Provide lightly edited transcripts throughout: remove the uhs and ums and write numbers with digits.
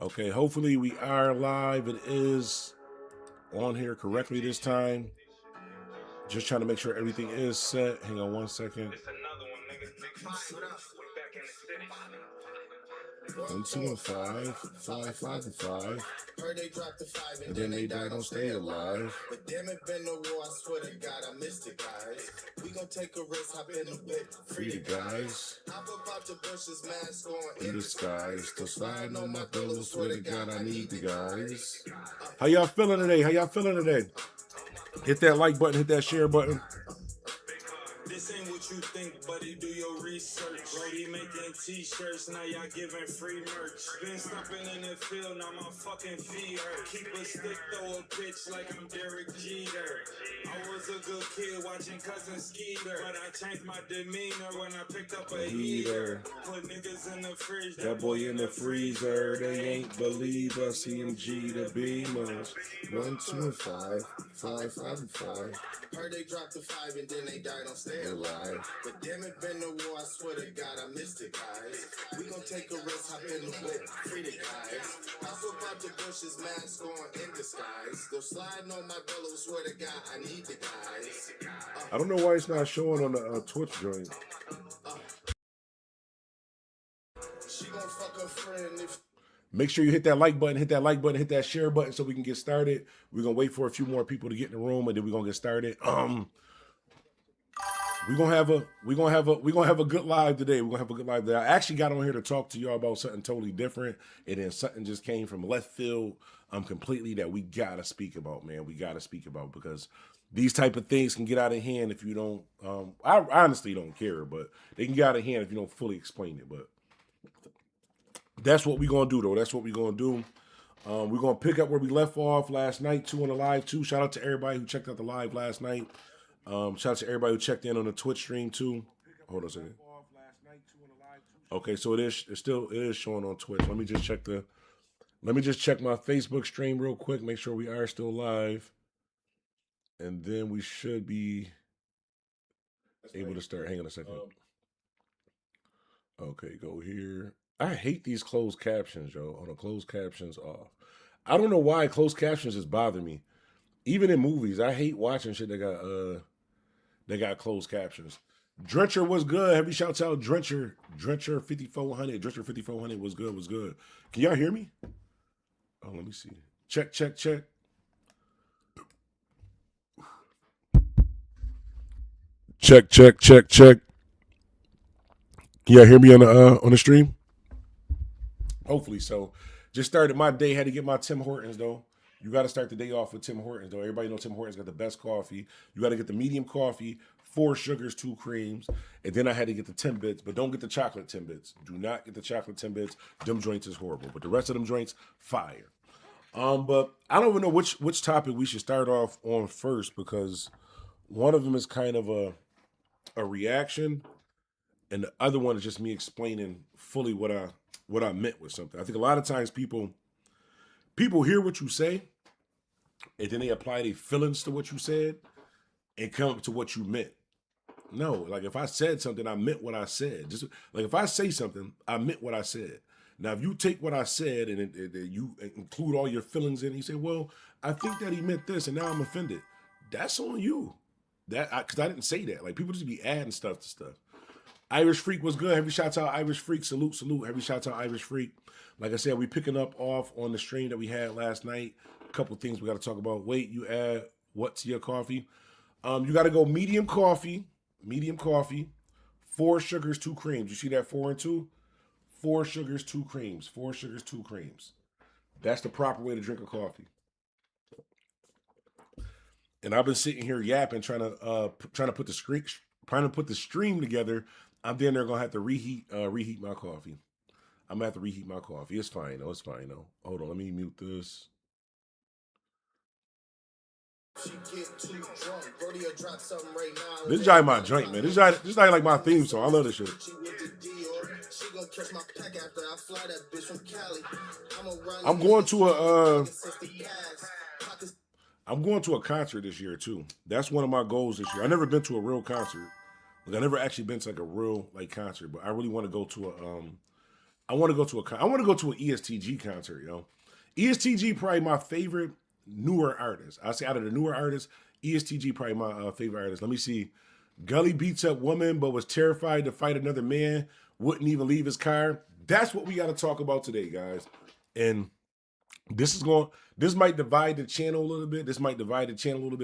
Okay, hopefully we are live. It is on here correctly this time. Just trying to make sure everything is set. Hang on 1 second. 1, 2, and 5, 5, 5, and 5. Heard they dropped the 5 and then they died, don't stay alive. But damn it, been no war, I swear to God, I missed it, guys. We gon' take a risk, hop in the whip, free the guys. Hop up out the bushes, mask on, in disguise. Still sliding on my pillow, swear to God, I need the guys. How y'all feeling today? How y'all feeling today? Hit that like button, hit that share button. This ain't what you think, buddy. Do your research. Brody making t-shirts, now y'all giving free merch. Been stomping in the field, now my fucking feet hurt. Keep a stick, throw a pitch like I'm Derek Jeter. I was a good kid watching cousin Skeeter, but I changed my demeanor when I picked up a heater. Put niggas in the fridge, that boy in the freezer. They ain't believe us. CMG the Beamers. 1, 2, and 5, 5, 5, and 5. Heard they dropped the 5 and then they died, don't stay alive. But damn it, been no war, I swear to God, I missed it, guys. We gon' take a risk, hop in the whip, free the guys. Hop up out the bushes, mask on, in disguise. Still sliding on my bellow, swear to God, I need the guys. I don't know why it's not showing on the Twitch joint. She gon' fuck her friend if... Make sure you hit that like button, hit that like button, hit that share button so we can get started. We're gonna wait for a few more people to get in the room and then we're gonna get started. We're gonna have a good live today. We're gonna have a good live today. I actually got on here to talk to y'all about something totally different, and then something just came from left field completely that we gotta speak about, man. We gotta speak about because these type of things can get out of hand if you don't I honestly don't care, but they can get out of hand if you don't fully explain it. But that's what we're gonna do though. That's what we're gonna do. We're gonna pick up where we left off last night, too, on the live too. Shout out to everybody who checked out the live last night. Shout out to everybody who checked in on the Twitch stream too. Hold on a second. Okay, so it is showing on Twitch. Let me just check my Facebook stream real quick, make sure we are still live. And then we should be able to start. Hang on a second. Okay, go here. I hate these closed captions, yo. On the closed captions off. I don't know why closed captions just bother me. Even in movies, I hate watching shit that got closed captions. Drencher was good. Heavy shouts out Drencher. Drencher 5400. Drencher 5400 was good. Can y'all hear me? Oh, let me see. Check. Check. Can y'all hear me on the stream? Hopefully so. Just started my day. Had to get my Tim Hortons though. You got to start the day off with Tim Hortons though. Everybody knows Tim Hortons got the best coffee. You got to get the medium coffee, 4 sugars, 2 creams, and then I had to get the Timbits, but don't get the chocolate Timbits. Do not get the chocolate Timbits. Them joints is horrible, but the rest of them joints, fire. But I don't even know which topic we should start off on first because one of them is kind of a reaction, and the other one is just me explaining fully what I meant with something. I think a lot of times people hear what you say, and then they apply their feelings to what you said, and come up to what you meant. No, like if I said something, I meant what I said. Just like if I say something, I meant what I said. Now, if you take what I said and you include all your feelings in it, you say, well, I think that he meant this, and now I'm offended. That's on you. Because I didn't say that. Like people just be adding stuff to stuff. Irish Freak was good. Heavy shout out Irish Freak. Salute. Heavy shout out Irish Freak. Like I said, we picking up off on the stream that we had last night. A couple things we got to talk about. Wait, you add what to your coffee? You got to go medium coffee, 4 sugars, 2 creams. You see that 4 and 2? 4 sugars, 2 creams. 4 sugars, 2 creams. That's the proper way to drink a coffee. And I've been sitting here yapping, trying to put the stream together. I'm then they're gonna have to reheat my coffee. I'm gonna have to reheat my coffee. It's fine though. Hold on, let me mute this. This guy my joint, man. This guy like my theme song. I love this shit. I'm going to a concert this year too. That's one of my goals this year. I've never been to a real concert. Like I never actually been to like a real like concert, but I really want to go to I want to go to an ESTG concert, yo. ESTG probably my favorite newer artist. I say out of the newer artists, ESTG probably my favorite artist. Let me see. Gully beats up woman, but was terrified to fight another man. Wouldn't even leave his car. That's what we got to talk about today, guys. And this might divide the channel a little bit.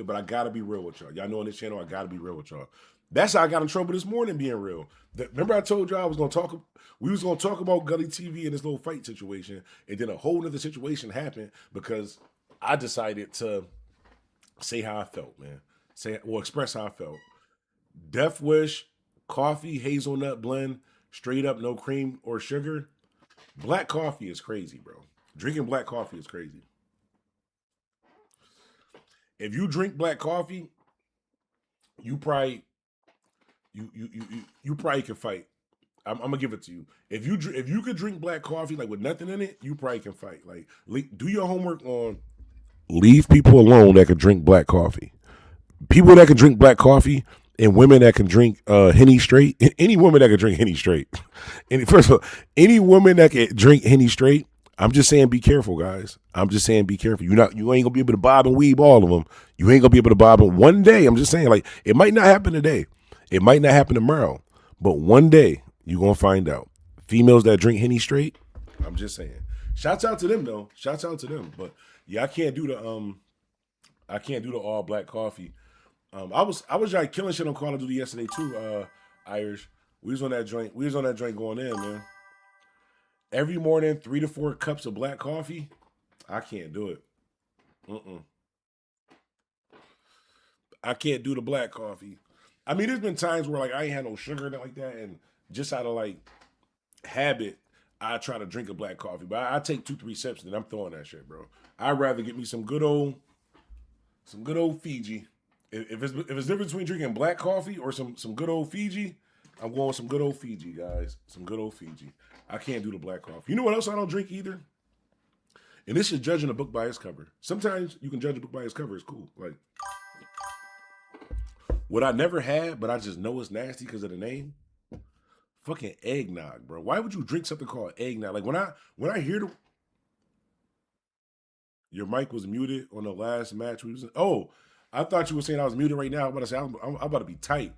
But I gotta be real with y'all. Y'all know on this channel, I gotta be real with y'all. That's how I got in trouble this morning being real. Remember I told y'all we was gonna talk about Gully TV and this little fight situation, and then a whole nother situation happened because I decided to say how I felt, man. Express how I felt. Death Wish, coffee, hazelnut blend, straight up, no cream or sugar. Black coffee is crazy, bro. Drinking black coffee is crazy. If you drink black coffee, you probably can fight. I'm gonna give it to you. If you could drink black coffee like with nothing in it, you probably can fight. Like do your homework on leave people alone that can drink black coffee. People that can drink black coffee and women that can drink Henny straight. Any woman that can drink Henny straight. First of all, any woman that can drink Henny straight. I'm just saying, be careful, guys. I'm just saying, be careful. You ain't gonna be able to bob and weave all of them. You ain't gonna be able to bob them one day. I'm just saying, like, it might not happen today. It might not happen tomorrow. But one day, you're gonna find out. Females that drink Henny straight, I'm just saying. Shouts out to them though. Shouts out to them. But yeah, I can't do the all black coffee. I was like killing shit on Call of Duty yesterday too, Irish. We was on that joint going in, man. Every morning, 3 to 4 cups of black coffee. I can't do it. I can't do the black coffee. I mean, there's been times where like I ain't had no sugar and like that, and just out of like habit, I try to drink a black coffee. But I take 2-3 sips and then I'm throwing that shit, bro. I'd rather get me some good old Fiji. If it's difference between drinking black coffee or some good old Fiji, I'm going with some good old Fiji, guys. Some good old Fiji. I can't do the black coffee. You know what else I don't drink either? And this is judging a book by its cover. Sometimes you can judge a book by its cover. It's cool. Like, what I never had, but I just know it's nasty because of the name, fucking eggnog, bro. Why would you drink something called eggnog? Like, when I hear your mic was muted on the last match we was in. Oh, I thought you were saying I was muted right now. I'm about to say, I'm about to be tight.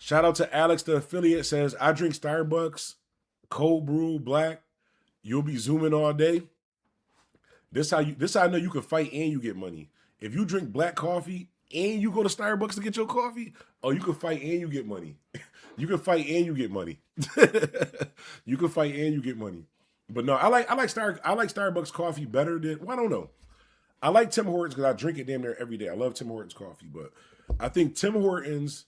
Shout out to Alex, the affiliate, says, I drink Starbucks, cold brew, black. You'll be zooming all day. This how I know you can fight and you get money. If you drink black coffee and you go to Starbucks to get your coffee, oh, you can fight and you get money. You can fight and you get money. You can fight and you get money. But no, I like Starbucks coffee better than, well, I don't know. I like Tim Hortons because I drink it damn near every day. I love Tim Hortons coffee, but I think Tim Hortons,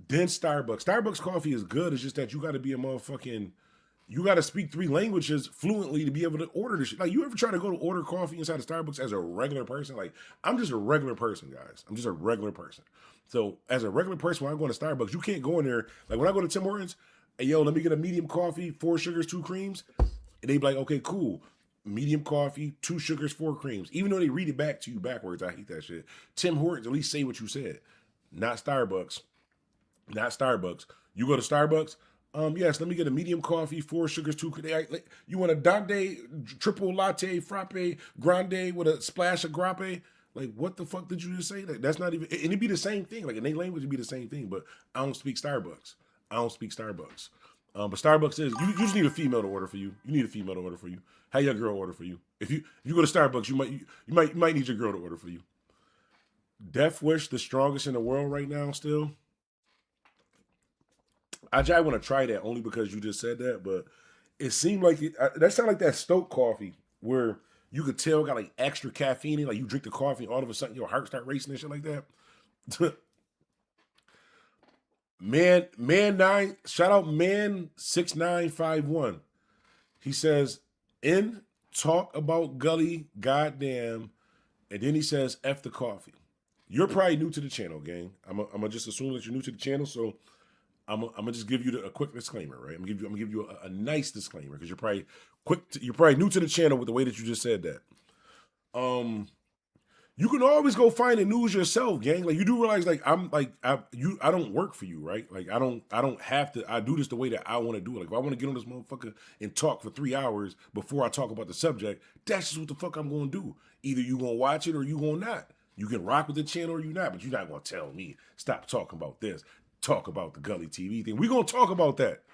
then Starbucks. Starbucks coffee is good. It's just that you got to be you got to speak 3 languages fluently to be able to order this shit. Like, you ever try to go to order coffee inside of Starbucks as a regular person? Like, I'm just a regular person, guys. I'm just a regular person. So, as a regular person, when I'm going to Starbucks, you can't go in there. Like, when I go to Tim Hortons, hey, yo, let me get a medium coffee, 4 sugars, 2 creams. And they be like, okay, cool. Medium coffee, 2 sugars, 4 creams. Even though they read it back to you backwards, I hate that shit. Tim Hortons, at least say what you said. Not Starbucks. Not Starbucks. You go to Starbucks, yes, let me get a medium coffee, 4 sugars, 2. You want a Dante, triple latte, frappe, grande with a splash of grappe? Like, what the fuck did you just say? Like, that's not even, and it'd be the same thing. Like, in their language, it'd be the same thing, but I don't speak Starbucks. But Starbucks is, you just need a female to order for you. You need a female to order for you. Have your girl order for you. If you go to Starbucks, you might need your girl to order for you. Death Wish, the strongest in the world right now still. I just want to try that only because you just said that, but it seemed like that sounded like that Stoke coffee where you could tell got like extra caffeine in, like you drink the coffee and all of a sudden your heart start racing and shit like that. Shout out Man6951. He says, in talk about Gully, goddamn, and then he says, F the coffee. You're probably new to the channel, gang. I'm gonna just assume that you're new to the channel, so I'm gonna just give you a quick disclaimer, right? I'm gonna give you a nice disclaimer because you're probably new to the channel with the way that you just said that. You can always go find the news yourself, gang. Like you do realize, like I don't work for you, right? Like I don't have to. I do this the way that I want to do it. Like if I want to get on this motherfucker and talk for 3 hours before I talk about the subject, that's just what the fuck I'm gonna do. Either you gonna watch it or you gonna not. You can rock with the channel or you not, but you're not gonna tell me stop talking about this. Talk about the Gully TV thing. We gonna talk about that.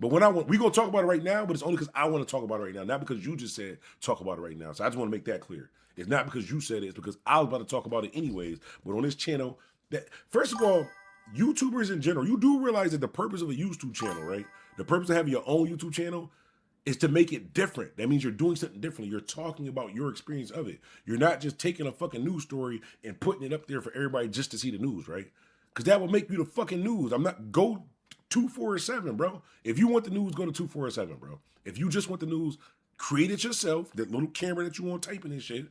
But we gonna talk about it right now, but it's only because I want to talk about it right now, not because you just said talk about it right now. So I just want to make that clear. It's not because you said it, it's because I was about to talk about it anyways. But on this channel, that first of all, YouTubers in general, you do realize that the purpose of a YouTube channel, right? The purpose of having your own YouTube channel is to make it different. That means you're doing something differently. You're talking about your experience of it. You're not just taking a fucking news story and putting it up there for everybody just to see the news, right? Because that will make you the fucking news. Go 247, bro. If you want the news, go to 247, bro. If you just want the news, create it yourself. That little camera that you want typing and shit.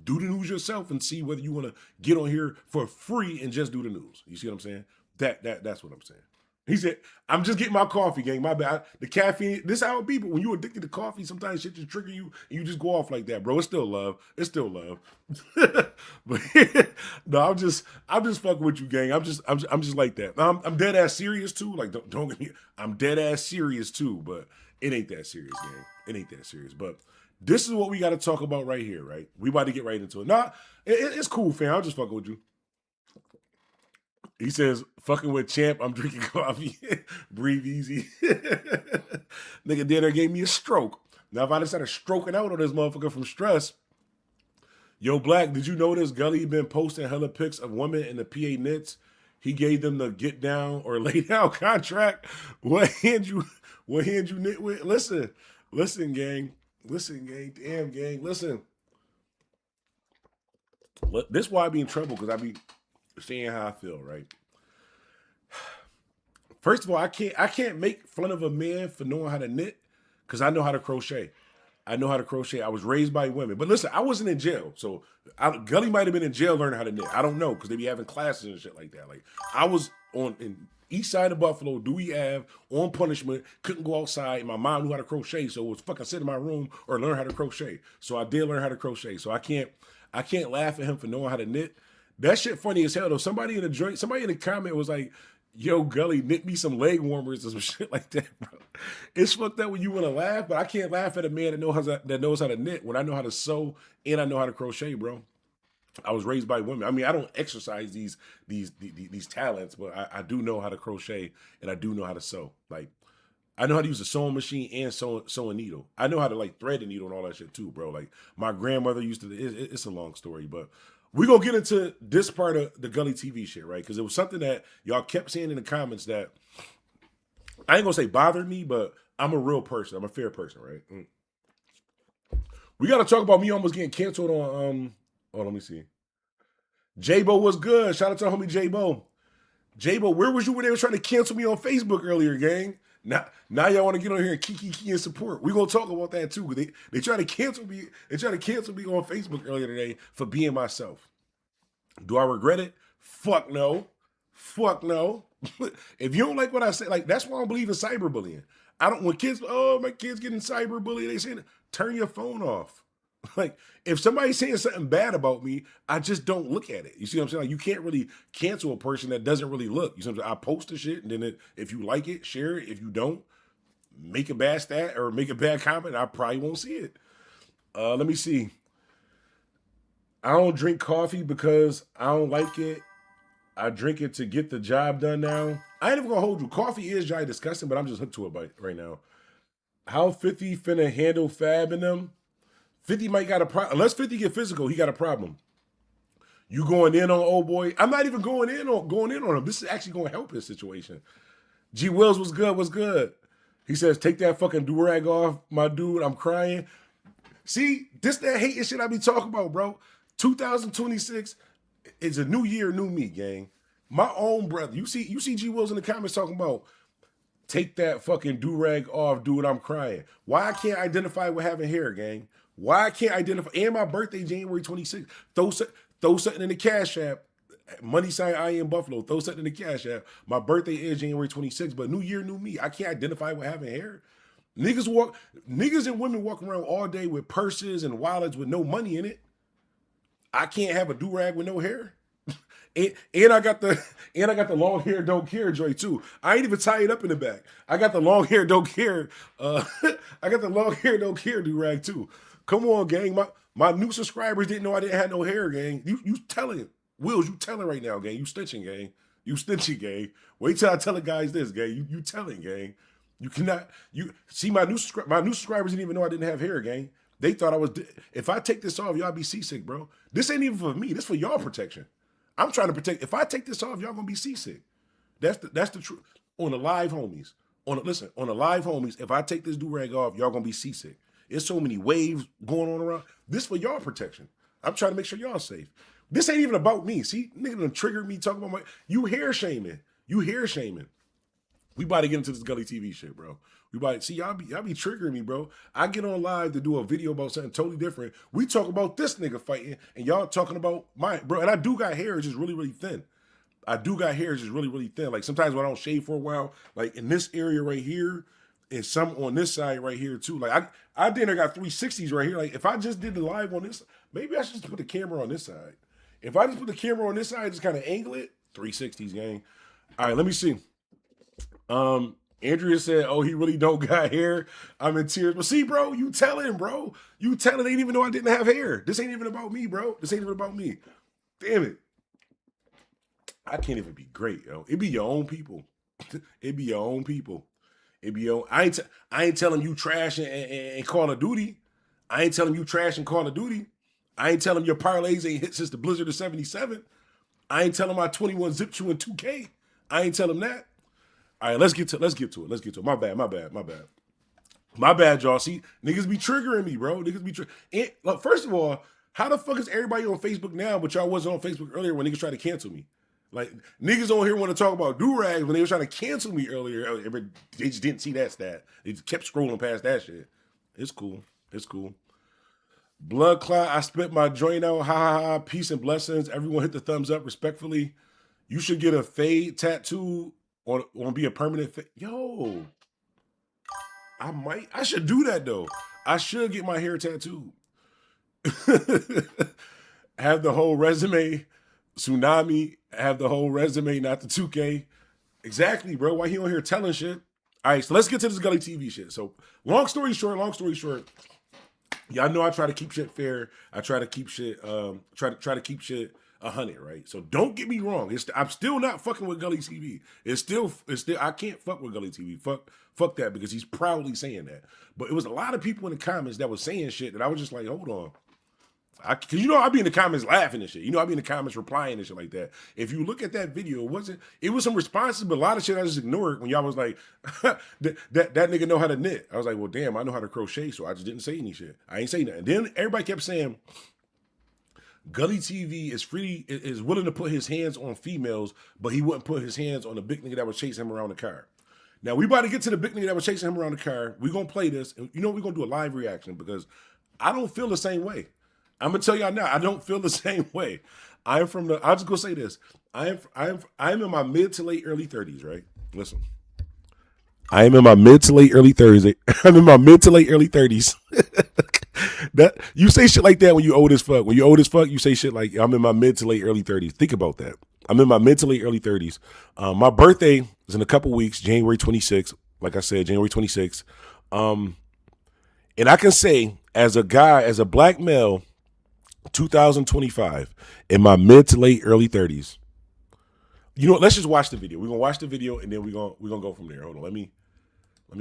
Do the news yourself and see whether you want to get on here for free and just do the news. You see what I'm saying? That's what I'm saying. He said, I'm just getting my coffee, gang. My bad. The caffeine, this is how it be. But when you're addicted to coffee, sometimes shit just trigger you and you just go off like that, bro. It's still love. It's still love. But no, I'm just fucking with you, gang. I'm just like that. I'm dead ass serious too. Like don't get me. I'm dead ass serious too, but it ain't that serious, gang. It ain't that serious. But this is what we got to talk about right here, right? We about to get right into it. Nah, it's cool, fam. I'm just fucking with you. He says, fucking with Champ, I'm drinking coffee. Breathe easy. Nigga dinner gave me a stroke. Now, if I just started stroking out on this motherfucker from stress, yo, Black, did you notice Gully been posting hella pics of women in the PA knits? He gave them the get down or lay down contract. What hand you knit with? Listen, gang. Listen, gang. Damn, gang. Listen. This is why I be in trouble, because I be saying how I feel, right? First of all, I can't make fun of a man for knowing how to knit, because I know how to crochet. I know how to crochet. I was raised by women. But listen, I wasn't in jail. So Gully might have been in jail learning how to knit. I don't know, because they be having classes and shit like that. Like I was in east side of Buffalo, Dewey Ave, on punishment, couldn't go outside. My mom knew how to crochet, so it was fucking sit in my room or learn how to crochet. So I did learn how to crochet. So I can't laugh at him for knowing how to knit. That shit funny as hell though. Somebody in the comment was like, yo, Gully, knit me some leg warmers or some shit like that, bro. It's fucked up when you want to laugh, but I can't laugh at a man that knows how to knit when I know how to sew and I know how to crochet, bro. I was raised by women. I mean, I don't exercise these talents, but I do know how to crochet and I do know how to sew. Like, I know how to use a sewing machine and sew a needle. I know how to like thread a needle and all that shit too, bro. Like my grandmother used to. It's a long story, but we're gonna get into this part of the Gully TV shit, right? Because it was something that y'all kept saying in the comments that I ain't gonna say bothered me, but I'm a real person. I'm a fair person, right? We gotta talk about me almost getting canceled on let me see. J-Bo was good. Shout out to the homie J-Bo. J-Bo, where was you when they were trying to cancel me on Facebook earlier, gang? Now y'all want to get on here and key and support. We're gonna talk about that too. They try to cancel me. They try to cancel me on Facebook earlier today for being myself. Do I regret it? Fuck no. Fuck no. If you don't like what I say, like that's why I don't believe in cyberbullying. I don't when kids, my kid's getting cyberbullied, they saying turn your phone off. Like, if somebody's saying something bad about me, I just don't look at it. You see what I'm saying? Like, you can't really cancel a person that doesn't really look. You see what I'm saying? I post the shit, and then if you like it, share it. If you don't, make a bad stat or make a bad comment, I probably won't see it. Let me see. I don't drink coffee because I don't like it. I drink it to get the job done now. I ain't even gonna hold you. Coffee is dry disgusting, but I'm just hooked to it right now. How 50 finna handle Fab in them? 50 might got a problem. Unless 50 get physical, he got a problem. You going in on old boy? I'm not even going in on him. This is actually going to help his situation. G Wills was good. He says, take that fucking do-rag off, my dude. I'm crying. See, this that hating shit I be talking about, bro. 2026 is a new year, new me, gang. My own brother. You see G Wills in the comments talking about take that fucking do-rag off, dude. I'm crying. Why I can't identify with having hair, gang? Why I can't identify? And my birthday, January 26th. Throw something in the Cash App. Money sign I in Buffalo. Throw something in the Cash App. My birthday is January 26th, but new year, new me. I can't identify with having hair. Niggas and women walk around all day with purses and wallets with no money in it. I can't have a do-rag with no hair. And I got the long hair don't care joy too. I ain't even tie it up in the back. I got the long hair don't care. I got the long hair don't care do rag too. Come on, gang. My new subscribers didn't know I didn't have no hair, gang. You telling Wills, you telling right now, gang. You stitching, gang. You stitching, gang. Wait till I tell the guys this, gang. You telling, gang. You cannot. You see my new subscribers didn't even know I didn't have hair, gang. They thought I was. If I take this off, y'all be seasick, bro. This ain't even for me. This for y'all protection. I'm trying to protect. If I take this off, y'all gonna be seasick. That's the truth. On the live homies. On the live homies. If I take this do rag off, y'all gonna be seasick. There's so many waves going on around. This for y'all protection. I'm trying to make sure y'all safe. This ain't even about me. See, nigga done triggered me talking about you hair shaming. You hair shaming. We about to get into this Gully TV shit, bro. Y'all be triggering me, bro. I get on live to do a video about something totally different. We talk about this nigga fighting, and y'all talking about mine, bro. And I do got hair, it's just really, really thin. Like sometimes when I don't shave for a while, like in this area right here, and some on this side right here too. Like I dinner got 360s right here. Like if I just did the live on this, maybe I should just put the camera on this side. If I just put the camera on this side, just kind of angle it, 360s, gang. All right, let me see. Andrea said, "Oh, he really don't got hair." I'm in tears. But see, bro, you telling, bro. You telling they didn't even know I didn't have hair. This ain't even about me, bro. This ain't even about me. Damn it. I can't even be great, yo. It be your own people. It be your own people. It be your own. I ain't telling you trash and Call of Duty. I ain't telling you trash and Call of Duty. I ain't telling your parlays ain't hit since the Blizzard of 77. I ain't telling my 21 zipped you in 2K. I ain't telling that. All right, let's get to it. My bad, y'all. See, niggas be triggering me, bro. Look, first of all, how the fuck is everybody on Facebook now, but y'all wasn't on Facebook earlier when niggas tried to cancel me? Like, niggas on here want to talk about do-rags when they were trying to cancel me earlier. They just didn't see that stat. They just kept scrolling past that shit. It's cool. Blood clot, I spit my joint out. Ha ha ha. Peace and blessings. Everyone hit the thumbs up respectfully. You should get a fade tattoo or be a permanent fade. Yo, I should do that though. I should get my hair tattooed. Have the whole resume. Tsunami, have the whole resume, not the 2K. Exactly, bro. Why he on here telling shit? All right, so let's get to this Gully TV shit. So, long story short, y'all know I try to keep shit fair. I try to keep shit, try to keep shit 100, right? So don't get me wrong. I'm still not fucking with Gully TV. It's still. I can't fuck with Gully TV. Fuck that, because he's proudly saying that. But it was a lot of people in the comments that was saying shit that I was just like, hold on. Because you know I be in the comments laughing and shit. You know I be in the comments replying and shit like that. If you look at that video, it was some responses, but a lot of shit I just ignored when y'all was like, that nigga know how to knit. I was like, well, damn, I know how to crochet, so I just didn't say any shit. I ain't say nothing. And then everybody kept saying, Gully TV is willing to put his hands on females, but he wouldn't put his hands on the big nigga that was chasing him around the car. Now, we about to get to the big nigga that was chasing him around the car. We're going to play this. And you know, we're going to do a live reaction because I don't feel the same way. I'm gonna tell y'all now, I don't feel the same way. I'll just go say this. I'm in my mid to late early 30s, right? Listen. I am in my mid to late early 30s. I'm in my mid to late early 30s. That you say shit like that when you old as fuck. When you old as fuck, you say shit like I'm in my mid to late early 30s. Think about that. I'm in my mid to late early 30s. My birthday is in a couple weeks, January 26th. Like I said, January 26th. And I can say, as a guy, as a black male, 2025, in my mid to late early 30s. You know what? Let's just watch the video. We're gonna watch the video and then we're gonna go from there. Hold on. Let me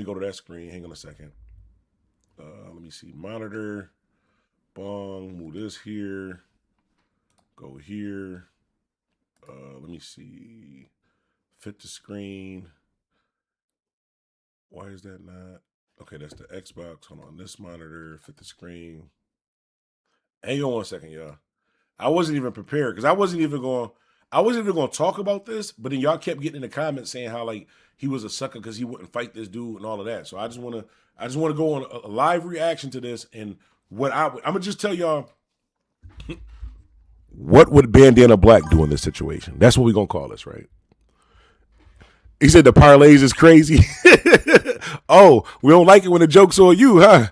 go to that screen. Hang on a second. Let me see. Monitor. Bong. Move this here. Go here. Let me see. Fit the screen. Why is that not? Okay, that's the Xbox. Hold on. This monitor. Fit the screen. Hang on 1 second, y'all. I wasn't even prepared because I wasn't even going to talk about this, but then y'all kept getting in the comments saying how like he was a sucker because he wouldn't fight this dude and all of that. So I just want to go on a live reaction to this, and I'm gonna just tell y'all what would Bandana Black do in this situation. That's what we're gonna call this, right? He said the parlays is crazy. Oh, we don't like it when the joke's on you, huh?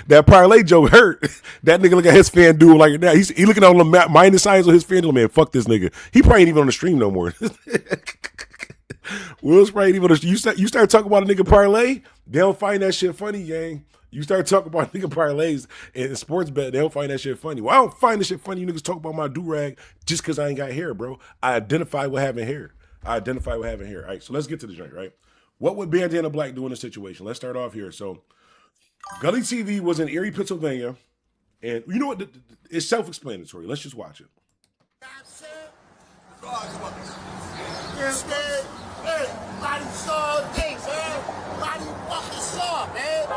That parlay joke hurt. That nigga look at his fan duel like that. He looking at all the minus signs on his fan duel, man. Fuck this nigga. He probably ain't even on the stream no more. Will's probably ain't even on the you start talking about a nigga parlay, they don't find that shit funny, gang. You start talking about nigga parlays and sports bet, they don't find that shit funny. Well, I don't find this shit funny. You niggas talk about my do-rag just because I ain't got hair, bro. I identify with having hair. All right, so let's get to the joint, right? What would Bandana Black do in this situation? Let's start off here. So, Gully TV was in Erie, Pennsylvania, and you know what? It's self-explanatory. Let's just watch it. Hey, body saw day, man. Body fucking saw, man.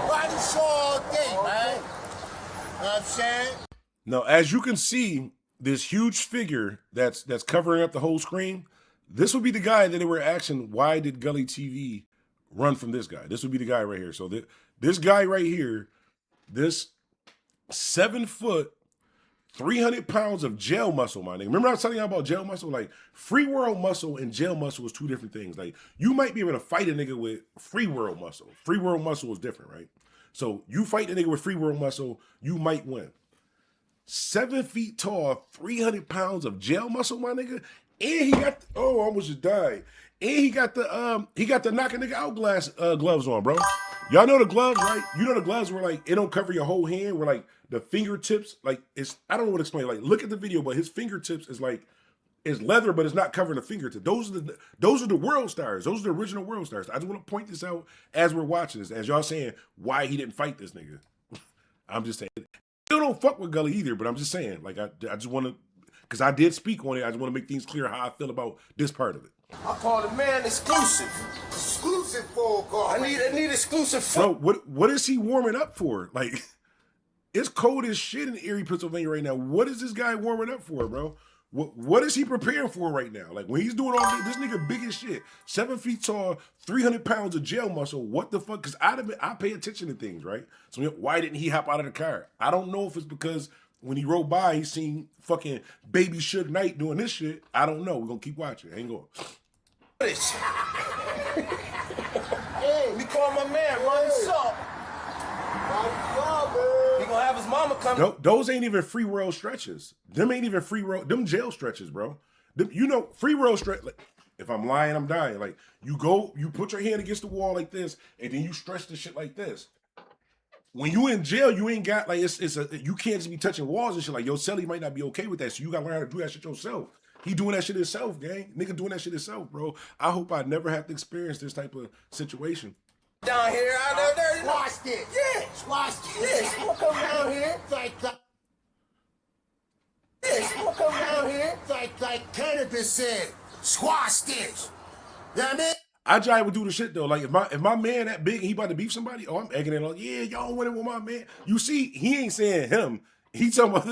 Body saw day, man. You know what I'm saying? Now, as you can see, this huge figure that's covering up the whole screen, this would be the guy that they were asking, why did Gully TV run from this guy? This would be the guy right here. So this guy right here, this 7 foot, 300 pounds of jail muscle, my nigga. Remember I was telling you about jail muscle? Like, free world muscle and jail muscle is two different things. Like, you might be able to fight a nigga with free world muscle. Free world muscle is different, right? So you fight a nigga with free world muscle, you might win. 7 feet tall, 300 pounds of jail muscle, my nigga. And he got, I almost just died. And he got the knock a nigga out gloves on, bro. Y'all know the gloves, right? You know the gloves where like it don't cover your whole hand, where like the fingertips, like it's, I don't know what to explain. Like, look at the video, but his fingertips is like, it's leather, but it's not covering the fingertips. Those are the world stars. Those are the original world stars. I just want to point this out as we're watching this, as y'all saying why he didn't fight this nigga. I'm just saying. Still don't fuck with Gully either, but I'm just saying, like, I just want to, because I did speak on it. I just want to make things clear how I feel about this part of it. I call the man exclusive. Exclusive for call. I need exclusive for. Bro, what is he warming up for? Like, it's cold as shit in Erie, Pennsylvania right now. What is this guy warming up for, bro? What is he preparing for right now? Like, when he's doing all this nigga big as shit, 7 feet tall, 300 pounds of jail muscle. What the fuck? Because I pay attention to things, right? So why didn't he hop out of the car? I don't know if it's because when he rode by, he seen fucking Baby Suge Knight doing this shit. I don't know. We're gonna keep watching. Hang on. Hey, we call my man Ronnie Salt. He gonna have his mama come. Those ain't even free world stretches. Them ain't even free world. Them jail stretches, bro. You know, free world stretch. Like, if I'm lying, I'm dying. Like, you put your hand against the wall like this, and then you stretch the shit like this. When you in jail, you ain't got like you can't just be touching walls and shit. Like, your cellie might not be okay with that, so you gotta learn how to do that shit yourself. He doing that shit himself, gang. Nigga doing that shit himself, bro. I hope I never have to experience this type of situation. Down here, out there. Squash this. Yeah. Squash this. Yeah. I'm gonna come down here. I'm gonna come down here. Like cannabis said. Squash this. You know what I mean? I jive would do the shit though. Like, if my man that big and he about to beef somebody, I'm egging it on. Yeah, y'all want it with my man. You see, he ain't saying him. He talking about,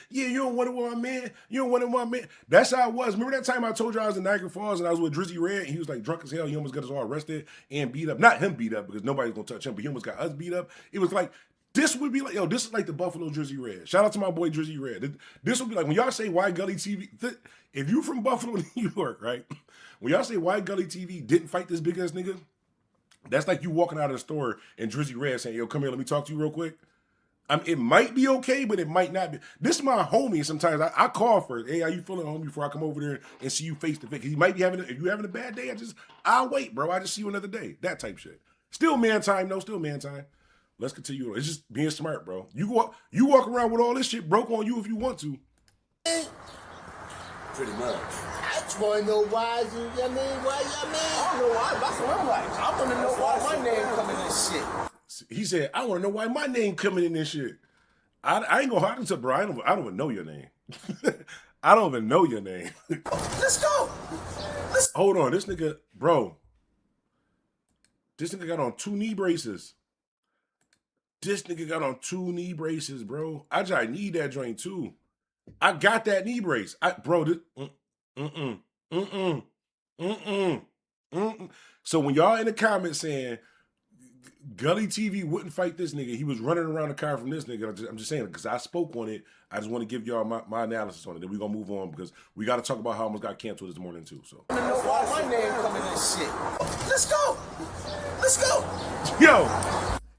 yeah, you don't want it with my man. You don't want it with my man. That's how it was. Remember that time I told you I was in Niagara Falls and I was with Drizzy Red and he was like drunk as hell. He almost got us all arrested and beat up. Not him beat up because nobody's gonna touch him, but he almost got us beat up. It was like, this would be like, yo, this is like the Buffalo Drizzy Red. Shout out to my boy Drizzy Red. This would be like, when y'all say why Gully TV, if you from Buffalo, New York, right? When y'all say why Gully TV didn't fight this big ass nigga, that's like you walking out of the store and Drizzy Red saying, yo, come here, let me talk to you real quick. It might be okay, but it might not be. This is my homie. Sometimes I call first. Hey, how you feeling, homie? Before I come over there and see you face to face. He might be if you having a bad day, I'll wait, bro. I just see you another day. That type shit. Still man time, though. Still man time. Let's continue. It's just being smart, bro. You walk around with all this shit broke on you if you want to. Pretty much. I just want to know why is you, I mean? I don't know why. That's what I'm like. I want to know why my name coming in this shit. He said, I want to know why my name coming in this shit. I ain't gonna hide until, bro. I don't even know your name. I don't even know your name. Let's go. Hold on, this nigga, bro. This nigga got on 2 knee braces. Bro. I just need that joint too. I got that knee brace. So when y'all in the comments saying, Gully TV wouldn't fight this nigga. He was running around the car from this nigga. I'm just saying, because I spoke on it. I just want to give y'all my analysis on it. Then we're going to move on because we got to talk about how I almost got canceled this morning, too. So. I don't know why my name coming in this shit. Let's go. Let's go. Yo,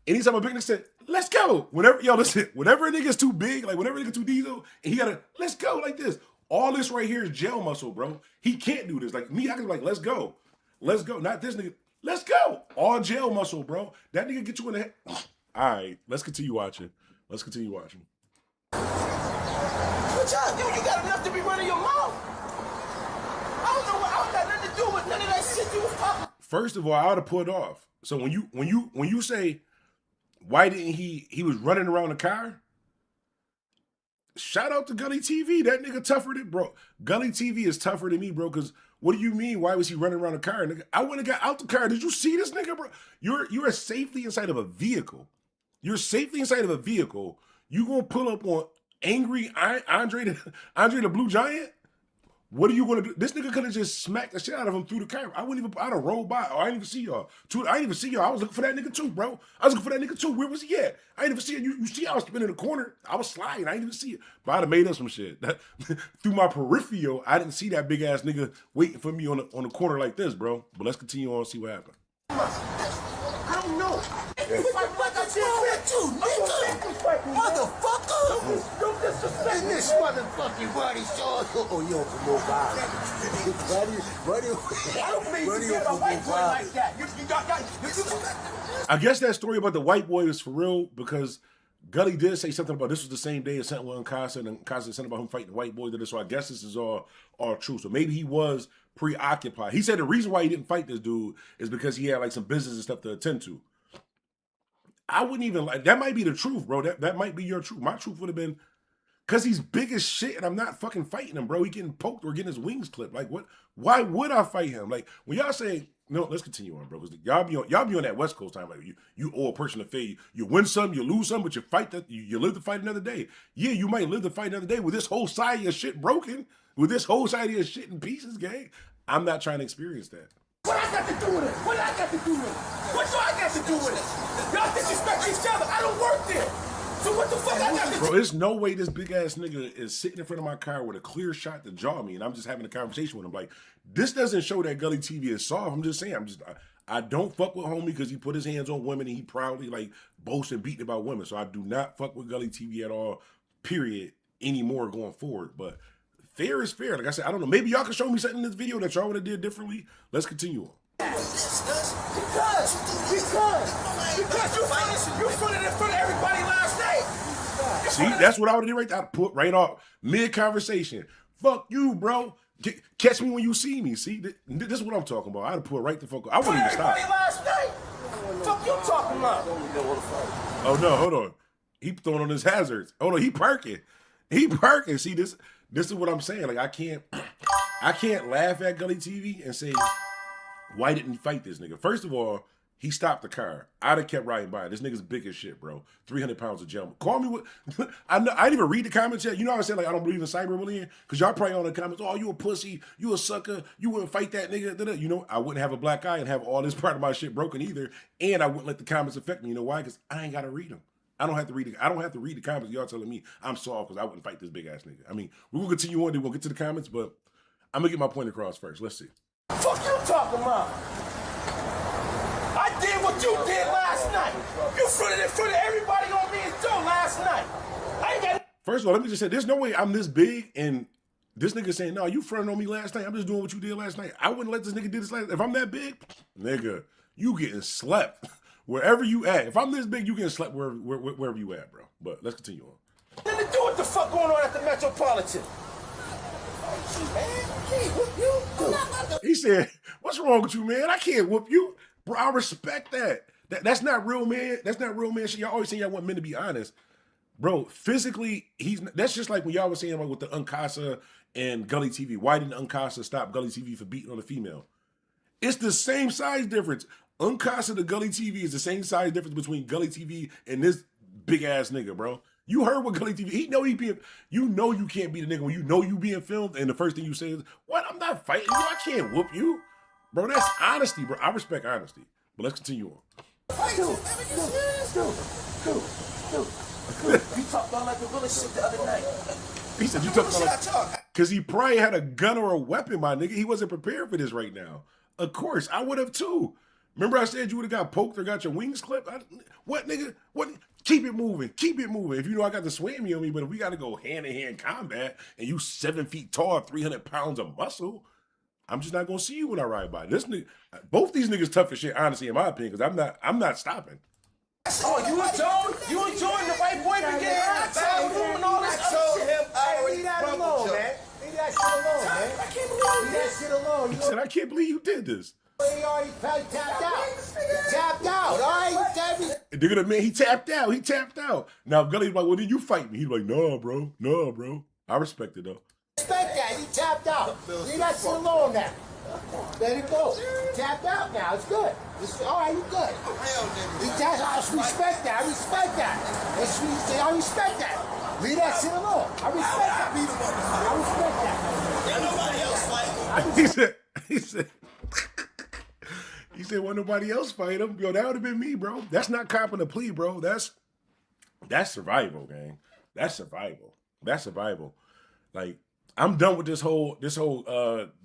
anytime a big nigga said, let's go. Whenever a nigga's too big, like whenever a nigga too diesel, and he got to, let's go like this. All this right here is jail muscle, bro. He can't do this. Like me, I can be like, let's go. Let's go. Not this nigga. Let's go. All jail muscle, bro. That nigga get you in the head. All right, let's continue watching. Let's continue watching. What y'all do? You got enough to be running your mouth. I don't know what. I don't got nothing to do with none of that shit you was talking. First of all, I ought to put it off. So when you say, why didn't he was running around the car? Shout out to Gully TV. That nigga tougher than, bro. Gully TV is tougher than me, bro, because what do you mean? Why was he running around the car? Nigga, I went and got out the car. Did you see this nigga, bro? You're safely inside of a vehicle. You're safely inside of a vehicle. You gonna pull up on angry Andre the Blue Giant? What are you gonna do? This nigga could have just smacked the shit out of him through the car. I'd have rolled by. Oh, I didn't even see y'all. I didn't even see y'all. I was looking for that nigga too, bro. I was looking for that nigga too. Where was he at? I didn't even see it. You see I was spinning in the corner. I was sliding. I didn't even see it. But I'd have made up some shit. Through my peripheral, I didn't see that big ass nigga waiting for me on the corner like this, bro. But let's continue on and see what happened. I don't know. You fight like I just said too, nigga. Motherfucker. Don't disrespect me. This motherfucking body short. Oh, yo, for more violence. I don't mean to get a white boy like that. I guess that story about the white boy is for real because Gully did say something about this was the same day as something with Uncasa, and Uncasa said something about him fighting the white boy. So I guess this is all true. So maybe he was preoccupied. He said the reason why he didn't fight this dude is because he had like some business and stuff to attend to. I wouldn't even like that. Might be the truth, bro. That might be your truth. My truth would have been because he's big as shit, and I'm not fucking fighting him, bro. He getting poked or getting his wings clipped. Like what? Why would I fight him? Like when y'all say no, let's continue on, bro. Because y'all be on that West Coast time. Like you owe a person a favor. You win some, you lose some, but you fight that you live to fight another day. Yeah, you might live to fight another day with this whole side of your shit broken, with this whole side of your shit in pieces, gang. I'm not trying to experience that. What I got to do with it? What I got to do with it? What do I got to do with it? Y'all disrespect each other. I don't work there. So what the fuck I got to do? Bro, there's no way this big ass nigga is sitting in front of my car with a clear shot to jaw me, and I'm just having a conversation with him. Like, this doesn't show that Gully TV is soft. I'm just saying, I don't fuck with homie because he put his hands on women and he proudly like boasts and beating about women. So I do not fuck with Gully TV at all, period, anymore going forward. But fair is fair. Like I said, I don't know. Maybe y'all can show me something in this video that y'all would have did differently. Let's continue on. Because you put it in front of everybody last night. See, that's what I would have did right there. I'd put right off mid-conversation. Fuck you, bro. Catch me when you see me. See, this is what I'm talking about. I'd have put right the fuck. I wouldn't even stop. Last night. Fuck you talking about? Oh no, hold on. He throwing on his hazards. Hold on, he parking. He parking. See, this is what I'm saying. Like I can't laugh at Gully TV and say, why didn't he fight this nigga? First of all, he stopped the car. I'd have kept riding by. This nigga's big as shit, bro. 300 pounds of gel. Call me what? I didn't even read the comments yet. You know how I said, like, I don't believe in cyberbullying? Because y'all probably on the comments, oh, you a pussy, you a sucker, you wouldn't fight that nigga. You know, I wouldn't have a black eye and have all this part of my shit broken either. And I wouldn't let the comments affect me. You know why? Because I ain't got to read them. I don't have to read the comments. Y'all telling me I'm soft because I wouldn't fight this big ass nigga. I mean, we're going to continue on. We're going to get to the comments, but I'm going to get my point across first. Let's see. Fuck you talking about? I did what you did last night. You fronted in front of everybody on me and Joe last night. I ain't got. First of all, let me just say, there's no way I'm this big and this nigga saying, no, you fronted on me last night. I'm just doing what you did last night. I wouldn't let this nigga do this last night. If I'm that big, nigga, you getting slept wherever you at. If I'm this big, you getting slept wherever you at, bro. But let's continue on. Nothing to do what the fuck going on at the Metropolitan. He said, what's wrong with you, man? I can't whoop you. Bro, I respect that. That's not real, man. That's not real, man. Y'all always saying y'all want men to be honest. Bro, physically, that's just like when y'all was saying like with the Uncasa and Gully TV. Why didn't Uncasa stop Gully TV for beating on a female? It's the same size difference. Uncasa to Gully TV is the same size difference between Gully TV and this big ass nigga, bro. You heard what Gully TV, you know you can't beat a nigga when you know you being filmed and the first thing you say is, what, I'm not fighting you, I can't whoop you. Bro, that's honesty, bro. I respect honesty. But let's continue on. You talked all like a bullshit the other night. He said, you talking about because he probably had a gun or a weapon, my nigga. He wasn't prepared for this right now. Of course, I would have too. Remember I said you would have got poked or got your wings clipped? What, nigga? What? Keep it moving. Keep it moving. If you know I got the swammy on me, but if we got to go hand-to-hand combat and you 7 feet tall, 300 pounds of muscle, I'm just not going to see you when I ride by. This nigga, both these niggas tough as shit, honestly, in my opinion, because I'm not stopping. Oh, you enjoying the white boy began in the bathroom and all this other shit. Leave that alone, man. Leave that shit alone, man. I can't believe that shit alone. He said, I can't believe you did this. He already tapped out. He tapped out, all right? They're gonna admit he tapped out. He tapped out. Now Gully's like, well, did you fight me? He's like, no, bro. No, bro. I respect it though. Respect that. He tapped out. Leave that shit alone now. Let it go. He tapped out now. It's good. It's all right. You good. He tapped out. I respect that. I respect that. That's what he said. I respect that. Leave that shit alone. I respect that. I respect that. Ain't nobody else fight. He said, "Well, nobody else fight him." Yo, that would have been me, bro. That's not copping a plea, bro. That's survival, gang. That's survival. That's survival. Like, I'm done with this whole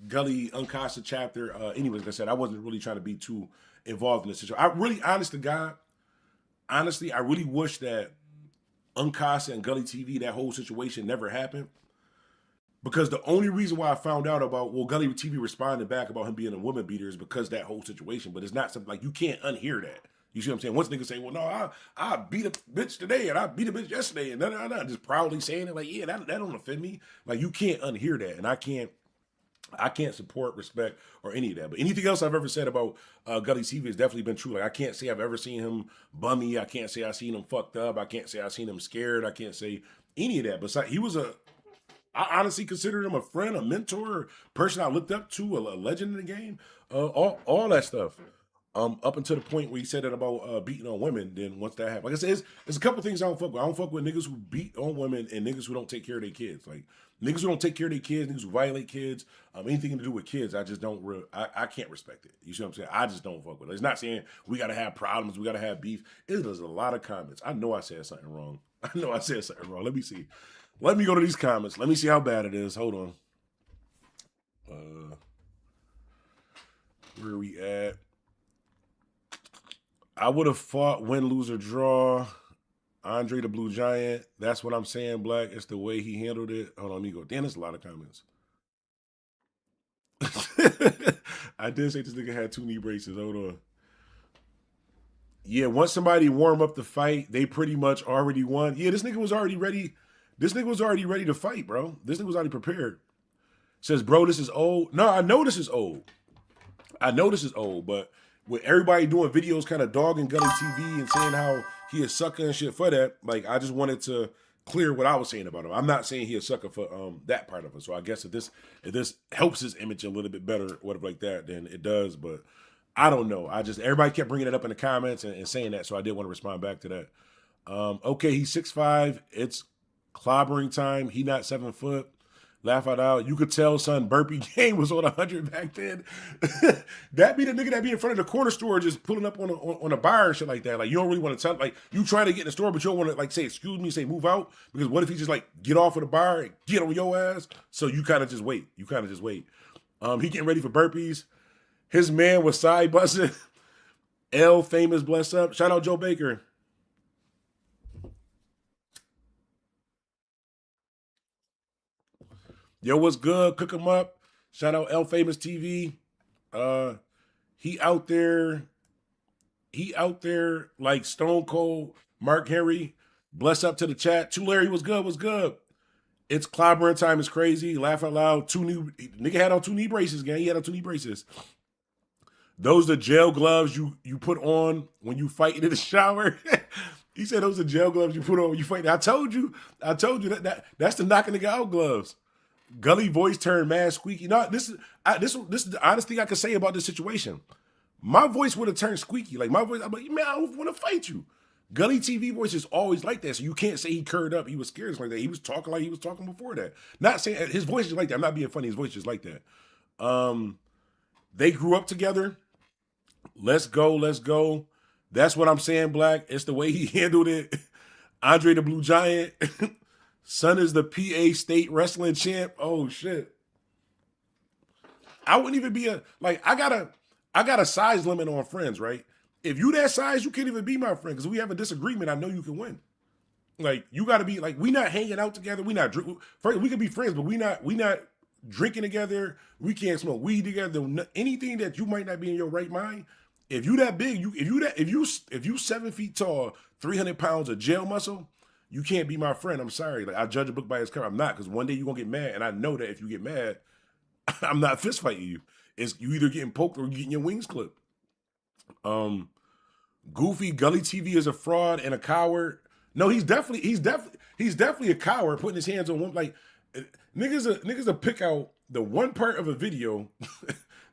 Gully Uncasa chapter. Anyways, like I said, I wasn't really trying to be too involved in this situation. I really, honest to God, honestly, I really wish that Uncasa and Gully TV, that whole situation never happened. Because the only reason why I found out about, well, Gully TV responded back about him being a woman beater is because that whole situation. But it's not something like, you can't unhear that. You see what I'm saying? Once niggas say, well, no, I beat a bitch today and I beat a bitch yesterday, and just proudly saying it, like, yeah, that don't offend me. Like, you can't unhear that, and I can't support, respect, or any of that. But anything else I've ever said about Gully TV has definitely been true. Like, I can't say I've ever seen him bummy. I can't say I've seen him fucked up. I can't say I've seen him scared. I can't say any of that. But he was I honestly considered him a friend, a mentor, a person I looked up to, a legend in the game, all that stuff. Up until the point where he said that about beating on women. Then once that happened, like I said, there's a couple things I don't fuck with. I don't fuck with niggas who beat on women and niggas who don't take care of their kids. Like, niggas who don't take care of their kids, niggas who violate kids, anything to do with kids, I just don't. I can't respect it. You see what I'm saying? I just don't fuck with it. It's not saying we gotta have problems, we gotta have beef. There's a lot of comments. I know I said something wrong. Let me see. Let me go to these comments. Let me see how bad it is. Hold on. Where are we at? I would have fought win, lose, or draw. Andre the Blue Giant. That's what I'm saying, Black. It's the way he handled it. Hold on, let me go. Damn, there's a lot of comments. I did say this nigga had 2 knee braces. Hold on. Yeah, once somebody warm up the fight, they pretty much already won. Yeah, this nigga was already ready. This nigga was already ready to fight, bro. This nigga was already prepared. Says, bro, this is old. No, I know this is old. But with everybody doing videos kind of dogging Gully TV and saying how he a sucker and shit for that, like, I just wanted to clear what I was saying about him. I'm not saying he a sucker for that part of it. So I guess if this helps his image a little bit better, whatever like that, then it does. But I don't know. Everybody kept bringing it up in the comments and saying that, so I did want to respond back to that. Okay, he's 6'5". It's clobbering time. He not 7 foot. Laugh out. You could tell, son, burpee game was on 100 back then. That be the nigga that be in front of the corner store just pulling up on a bar and shit like that. Like, you don't really want to tell, like, you trying to get in the store, but you don't want to, like, say, excuse me, say move out. Because what if he just, like, get off of the bar and get on your ass? So you kind of just wait. He getting ready for burpees. His man was side busting. L famous, bless up. Shout out Joe Baker. Yo, what's good? Cook him up. Shout out L Famous TV. He out there like Stone Cold Mark Henry. Bless up to the chat. True Larry, what's good? It's clobbering time is crazy. Laugh out loud. Nigga had on 2 knee braces, gang. He had on 2 knee braces. Those are gel gloves you put on when you fight in the shower. He said those are gel gloves you put on when you fight. I told you that's the knocking nigga out gloves. Gully voice turned mad squeaky. No, this is the honest thing I can say about this situation. My voice would have turned squeaky. Like, my voice, I'm like, man, I don't want to fight you. Gully TV voice is always like that, so you can't say he curred up. He was scared like that. He was talking like he was talking before that. Not saying his voice is like that. I'm not being funny. His voice is like that. They grew up together. Let's go. That's what I'm saying, Black. It's the way he handled it. Andre the Blue Giant. Son is the PA State Wrestling Champ. Oh shit. I wouldn't even be I got a size limit on friends, right? If you that size, you can't even be my friend because we have a disagreement. I know you can win. Like you got to be like we not hanging out together. We not drink. We could be friends, but we not drinking together. We can't smoke weed together. Anything that you might not be in your right mind. If you that big, if you 7 feet tall, 300 pounds of jail muscle, you can't be my friend. I'm sorry. Like I judge a book by its cover. I'm not because one day you're gonna get mad, and I know that if you get mad, I'm not fist fighting you. It's you either getting poked or you getting your wings clipped. Goofy Gully TV is a fraud and a coward. No, he's definitely a coward putting his hands on one. Like niggas will pick out the one part of a video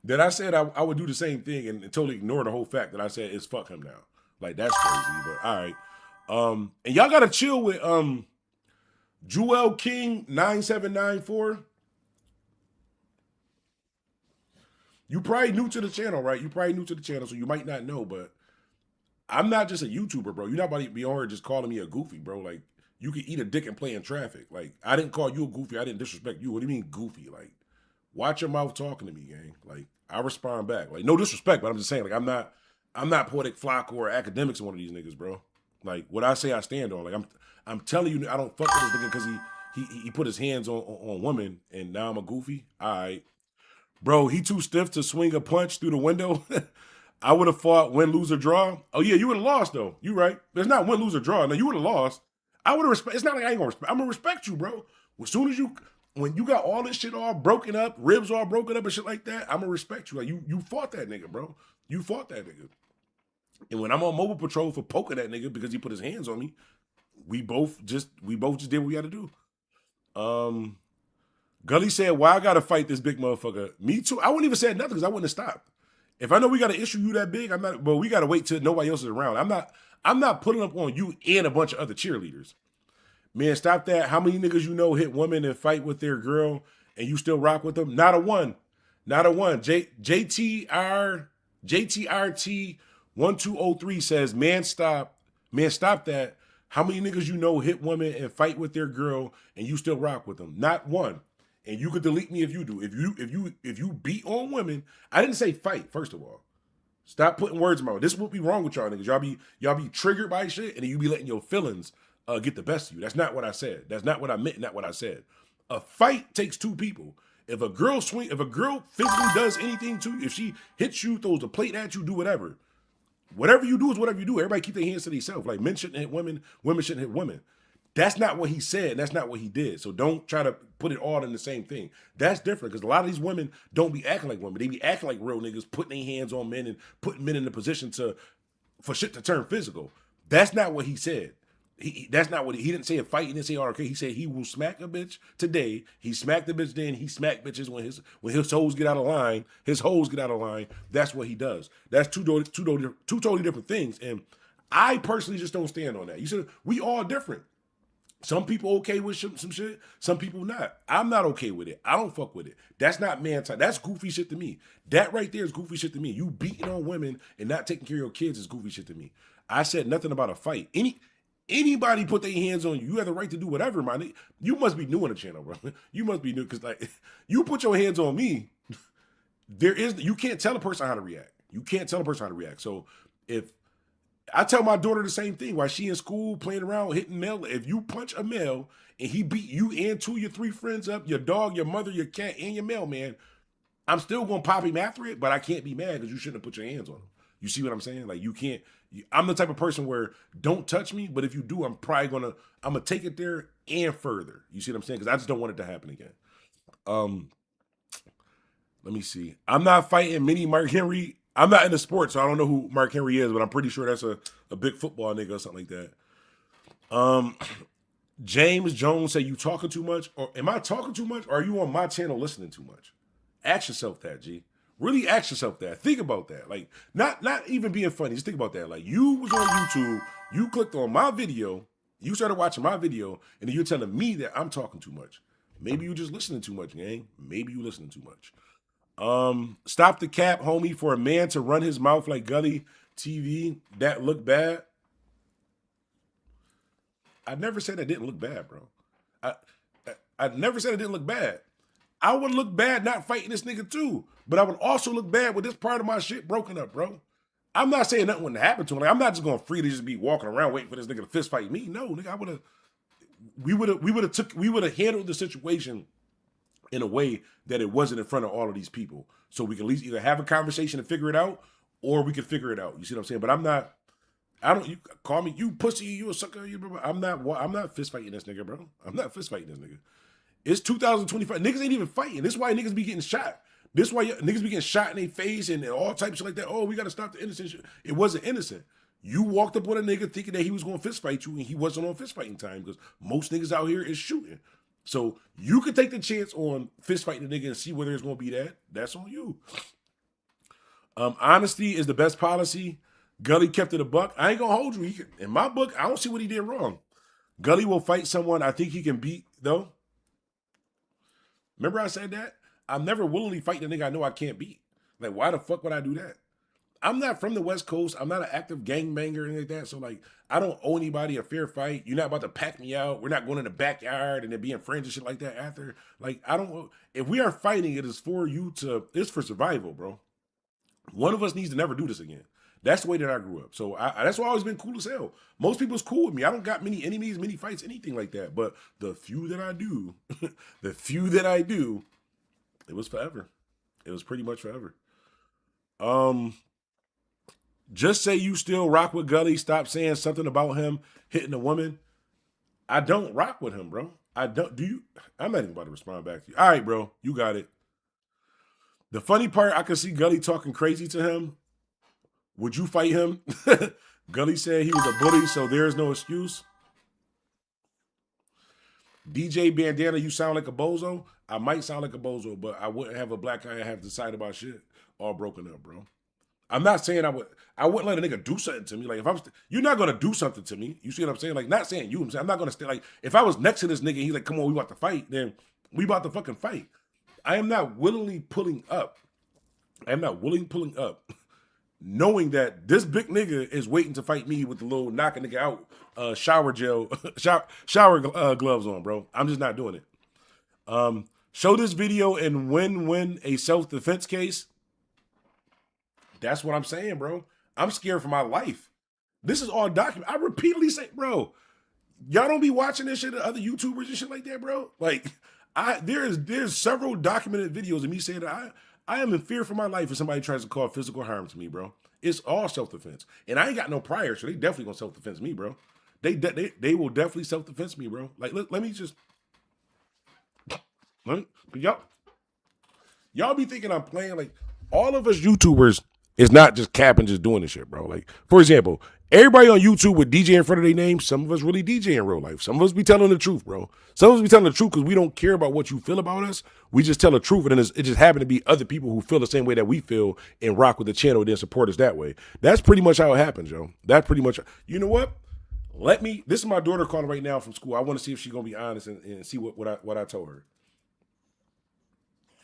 that I said I would do the same thing and totally ignore the whole fact that I said it's fuck him now. Like that's crazy, but all right. And y'all gotta chill with Jewel King 9794. You probably new to the channel, right? You probably new to the channel, so you might not know, but I'm not just a YouTuber, bro. You're not about to be on here just calling me a goofy, bro. Like, you can eat a dick and play in traffic. Like, I didn't call you a goofy. I didn't disrespect you. What do you mean goofy? Like, watch your mouth talking to me, gang. Like, I respond back. Like, no disrespect, but I'm just saying, like, I'm not Poetic Flocko or Academics in one of these niggas, bro. Like, what I say I stand on. Like, I'm telling you, I don't fuck with this nigga because he put his hands on women, and now I'm a goofy. All right. Bro, he too stiff to swing a punch through the window. I would have fought win, lose, or draw. Oh, yeah, you would have lost, though. You right. There's not win, lose, or draw. No, you would have lost. I would have respect. It's not like I ain't going to respect. I'm going to respect you, bro. As soon as when you got all this shit all broken up, ribs all broken up and shit like that, I'm going to respect you. Like, you fought that nigga, bro. You fought that nigga. And when I'm on mobile patrol for poking that nigga because he put his hands on me, we both just did what we had to do. Gully said, why I gotta fight this big motherfucker? Me too. I wouldn't even say nothing because I wouldn't have stopped. If I know we got an issue you that big, I'm not, but we gotta wait till nobody else is around. I'm not putting up on you and a bunch of other cheerleaders. Man, stop that. How many niggas you know hit women and fight with their girl and you still rock with them? Not a one. Not a one. JTRT 1203 says, man, stop that. How many niggas you know hit women and fight with their girl and you still rock with them? Not one. And you could delete me if you do. If you beat on women, I didn't say fight, first of all. Stop putting words in my mouth. This is what be wrong with y'all niggas. Y'all be triggered by shit and then you be letting your feelings get the best of you. That's not what I said. That's not what I meant, not what I said. A fight takes two people. If a girl physically does anything to you, if she hits you, throws a plate at you, do whatever. Whatever you do is whatever you do. Everybody keep their hands to themselves. Like men shouldn't hit women, women shouldn't hit women. That's not what he said. And that's not what he did. So don't try to put it all in the same thing. That's different because a lot of these women don't be acting like women. They be acting like real niggas, putting their hands on men and putting men in a position for shit to turn physical. That's not what he said. That's not what he didn't say a fight. He didn't say RK. He said he will smack a bitch today. He smacked the bitch then. He smacked bitches when his hoes get out of line. His hoes get out of line. That's what he does. That's two totally different things. And I personally just don't stand on that. You said we all different. Some people okay with some shit. Some people not. I'm not okay with it. I don't fuck with it. That's not man time. That's goofy shit to me. That right there is goofy shit to me. You beating on women and not taking care of your kids is goofy shit to me. I said nothing about a fight. Anybody put their hands on you, you have the right to do whatever, man. You must be new on the channel, bro. You must be new because like you put your hands on me, you can't tell a person how to react. You can't tell a person how to react. So if I tell my daughter the same thing while she in school playing around hitting male, if you punch a male and he beat you and 2 of your 3 friends up, your dog, your mother, your cat, and your mailman, I'm still gonna pop him after it, but I can't be mad because you shouldn't have put your hands on him. You see what I'm saying? Like you can't. I'm the type of person where don't touch me, but if you do, I'm gonna take it there and further. You see what I'm saying? Because I just don't want it to happen again. Let me see. I'm not fighting mini Mark Henry. I'm not in the sport, so I don't know who Mark Henry is, but I'm pretty sure that's a big football nigga or something like that. James Jones said, you talking too much? Or am I talking too much? Or are you on my channel listening too much? Ask yourself that, G. Really ask yourself that. Think about that. Like, not even being funny. Just think about that. Like, you was on YouTube, you clicked on my video, you started watching my video, and then you're telling me that I'm talking too much. Maybe you just listening too much, gang. Maybe you listening too much. Stop the cap, homie. For a man to run his mouth like Gully TV that looked bad. I never said it didn't look bad, bro. I never said it didn't look bad. I would look bad not fighting this nigga too, but I would also look bad with this part of my shit broken up, bro. I'm not saying nothing wouldn't happen to him. Like, I'm not just going to freely just be walking around waiting for this nigga to fist fight me. No, nigga, we would have handled the situation in a way that it wasn't in front of all of these people, so we can at least either have a conversation and figure it out, or we can figure it out. You see what I'm saying? But you call me, you pussy, you a sucker, I'm not fist fighting this nigga, bro. I'm not fist fighting this nigga. It's 2025. Niggas ain't even fighting. This is why niggas be getting shot. This is why niggas be getting shot in their face and all types of shit like that. Oh, we got to stop the innocent shit. It wasn't innocent. You walked up on a nigga thinking that he was going to fist fight you, and he wasn't on fist fighting time, because most niggas out here is shooting. So you could take the chance on fist fighting the nigga and see whether it's going to be that. That's on you. Honesty is the best policy. Gully kept it a buck. I ain't going to hold you. In my book, I don't see what he did wrong. Gully will fight someone I think he can beat, though. Remember I said that? I'm never willingly fighting a nigga I know I can't beat. Like, why the fuck would I do that? I'm not from the West Coast. I'm not an active gangbanger or anything like that. So, like, I don't owe anybody a fair fight. You're not about to pack me out. We're not going in the backyard and then being friends and shit like that after. Like, if we are fighting, it's for survival, bro. One of us needs to never do this again. That's the way that I grew up. So that's why I've always been cool as hell. Most people's cool with me. I don't got many enemies, many fights, anything like that. But the few that I do, it was forever. It was pretty much forever. Just say you still rock with Gully. Stop saying something about him hitting a woman. I don't rock with him, bro. I'm not even about to respond back to you. All right, bro. You got it. The funny part, I could see Gully talking crazy to him. Would you fight him? Gully said he was a bully, so there's no excuse. DJ Bandana, you sound like a bozo. I might sound like a bozo, but I wouldn't have a black eye and have to decide about shit all broken up, bro. I'm not saying I wouldn't let a nigga do something to me. Like, you're not gonna do something to me. You see what I'm saying? Like, not saying you. I'm not gonna stay. Like, if I was next to this nigga, and he's like, "Come on, we about to fight." Then we about to fucking fight. I am not willingly pulling up. Knowing that this big nigga is waiting to fight me with the little knock a nigga out shower gloves on, bro. I'm just not doing it. Show this video and win a self-defense case. That's what I'm saying, bro. I'm scared for my life. This is all documented. I repeatedly say, bro, y'all don't be watching this shit to other YouTubers and shit like that, bro. Like, there's several documented videos of me saying that I am in fear for my life if somebody tries to cause physical harm to me, bro. It's all self-defense. And I ain't got no prior, so they definitely gonna self-defense me, bro. They will definitely self-defense me, bro. Like, y'all be thinking I'm playing. Like, all of us YouTubers is not just capping, just doing this shit, bro. Like, for example, everybody on YouTube with DJ in front of their name, some of us really DJ in real life. Some of us be telling the truth, bro. Some of us be telling the truth because we don't care about what you feel about us. We just tell the truth, and then it just happen to be other people who feel the same way that we feel and rock with the channel and then support us that way. That's pretty much how it happens, yo. That's pretty much. You know what? This is my daughter calling right now from school. I want to see if she's gonna be honest and see what I told her.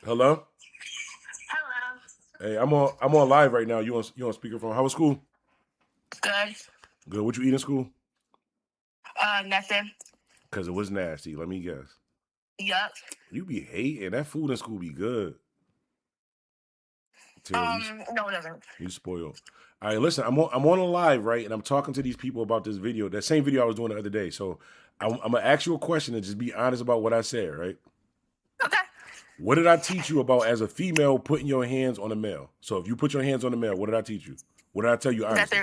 Hello? Hey, I'm on live right now. You on speakerphone? How was school? Good. Good. What you eat in school? Nothing. Cause it was nasty. Let me guess. Yup. You be hating. That food in school be good. No, it doesn't. You spoiled. All right, listen. I'm on a live, right, and I'm talking to these people about this video. That same video I was doing the other day. So I'm gonna ask you a question and just be honest about what I said, right? Okay. What did I teach you about as a female putting your hands on a male? So if you put your hands on a male, what did I teach you? What did I tell you honestly?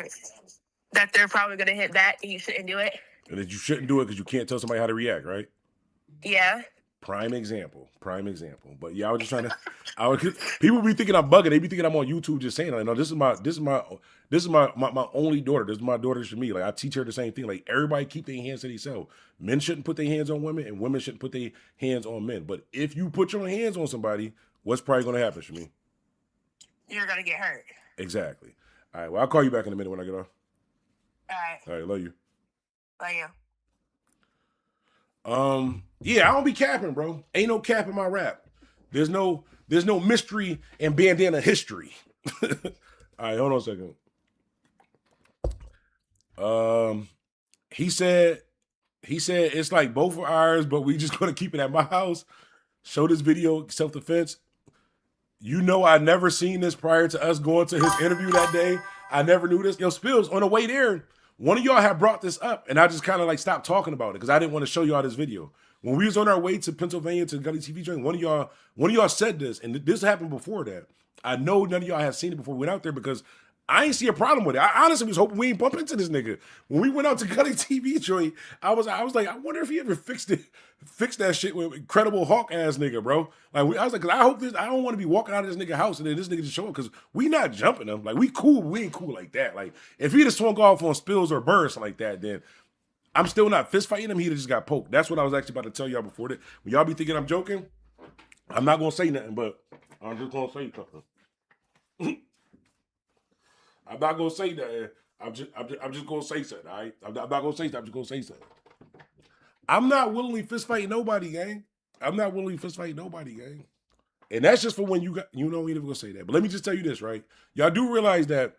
That they're probably gonna hit back and you shouldn't do it. And that you shouldn't do it because you can't tell somebody how to react, right? Yeah. Prime example. But yeah, I was just trying to. People be thinking I'm bugging. They be thinking I'm on YouTube just saying, like, no, this is my only daughter. This is my daughter to me. Like, I teach her the same thing. Like, everybody keep their hands to themselves. Men shouldn't put their hands on women, and women shouldn't put their hands on men. But if you put your hands on somebody, what's probably going to happen, Shami? You're gonna get hurt. Exactly. All right. Well, I'll call you back in a minute when I get off. All right. All right. Love you. Love you. Yeah, I don't be capping, bro. Ain't no cap in my rap. There's no mystery and bandana history. All right, hold on a second. He said it's like both of ours, but we just gonna keep it at my house. Show this video, self-defense. You know, I never seen this prior to us going to his interview that day. I never knew this. Yo, Spills, on the way there, one of y'all had brought this up, and I just kind of like stopped talking about it because I didn't want to show y'all this video. When we was on our way to Pennsylvania to the Gully TV joint, one of y'all said this, and this happened before that. I know none of y'all have seen it before we went out there because I ain't see a problem with it. I honestly was hoping we ain't bump into this nigga. When we went out to Gully TV joint, I was like, I wonder if he ever fixed that shit with Incredible Hawk ass nigga, bro. Like I was like, cause I don't want to be walking out of this nigga house and then this nigga just show up because we not jumping him. Like we cool, we ain't cool like that. Like if he'd have swung off on Spills or Burr or something like that, then I'm still not fist fighting him. He'd have just got poked. That's what I was actually about to tell y'all before that. When y'all be thinking I'm joking, I'm not gonna say nothing, but I'm just gonna say something. I'm not gonna say that. I'm just gonna say something. All right, I'm not gonna say something. I'm just gonna say something. I'm not willingly fist fighting nobody, gang. I'm not willingly fist fighting nobody, gang. And that's just for when you know, we ain't even gonna say that. But let me just tell you this, right? Y'all do realize that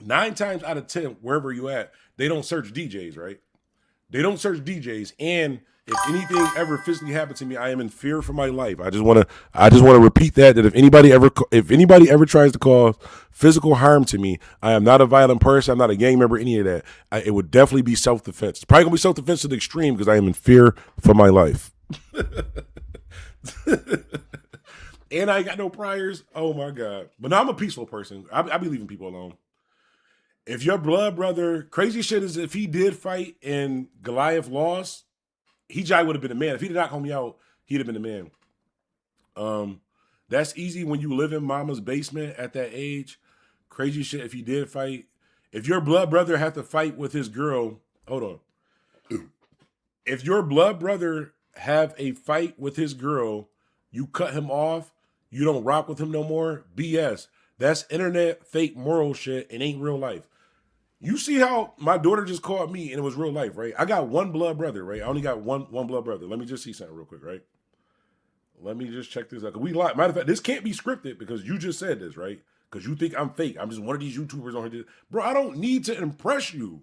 9 times out of 10, wherever you at, they don't search DJs, right? They don't search DJs, and if anything ever physically happened to me, I am in fear for my life. I just want to repeat that if anybody ever tries to cause physical harm to me, I am not a violent person. I'm not a gang member. Any of that. It would definitely be self-defense. It's probably gonna be self-defense to the extreme because I am in fear for my life. And I ain't got no priors. Oh my God! But no, I'm a peaceful person. I be leaving people alone. If your blood brother, crazy shit is if he did fight and Goliath lost, he would have been a man. If he did not call me out, he'd have been a man. That's easy when you live in mama's basement at that age. Crazy shit if he did fight. If your blood brother had to fight with his girl, hold on. If your blood brother have a fight with his girl, you cut him off, you don't rock with him no more, BS. That's internet fake moral shit and ain't real life. You see how my daughter just called me and it was real life, right? I got one blood brother, right? I only got one blood brother. Let me just see something real quick, right? Let me just check this out. We lie. Matter of fact, this can't be scripted because you just said this, right? Because you think I'm fake. I'm just one of these YouTubers on here. Bro, I don't need to impress you.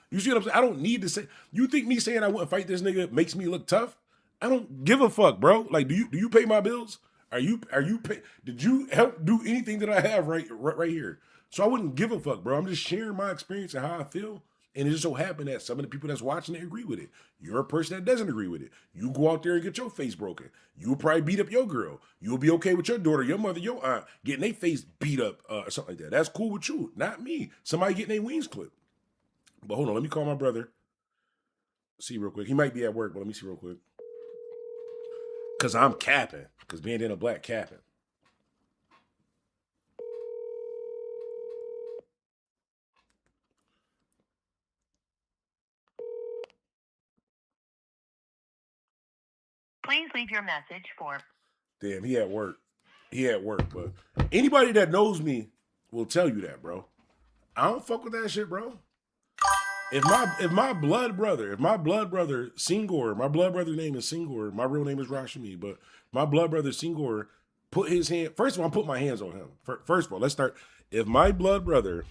You see what I'm saying? I don't need to say. You think me saying I wouldn't fight this nigga makes me look tough? I don't give a fuck, bro. Like, do you pay my bills? Are you pay? Did you help do anything that I have right here? So I wouldn't give a fuck, bro. I'm just sharing my experience and how I feel. And it just so happened that some of the people that's watching it agree with it. You're a person that doesn't agree with it. You go out there and get your face broken. You'll probably beat up your girl. You'll be okay with your daughter, your mother, your aunt getting their face beat up or something like that. That's cool with you, not me. Somebody getting their wings clipped. But hold on, let me call my brother. See real quick. He might be at work, but let me see real quick. Because I'm capping. Because Bandana Black capping. Please leave your message for. Damn, he at work. But anybody that knows me will tell you that, bro. I don't fuck with that shit, bro. If my blood brother Singor, my blood brother's name is Singor, my real name is Rashmi, but my blood brother Singor put his hand. First of all, I'm putting my hands on him. First of all, let's start. If my blood brother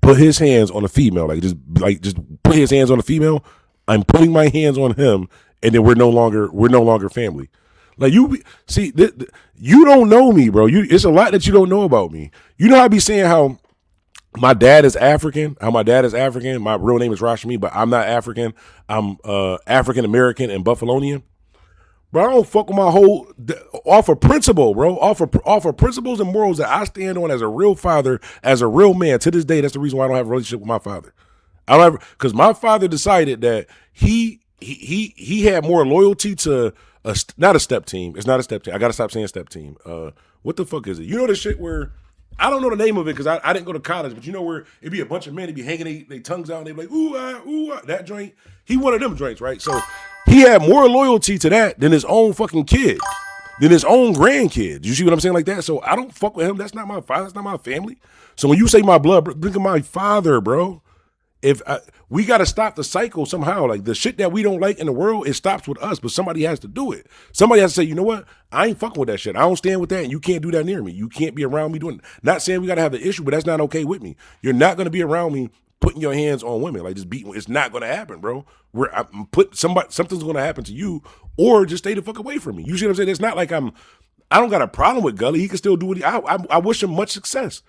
put his hands on a female, just put his hands on a female, I'm putting my hands on him, and then we're no longer family. Like you don't know me, bro. It's a lot that you don't know about me. You know, I be saying how my dad is African. My real name is Rashmi, but I'm not African. I'm African American and Buffalonian. Bro, I don't fuck with my whole off of principle, bro. Off of principles and morals that I stand on as a real father, as a real man. To this day, that's the reason why I don't have a relationship with my father. I don't have, because my father decided that he had more loyalty to not a step team. It's not a step team. I gotta stop saying step team. What the fuck is it? You know the shit where I don't know the name of it because I didn't go to college, but you know where it'd be a bunch of men, it'd be hanging their tongues out and they'd be like, ooh, ooh, that joint. He one of them joints, right? So he had more loyalty to that than his own fucking kid, than his own grandkid. You see what I'm saying like that? So I don't fuck with him. That's not my father. That's not my family. So when you say my blood, think of my father, bro. We got to stop the cycle somehow. Like the shit that we don't like in the world, it stops with us, but somebody has to do it. Somebody has to say, you know what? I ain't fucking with that shit. I don't stand with that, and you can't do that near me. You can't be around me doing it. Not saying we got to have an issue, but that's not okay with me. You're not going to be around me putting your hands on women, like just beating. It's not gonna happen, bro. Something's gonna happen to you, or just stay the fuck away from me. You see what I'm saying? It's not like I don't got a problem with Gully. He can still do what I wish him much success.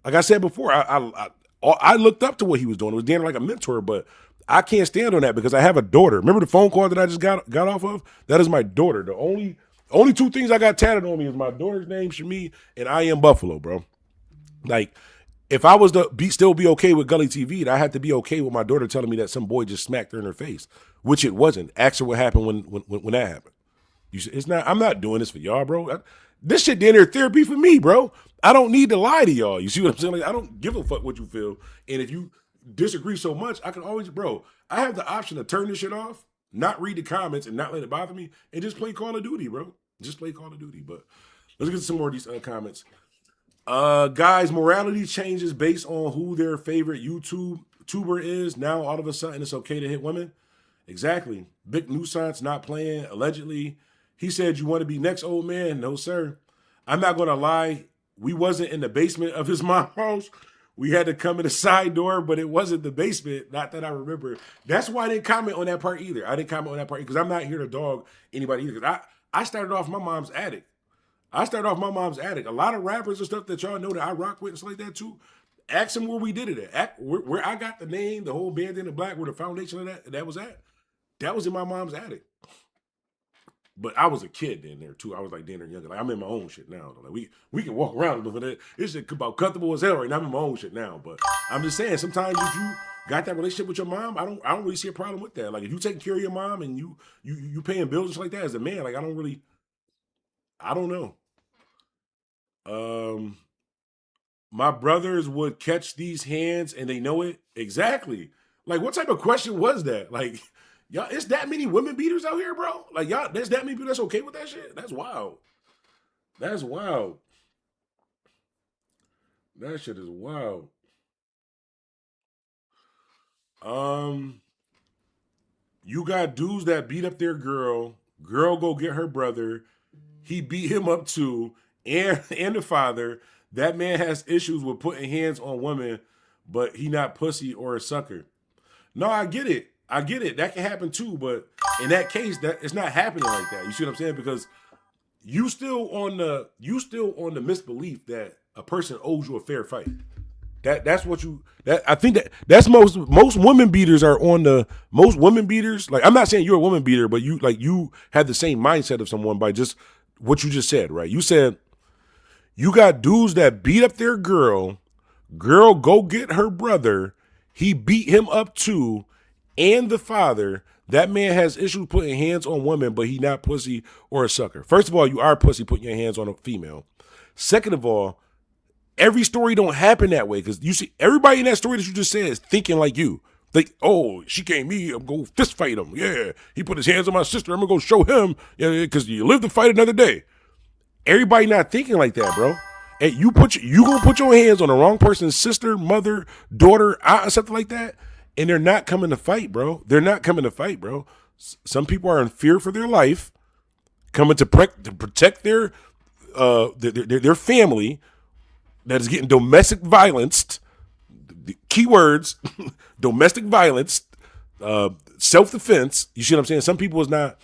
Like I said before, I looked up to what he was doing. It was damn like a mentor, but I can't stand on that because I have a daughter. Remember the phone call that I just got off of? That is my daughter. The only two things I got tatted on me is my daughter's name, Shami, and I Am Buffalo, bro. Like, if I was to still be okay with Gully TV, I had to be okay with my daughter telling me that some boy just smacked her in her face, which it wasn't. Ask her what happened when that happened. It's not. I'm not doing this for y'all, bro. This shit damn near therapy for me, bro. I don't need to lie to y'all. You see what I'm saying? Like, I don't give a fuck what you feel. And if you disagree so much, I can always, bro. I have the option to turn this shit off, not read the comments, and not let it bother me, and just play Call of Duty, bro. Just play Call of Duty. But let's get to some more of these comments. Guys, morality changes based on who their favorite YouTuber is. Now all of a sudden it's okay to hit women. Exactly. Big Nuisance not playing. Allegedly, he said, "You want to be next, old man?" No, sir. I'm not gonna lie. We wasn't in the basement of his mom's house. We had to come in the side door, but it wasn't the basement. Not that I remember. That's why I didn't comment on that part either. I didn't comment on that part because I'm not here to dog anybody either. Because I started off my mom's attic. A lot of rappers and stuff that y'all know that I rock with and stuff like that too. Ask them where we did it at. Where I got the name, the whole Bandana Black, where the foundation of that was at. That was in my mom's attic. But I was a kid in there too. I was like damn near younger. Like I'm in my own shit now. Like we can walk around a little bit. This shit about comfortable as hell right now. I'm in my own shit now. But I'm just saying, sometimes if you got that relationship with your mom, I don't really see a problem with that. Like if you taking care of your mom and you paying bills and shit like that as a man, like I don't know. My brothers would catch these hands and they know it exactly. Like, what type of question was that? Like, y'all, it's that many women beaters out here, bro. Like, y'all, there's that many people that's okay with that shit. That's wild. That's wild. That shit is wild. You got dudes that beat up their girl. Girl go get her brother. He beat him up too. And the father, that man has issues with putting hands on women, but he not pussy or a sucker. No, I get it. That can happen too, but in that case, that it's not happening like that. You see what I'm saying? Because you still on the misbelief that a person owes you a fair fight. I think that's most women beaters are on the most women beaters. Like, I'm not saying you're a woman beater, but you have the same mindset of someone by just what you just said, right? You said you got dudes that beat up their girl go get her brother, he beat him up too, and the father. That man has issues putting hands on women, but he not pussy or a sucker. First of all, you are pussy putting your hands on a female. Second of all, every story don't happen that way, because you see everybody in that story that you just said is thinking like you. Like, oh, she came me, I'm going to fist fight him. Yeah, he put his hands on my sister, I'm going to go show him, yeah, because you live to fight another day. Everybody not thinking like that, bro. And you going to put your hands on the wrong person's sister, mother, daughter, aunt, something like that, and they're not coming to fight, bro. Some people are in fear for their life, coming to protect their family that is getting domestic violenced. The keywords, domestic violence, self-defense. You see what I'm saying? Some people is not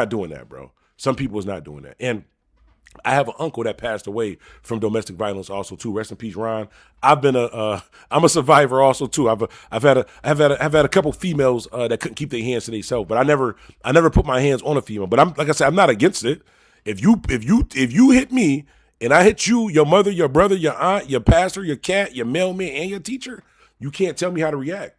doing that, bro. Some people is not doing that. And I have an uncle that passed away from domestic violence also too. Rest in peace, Ron. I'm a survivor also too. I've had a couple females that couldn't keep their hands to themselves, but I never put my hands on a female. But like I said, I'm not against it. If you hit me and I hit you, your mother, your brother, your aunt, your pastor, your cat, your mailman, and your teacher, you can't tell me how to react.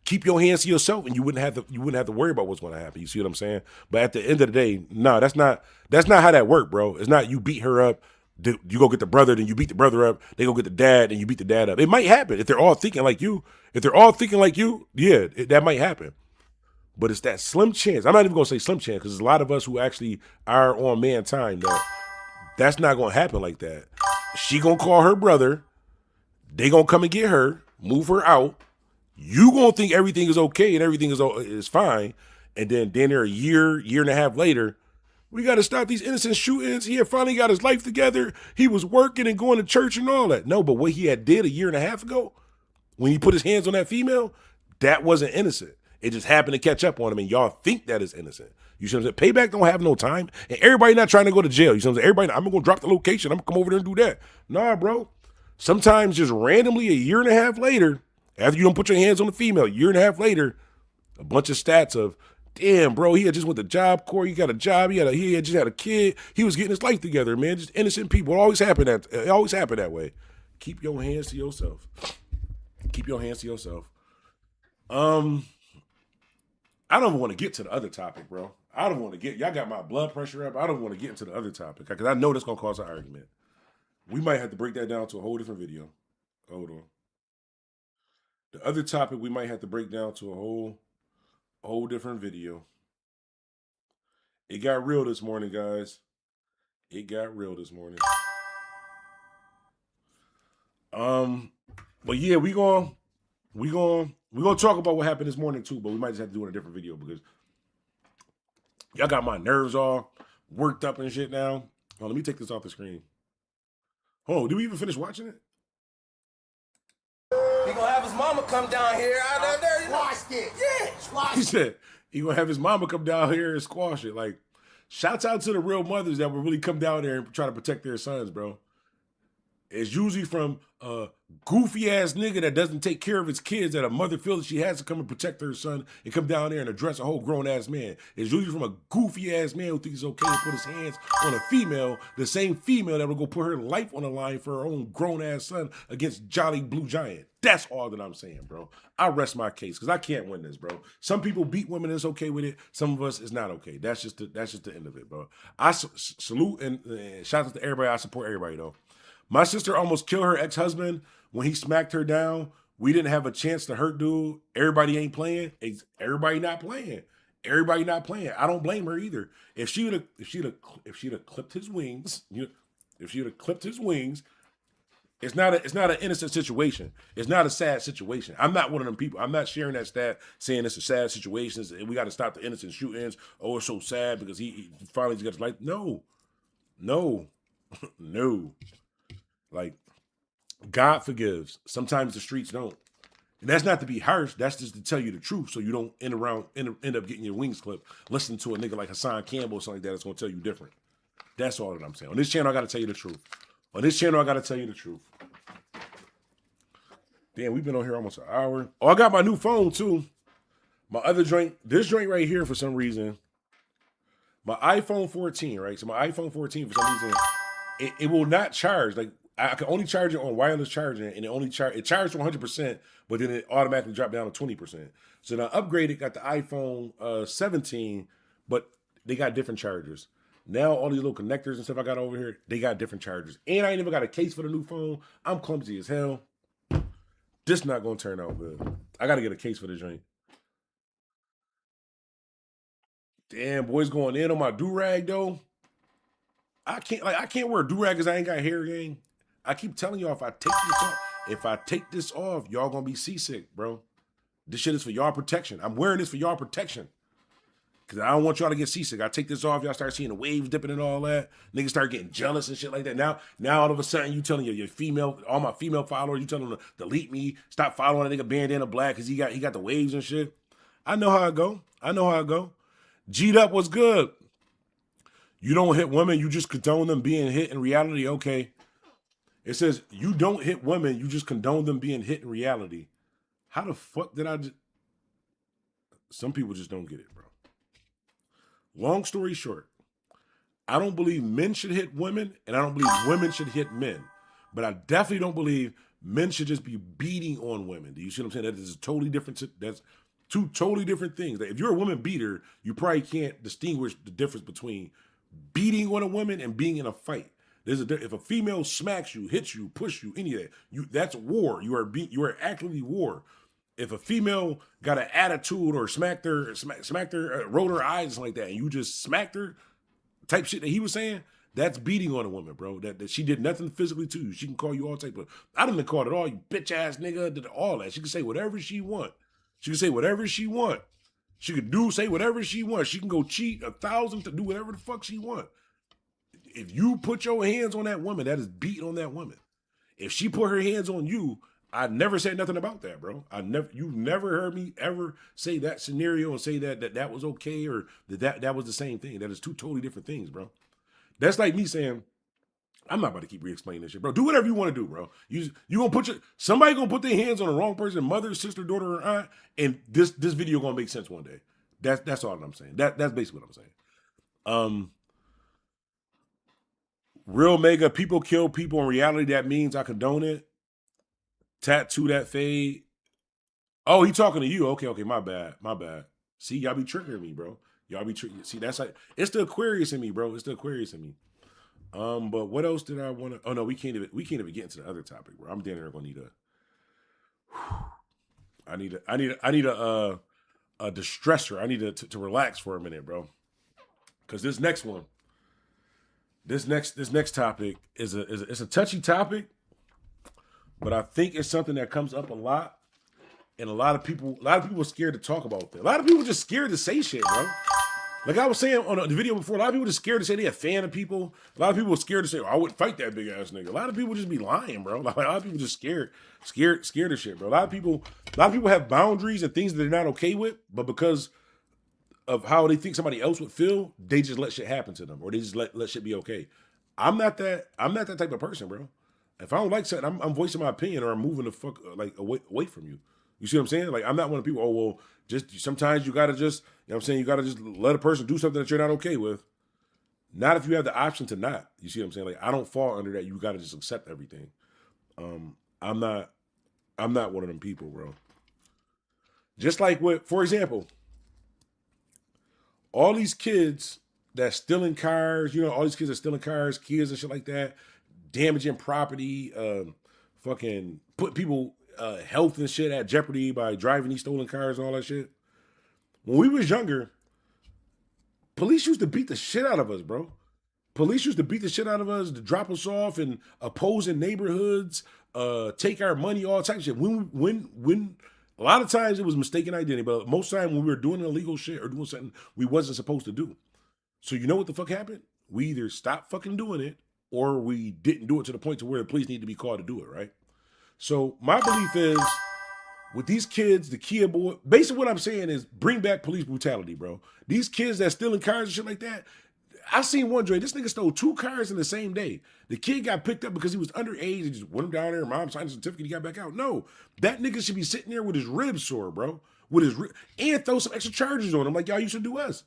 Keep your hands to yourself, and you wouldn't have to worry about what's going to happen. You see what I'm saying? But at the end of the day, no, that's not how that works, bro. It's not you beat her up, you go get the brother, then you beat the brother up. They go get the dad, and you beat the dad up. It might happen if they're all thinking like you. Yeah, that might happen. But it's that slim chance. I'm not even gonna say slim chance because there's a lot of us who actually are on man time that's not gonna happen like that. She gonna call her brother. They gonna come and get her, move her out. You gonna think everything is okay and everything is fine, and then there a year and a half later, we got to stop these innocent shootings. He had finally got his life together. He was working and going to church and all that. No, but what he had did a year and a half ago, when he put his hands on that female, that wasn't innocent. It just happened to catch up on him, and y'all think that is innocent. You see what I'm saying? Payback don't have no time, and everybody not trying to go to jail. You see what I'm saying? Everybody, I'm gonna drop the location. I'm gonna come over there and do that. Nah, bro. Sometimes just randomly a year and a half later, after you don't put your hands on the female, a year and a half later, a bunch of stats of, damn, bro, he had just went to Job Corps. He got a job. He had just had a kid. He was getting his life together, man. Just innocent people. It always happened that way. Keep your hands to yourself. Keep your hands to yourself. I don't even want to get to the other topic, bro. I don't want to get, y'all got my blood pressure up. I don't want to get into the other topic because I know that's going to cause an argument. We might have to break that down to a whole different video. Hold on. The other topic we might have to break down to a whole different video. It got real this morning, guys. It got real this morning. But yeah, we gonna talk about what happened this morning too, but we might just have to do it in a different video because y'all got my nerves all worked up and shit now. Oh, let me take this off the screen. Oh, did we even finish watching it? He gonna have his mama come down here out there, you know. Squash it. Yeah, squash He said he gonna have his mama come down here and squash it. Like, shouts out to the real mothers that will really come down there and try to protect their sons, bro. It's usually from a goofy ass nigga that doesn't take care of his kids that a mother feels that she has to come and protect her son and come down there and address a whole grown ass man. It's usually from a goofy ass man who thinks it's okay to put his hands on a female, the same female that will go put her life on the line for her own grown ass son against Jolly Blue Giant. That's all that I'm saying, bro. I rest my case because I can't win this, bro. Some people beat women and it's okay with it. Some of us it's not okay. That's just the end of it, bro. I salute and shout out to everybody. I support everybody though. My sister almost killed her ex-husband when he smacked her down. We didn't have a chance to hurt dude. Everybody ain't playing. Everybody not playing. Everybody not playing. I don't blame her either. If she'd have clipped his wings, if she'd have clipped his wings, it's not an innocent situation. It's not a sad situation. I'm not one of them people. I'm not sharing that stat saying it's a sad situation and we got to stop the innocent shootings. Oh, it's so sad because he finally got his life. No. No. Like, God forgives. Sometimes the streets don't. And that's not to be harsh. That's just to tell you the truth so you don't end up getting your wings clipped. Listen to a nigga like Hassan Campbell or something like that that's going to tell you different. That's all that I'm saying. On this channel, I got to tell you the truth. Damn, we've been on here almost an hour. Oh, I got my new phone, too. My other joint, this joint right here for some reason, my iPhone 14, right? So my iPhone 14, for some reason, it will not charge. Like, I can only charge it on wireless charging, and it charged to 100%, but then it automatically dropped down to 20%. So now I upgraded, got the iPhone 17, but they got different chargers. Now all these little connectors and stuff I got over here, they got different chargers. And I ain't even got a case for the new phone. I'm clumsy as hell. This not gonna turn out good. I gotta get a case for the joint. Damn, boys going in on my do-rag though. I can't wear a do-rag because I ain't got hair, gang. I keep telling y'all if I take this off, y'all gonna be seasick, bro. This shit is for y'all protection. I'm wearing this for y'all protection. Cause I don't want y'all to get seasick. I take this off, y'all start seeing the waves dipping and all that. Niggas start getting jealous and shit like that. Now all of a sudden you telling your female, all my female followers, you telling them to delete me, stop following a nigga Bandana Black because he got the waves and shit. I know how it go. G'd up was good. You don't hit women, you just condone them being hit in reality. Okay. It says you don't hit women, you just condone them being hit in reality. How the fuck did I just... Some people just don't get it, bro. Long story short, I don't believe men should hit women, and I don't believe women should hit men. But I definitely don't believe men should just be beating on women. Do you see what I'm saying? That is totally different. That's two totally different things. If you're a woman beater, you probably can't distinguish the difference between beating on a woman and being in a fight. If a female smacks you, hits you, push you, any of that, that's war. You are actively war. If a female got an attitude or smacked her, rolled her eyes and something like that, and you just smacked her, type shit that he was saying, that's beating on a woman, bro. That she did nothing physically to you. She can call you all type of, I didn't call it all, you bitch ass nigga, did all that. She can say whatever she want. She can say whatever she want. She could say whatever she wants. She can go cheat 1,000 to do whatever the fuck she want. If you put your hands on that woman, that is beating on that woman. If she put her hands on you, I never said nothing about that, bro. You never heard me ever say that scenario and say that was okay or that was the same thing. That is two totally different things, bro. That's like me saying, I'm not about to keep re-explaining this shit, bro. Do whatever you want to do, bro. You gonna somebody gonna put their hands on the wrong person, mother, sister, daughter, or aunt, and this video gonna make sense one day. That's all I'm saying. That's basically what I'm saying. Real mega, people kill people. In reality, that means I condone it. Tattoo that fade. Oh, he talking to you. Okay, my bad. See, y'all be triggering me, bro. Y'all be triggering. See, that's like, it's the Aquarius in me, bro. It's the Aquarius in me. But what else did I want to? Oh no, we can't even get into the other topic, bro. I'm damn near gonna need I need a distressor. I need to relax for a minute, bro. Because this next topic is a touchy topic, but I think it's something that comes up a lot, and a lot of people are scared to talk about that. A lot of people just scared to say shit, bro. Like I was saying on the video before, a lot of people just scared to say they're a fan of people. A lot of people are scared to say, oh, I wouldn't fight that big ass nigga. A lot of people just be lying, bro. Like, a lot of people just scared of shit, bro. A lot of people have boundaries and things that they're not okay with, but because of how they think somebody else would feel, they just let shit happen to them, or they just let shit be okay. I'm not that type of person, bro. If I don't like something, I'm voicing my opinion, or I'm moving the fuck like away from you. You see what I'm saying? Like, I'm not one of the people, oh, well, just sometimes you got to just, you know what I'm saying? You got to just let a person do something that you're not okay with. Not if you have the option to not. You see what I'm saying? Like, I don't fall under that. You got to just accept everything. I'm not one of them people, bro. Just like for example, all these kids that stealing cars, all these kids that stealing cars, kids and shit like that, damaging property, fucking put people health and shit at jeopardy by driving these stolen cars and all that shit. When we was younger, police used to beat the shit out of us, bro. Police used to beat the shit out of us, to drop us off in opposing neighborhoods, take our money, all types of shit. When a lot of times it was mistaken identity, but most of the time when we were doing illegal shit or doing something we wasn't supposed to do. So you know what the fuck happened? We either stopped fucking doing it, or we didn't do it to the point to where the police need to be called to do it, right? So my belief is, with these kids, the Kia boy, basically what I'm saying is bring back police brutality, bro. These kids that stealing cars and shit like that, I seen one Dre, this nigga stole 2 cars in the same day. The kid got picked up because he was underage. He just went him down there, mom signed a certificate, he got back out. No, that nigga should be sitting there with his ribs sore, bro. And throw some extra charges on him like y'all used to do us.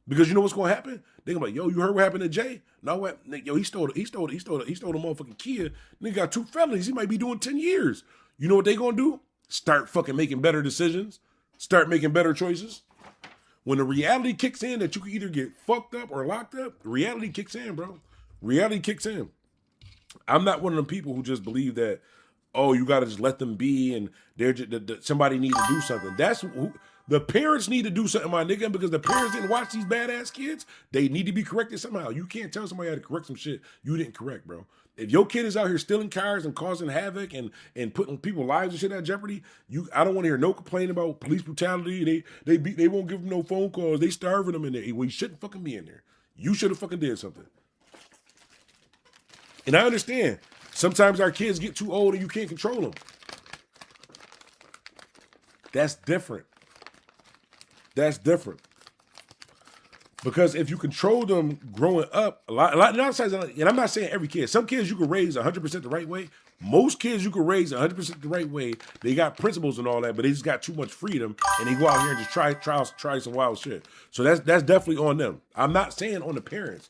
Because you know what's gonna happen? They gonna be like, yo, you heard what happened to Jay? No, what? Yo, he stole a motherfucking Kia. Nigga got 2 felonies. He might be doing 10 years. You know what they gonna do? Start fucking making better decisions. Start making better choices. When the reality kicks in that you can either get fucked up or locked up, reality kicks in, bro. Reality kicks in. I'm not one of them people who just believe that, oh, you gotta just let them be and they're just, somebody needs to do something. The parents need to do something, my nigga, because the parents didn't watch these badass kids. They need to be corrected somehow. You can't tell somebody how to correct some shit you didn't correct, bro. If your kid is out here stealing cars and causing havoc and putting people's lives and shit at jeopardy, I don't want to hear no complaint about police brutality. They won't give them no phone calls. They starving them in there. Well, you shouldn't fucking be in there. You should have fucking did something. And I understand. Sometimes our kids get too old and you can't control them. That's different. That's different. Because if you control them growing up, a lot and I'm not saying every kid. Some kids you can raise 100% the right way. Most kids you can raise 100% the right way. They got principles and all that, but they just got too much freedom, and they go out here and just try some wild shit. So that's definitely on them. I'm not saying on the parents.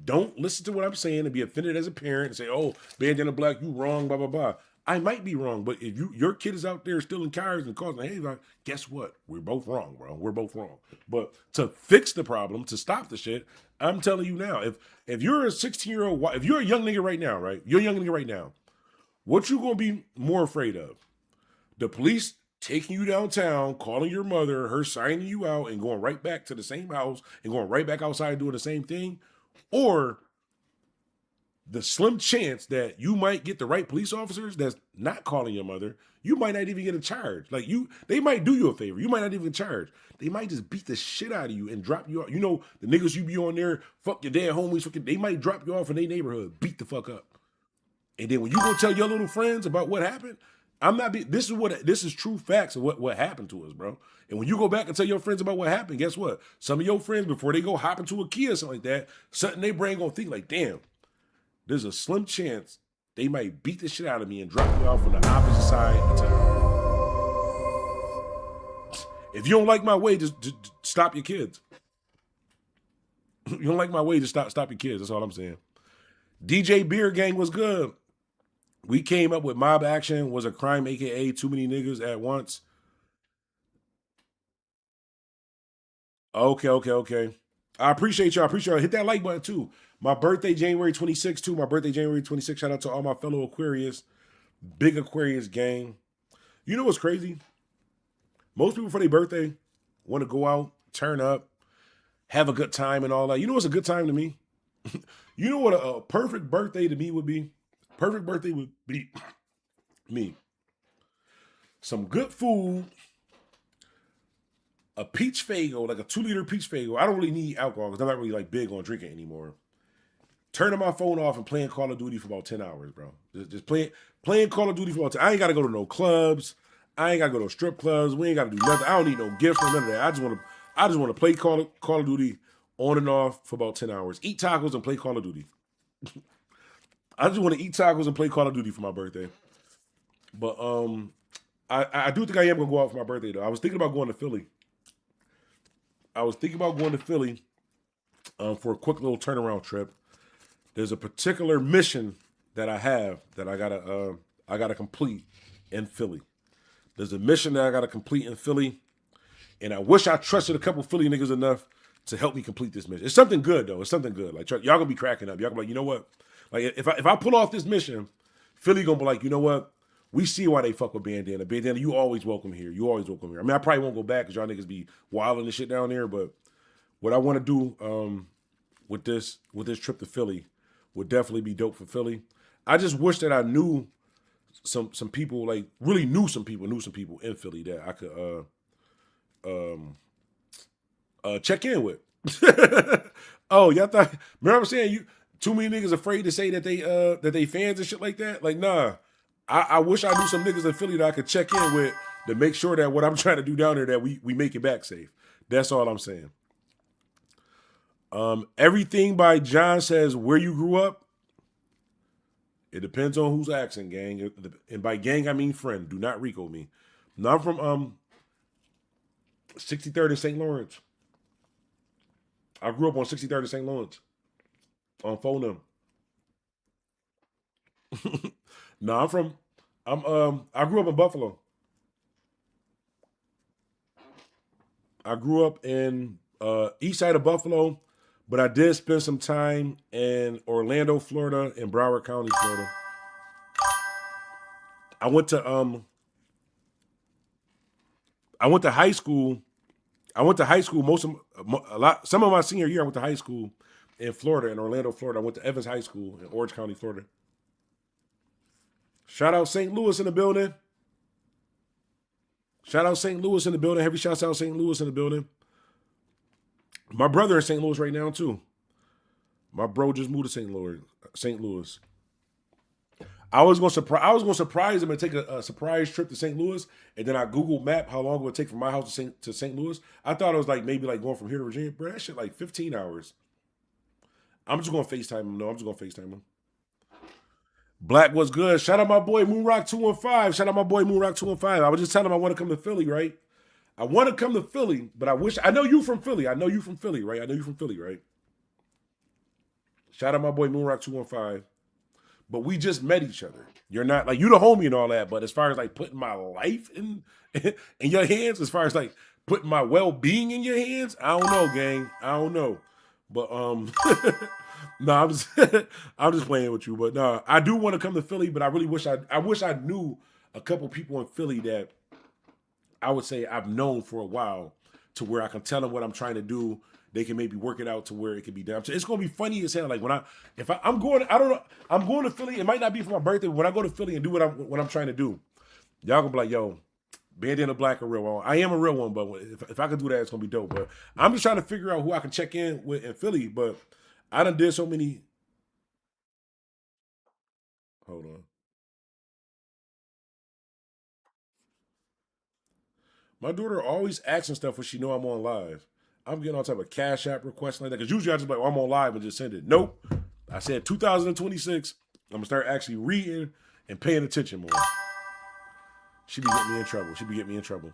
Don't listen to what I'm saying and be offended as a parent and say, oh, Bandana Black, you wrong, blah, blah, blah. I might be wrong, but if your kid is out there stealing cars and causing havoc, guess what? We're both wrong, bro. We're both wrong. But to fix the problem, to stop the shit, I'm telling you now, if you're a 16-year-old, if you're a young nigga right now, right? You're a young nigga right now. What you gonna be more afraid of? The police taking you downtown, calling your mother, her signing you out, and going right back to the same house and going right back outside doing the same thing, or the slim chance that you might get the right police officers that's not calling your mother, you might not even get a charge. Like they might do you a favor. You might not even get charged. They might just beat the shit out of you and drop you off. You know, the niggas you be on there, fuck your dad homies, they might drop you off in their neighborhood, beat the fuck up. And then when you go tell your little friends about what happened, I'm not be this is true facts of what happened to us, bro. And when you go back and tell your friends about what happened, guess what? Some of your friends, before they go hop into a Kia or something like that, something they brain gonna think like, damn, there's a slim chance they might beat the shit out of me and drop me off on the opposite side of town. If you don't like my way, just stop your kids. You don't like my way, just stop your kids. That's all I'm saying. DJ Beer Gang was good. We came up with mob action was a crime, aka too many niggas at once. Okay. I appreciate y'all. Hit that like button too. My birthday, January 26th, too. My birthday, January 26th. Shout out to all my fellow Aquarius. Big Aquarius gang. You know what's crazy? Most people for their birthday want to go out, turn up, have a good time and all that. You know what's a good time to me? You know what a perfect birthday to me would be? Perfect birthday would be me. Some good food, a peach Fago, like a 2-liter peach Fago. I don't really need alcohol because I'm not really like big on drinking anymore. Turning my phone off and playing Call of Duty for about 10 hours, bro. Just playing Call of Duty for about 10 hours. I ain't got to go to no clubs. I ain't got to go to strip clubs. We ain't got to do nothing. I don't need no gifts or none of that. I just want to play Call of Duty on and off for about 10 hours. Eat tacos and play Call of Duty. I just want to eat tacos and play Call of Duty for my birthday. But I do think I am going to go out for my birthday, though. I was thinking about going to Philly. For a quick little turnaround trip. There's a particular mission that I have that I gotta complete in Philly. There's a mission that I gotta complete in Philly, and I wish I trusted a couple Philly niggas enough to help me complete this mission. It's something good though. It's something good. Like y'all gonna be cracking up. Y'all gonna be like, you know what? Like if I pull off this mission, Philly gonna be like, you know what? We see why they fuck with Bandana. Bandana, you always welcome here. You always welcome here. I mean, I probably won't go back because y'all niggas be wilding and shit down there. But what I want to do with this trip to Philly would definitely be dope for Philly. I just wish that I knew some people, like really knew some people in Philly that I could check in with. Oh, y'all thought? Remember I'm saying you too many niggas afraid to say that they fans and shit like that. Like nah, I wish I knew some niggas in Philly that I could check in with to make sure that what I'm trying to do down there that we make it back safe. That's all I'm saying. Everything by John says where you grew up. It depends on who's asking, gang. And by gang, I mean friend. Do not Rico me. Now I'm from 63rd and St. Lawrence. I grew up on 63rd and St. Lawrence. On phone No, I grew up in Buffalo. I grew up in east side of Buffalo. But I did spend some time in Orlando, Florida, and Broward County, Florida. I went to high school. Some of my senior year, I went to high school in Florida, in Orlando, Florida. I went to Evans High School in Orange County, Florida. Shout out St. Louis in the building. Heavy shouts out St. Louis in the building. My brother in St. Louis right now too. My bro just moved to St. Louis. I was gonna surprise him and take a surprise trip to St. Louis, and then I Google map how long it would take from my house to St. Louis. I thought it was like maybe like going from here to Virginia. Bro, that shit like 15 hours. I'm just gonna FaceTime him. No, I'm just gonna FaceTime him. Black was good. Shout out my boy Moonrock 215. I was just telling him I want to come to Philly, right? I want to come to Philly, but I know you from Philly. right? Shout out my boy Moonrock 215. But we just met each other. You're not like you the homie and all that, but as far as like putting my life in your hands, as far as like putting my well-being in your hands, I don't know, gang. I don't know. But no, I'm just playing with you. But no, I do want to come to Philly, but I really wish I knew a couple people in Philly that I would say I've known for a while to where I can tell them what I'm trying to do. They can maybe work it out to where it can be done. So it's gonna be funny as hell. Like I'm going to Philly. It might not be for my birthday, but when I go to Philly and do what I'm trying to do, y'all gonna be like, yo, Bandana Black a real one. I am a real one, but if I could do that, it's gonna be dope. But I'm just trying to figure out who I can check in with in Philly. But I done did so many. Hold on. My daughter always asking stuff when she know I'm on live. I'm getting all type of Cash App requests like that. Because usually I just be like, oh, I'm on live and just send it. Nope. I said 2026, I'm going to start actually reading and paying attention more. She be getting me in trouble.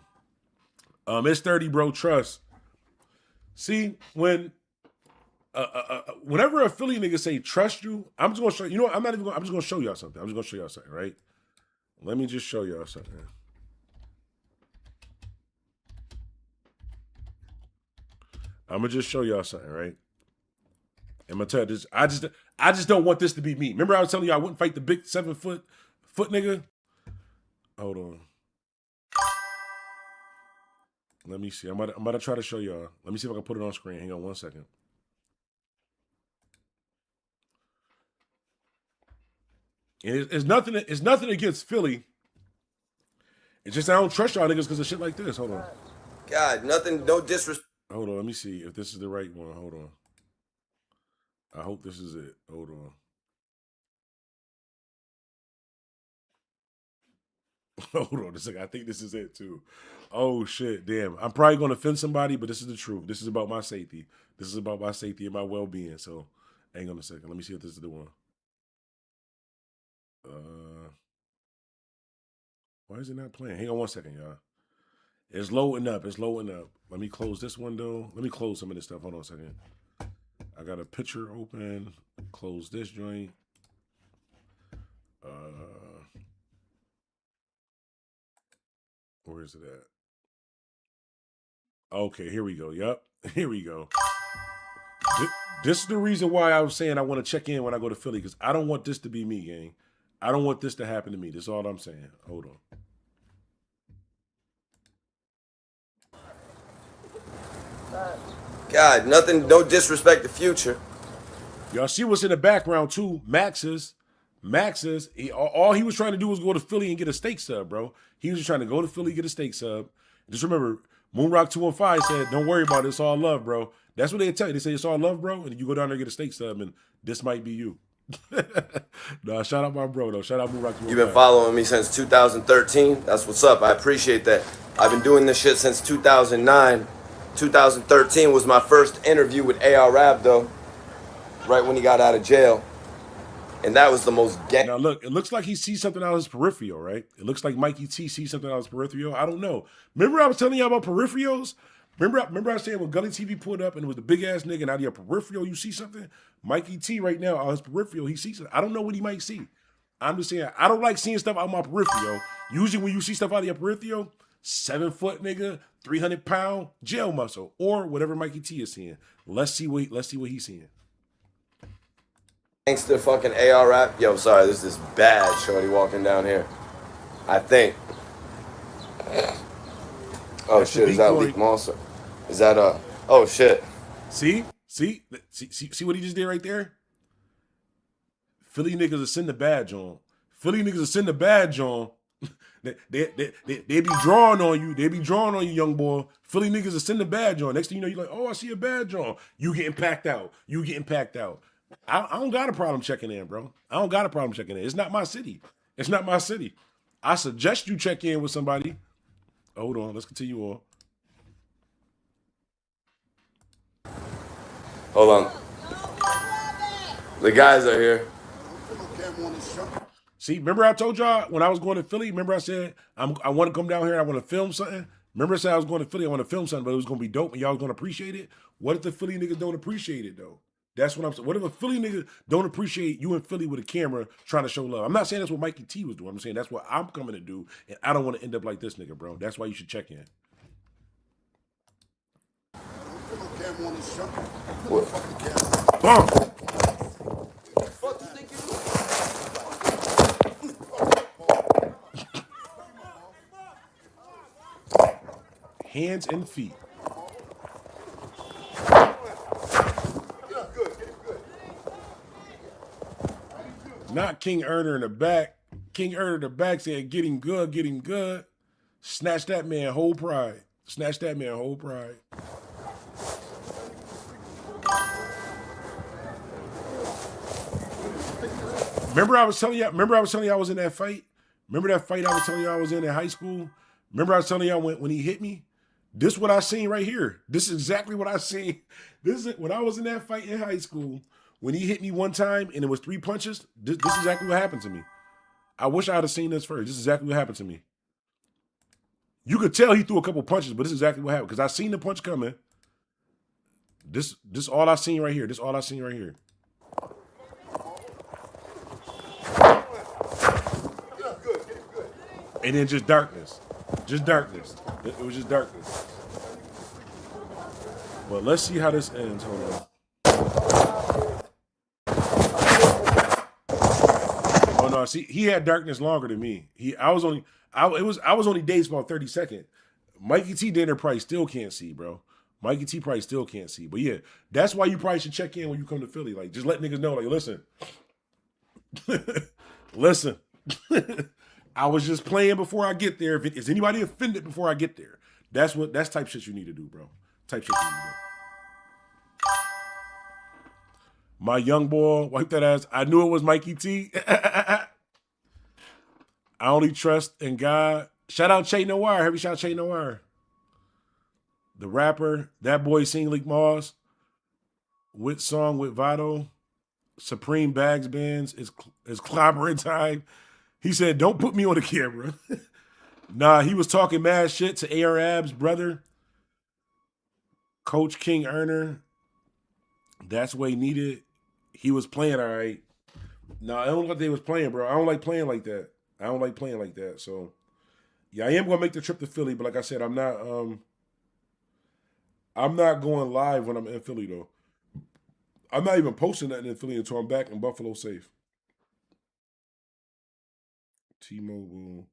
It's 30, bro. Trust. See, whenever a Philly nigga say trust you, I'm just going to show you. You know what? I'm just going to show y'all something. Right? Let me just show y'all something. I'm gonna just show y'all something, right? I'm gonna tell you this. I just don't want this to be me. Remember I was telling you I wouldn't fight the big 7 foot nigga? Hold on. Let me see. I'm about to try to show y'all. Let me see if I can put it on screen. Hang on 1 second. And it's nothing against Philly. It's just I don't trust y'all niggas because of shit like this. Hold on. God, nothing, no disrespect. Hold on, let me see if this is the right one. Hold on. I hope this is it. Hold on. Hold on a second. I think this is it too. Oh shit, damn. I'm probably gonna offend somebody, but this is the truth. This is about my safety. This is about my safety and my well-being. So hang on a second. Let me see if this is the one. Why is it not playing? Hang on 1 second, y'all. It's loading up. Let me close this window. Let me close some of this stuff. Hold on a second. I got a picture open. Close this joint. Where is it at? Okay, here we go. Yep. Here we go. This is the reason why I was saying I want to check in when I go to Philly, because I don't want this to be me, gang. I don't want this to happen to me. That's all I'm saying. Hold on. God, nothing, no disrespect to Future. Y'all see what's in the background too? Max's. All he was trying to do was go to Philly and get a steak sub, bro. He was just trying to go to Philly, get a steak sub. Just remember, Moonrock 215 said, don't worry about it. It's all love, bro. That's what they tell you. They say it's all love, bro. And you go down there and get a steak sub, and this might be you. Nah, shout out my bro, though. Shout out Moonrock 215. You've been following me since 2013. That's what's up. I appreciate that. I've been doing this shit since 2009. 2013 was my first interview with AR Rab, though, right when he got out of jail. And that was the most Now, look, it looks like he sees something out of his peripheral, right? It looks like Mikey T sees something out of his peripheral. I don't know. Remember I was telling you about peripherals? Remember I was saying when Gully TV pulled up and it was the big-ass nigga and out of your peripheral you see something? Mikey T right now, out his peripheral, he sees something. I don't know what he might see. I'm just saying, I don't like seeing stuff out of my peripheral. Usually when you see stuff out of your peripheral, 7 foot nigga, 300-pound jail muscle, or whatever Mikey T is seeing. Let's see what he's seeing. gangster fucking AR rap. Yo, sorry, this is bad shorty walking down here. I think. Oh shit, is that Leak Monster? Is that oh shit. See what he just did right there? Philly niggas are send the badge on. They be drawing on you. They be drawing on you, young boy. Philly niggas are send the badge on. Next thing you know, you're like, oh, I see a badge on. You getting packed out. I don't got a problem checking in, bro. It's not my city. I suggest you check in with somebody. Hold on, let's continue on. Hold on. The guys are here. See, remember I told y'all when I was going to Philly, remember I said, I want to come down here and I want to film something? Remember I said I was going to Philly, I want to film something, but it was going to be dope and y'all was going to appreciate it? What if the Philly niggas don't appreciate it, though? That's what I'm saying. What if a Philly nigga don't appreciate you in Philly with a camera trying to show love? I'm not saying that's what Mikey T was doing. I'm saying that's what I'm coming to do, and I don't want to end up like this nigga, bro. That's why you should check in. What? Hands and feet. Not King Earner in the back. King Earner in the back said, getting good. Snatch that man whole pride. Remember I was telling you I was in that fight? Remember that fight I was telling you I was in high school? Remember I was telling y'all when he hit me? This is what I seen right here. This is exactly what I seen. This is when I was in that fight in high school. When he hit me one time and it was 3 punches, this is exactly what happened to me. I wish I had seen this first. This is exactly what happened to me. You could tell he threw a couple punches, but this is exactly what happened. Because I seen the punch coming. This all I seen right here. This all I seen right here. And then just darkness. Just darkness. It was just darkness. Well, let's see how this ends. Hold on. Oh no, see, he had darkness longer than me. I was only dazed for about 30 seconds. Mikey T Dinner probably still can't see, bro. Mikey T probably still can't see. But yeah, that's why you probably should check in when you come to Philly. Like, just let niggas know, like, listen. Listen. I was just playing before I get there. Is anybody offended before I get there? That's type shit you need to do, bro. Type shit you need to do. My young boy, wipe that ass. I knew it was Mikey T. I only trust in God. Shout out Che Noir. Heavy shout out Che Noir. The rapper, that boy Sing Leak Moss. With song with Vado. Supreme Bags Bands is clobbering time. He said, don't put me on the camera. Nah, he was talking mad shit to AR Ab's brother. Coach King Erner. That's what he needed. He was playing all right. Nah, I don't like they was playing, bro. I don't like playing like that. So, yeah, I am going to make the trip to Philly, but like I said, I'm not going live when I'm in Philly, though. I'm not even posting nothing in Philly until I'm back in Buffalo safe. T-Mobile.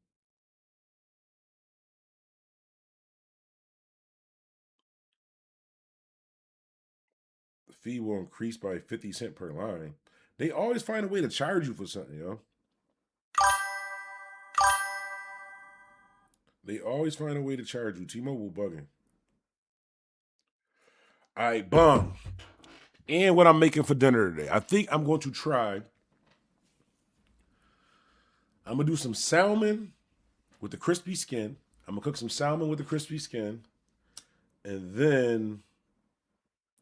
The fee will increase by 50 cents per line. They always find a way to charge you for something, yo. They always find a way to charge you. T-Mobile bugging. All right, bum. And what I'm making for dinner today. I think I'm going to try. I'm going to do some salmon with the crispy skin. I'm going to cook some salmon with the crispy skin. And then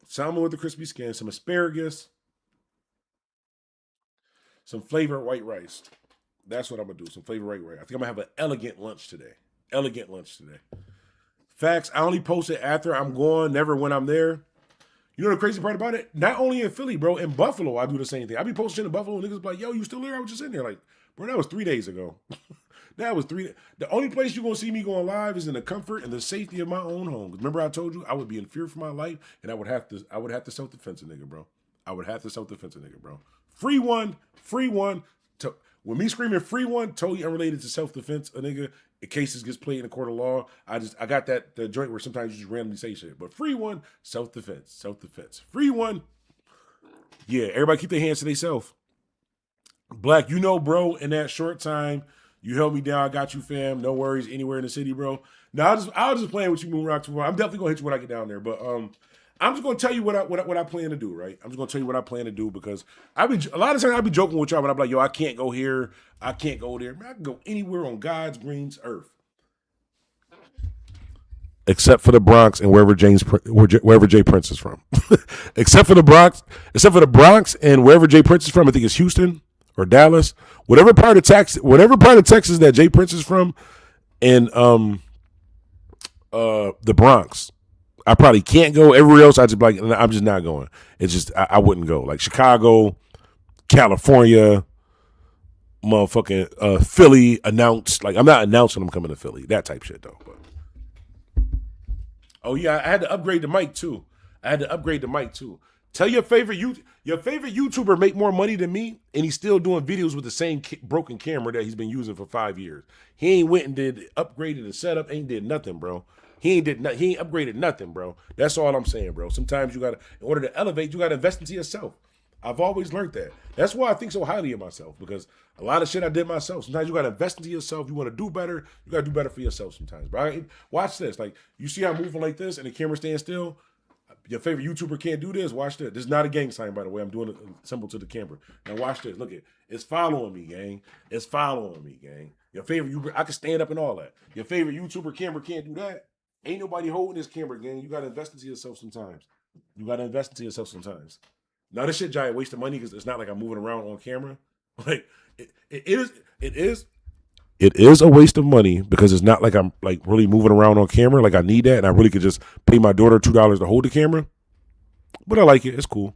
salmon with the crispy skin, some asparagus, some flavored white rice. That's what I'm going to do, some flavored white rice. I think I'm going to have an elegant lunch today. Facts, I only post it after I'm gone, never when I'm there. You know the crazy part about it? Not only in Philly, bro, in Buffalo, I do the same thing. I be posting in Buffalo, and niggas be like, yo, you still there? I was just in there. Like, bro, that was 3 days ago. That was 3 days. The only place you're going to see me going live is in the comfort and the safety of my own home. Remember I told you I would be in fear for my life, and I would have to self-defense a nigga, bro. Free one. When me screaming free one, totally unrelated to self-defense a nigga. In case this gets played in a court of law, I got the joint where sometimes you just randomly say shit. But free one, self-defense. Free one. Yeah, everybody keep their hands to themselves. Black, you know, bro, in that short time, you held me down. I got you, fam. No worries anywhere in the city, bro. Now, I was just playing with you, Moon Rock tomorrow. I'm definitely going to hit you when I get down there. But I'm just going to tell you what I plan to do, right? I'm just going to tell you what I plan to do because a lot of times I be joking with y'all, but I'm like, yo, I can't go here. I can't go there. Man, I can go anywhere on God's green earth. Except for the Bronx and wherever Jay Prince is from. except for the Bronx and wherever Jay Prince is from. I think it's Houston or Dallas. Whatever part of Texas that Jay Prince is from, and the Bronx. I probably can't go. Everywhere else, I just be like, I'm just not going. It's just I wouldn't go. Like Chicago, California, motherfucking Philly announced. Like I'm not announcing I'm coming to Philly. That type shit though. But. Oh yeah, I had to upgrade the mic too. Tell your favorite YouTuber make more money than me, and he's still doing videos with the same broken camera that he's been using for 5 years. He ain't went and upgraded the setup. Ain't did nothing, bro. He ain't upgraded nothing, bro. That's all I'm saying, bro. Sometimes in order to elevate, you gotta invest into yourself. I've always learned that. That's why I think so highly of myself, because a lot of shit I did myself. Sometimes you gotta invest into yourself. You want to do better. You gotta do better for yourself sometimes, right? Watch this. Like you see I'm moving like this, and the camera stands still. Your favorite YouTuber can't do this. Watch this. This is not a gang sign, by the way. I'm doing a symbol to the camera. Now watch this. Look it. It's following me, gang. Your favorite YouTuber, I can stand up and all that. Your favorite YouTuber camera can't do that. Ain't nobody holding this camera, gang. You gotta invest into yourself sometimes. Now this shit giant waste of money because it's not like I'm moving around on camera. Like it is a waste of money because it's not like I'm like really moving around on camera. Like I need that, and I really could just pay my daughter $2 to hold the camera. But I like it. It's cool.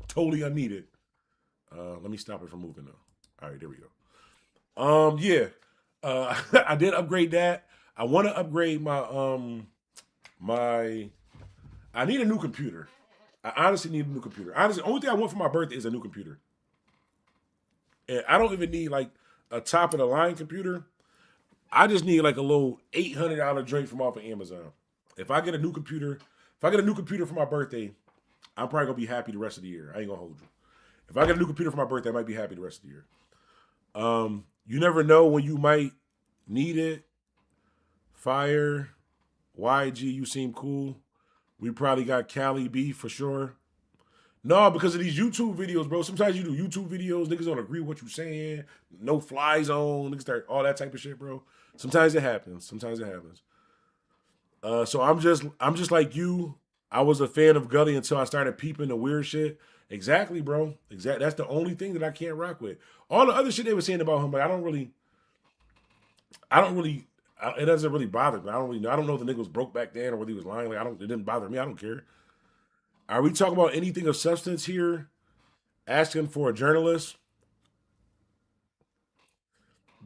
Totally unneeded. Let me stop it from moving though. All right, there we go. Yeah. I did upgrade that. I want to upgrade my I need a new computer. I honestly need a new computer. Honestly, the only thing I want for my birthday is a new computer. And I don't even need like a top of the line computer. I just need like a little $800 joint from off of Amazon. If I get a new computer for my birthday, I'm probably gonna be happy the rest of the year. I ain't gonna hold you. If I get a new computer for my birthday, I might be happy the rest of the year. You never know when you might need it. Fire, YG, you seem cool. We probably got Cali B for sure. No, because of these YouTube videos, bro. Sometimes you do YouTube videos, niggas don't agree with what you're saying. No fly zone, niggas start all that type of shit, bro. Sometimes it happens. So I'm just like you. I was a fan of Gully until I started peeping the weird shit. Exactly, bro. Exactly. That's the only thing that I can't rock with. All the other shit they were saying about him, but it doesn't really bother me. I don't know if the nigga was broke back then or whether he was lying. Like it didn't bother me. I don't care. Are we talking about anything of substance here? Asking for a journalist.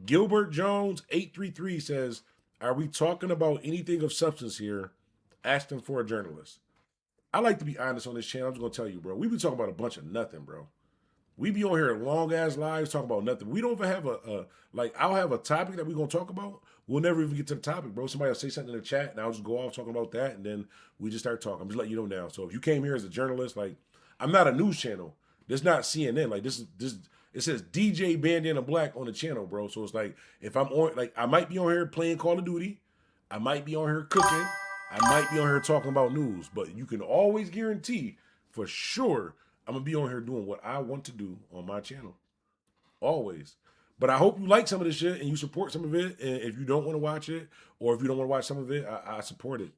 Gilbert Jones 833 says, "Are we talking about anything of substance here?" Asking for a journalist. I like to be honest on this channel. I'm just gonna tell you, bro. We be talking about a bunch of nothing, bro. We be on here long ass lives talking about nothing. We don't even have I'll have a topic that we're gonna talk about. We'll never even get to the topic, bro. Somebody will say something in the chat and I'll just go off talking about that and then we just start talking. I'm just letting you know now. So if you came here as a journalist, like I'm not a news channel. This is not CNN. Like this it says DJ Bandana Black on the channel, bro. So it's like if I'm on like I might be on here playing Call of Duty. I might be on here cooking. I might be on here talking about news, but you can always guarantee for sure I'm going to be on here doing what I want to do on my channel. Always. But I hope you like some of this shit and you support some of it. And if you don't want to watch it or if you don't want to watch some of it, I support it.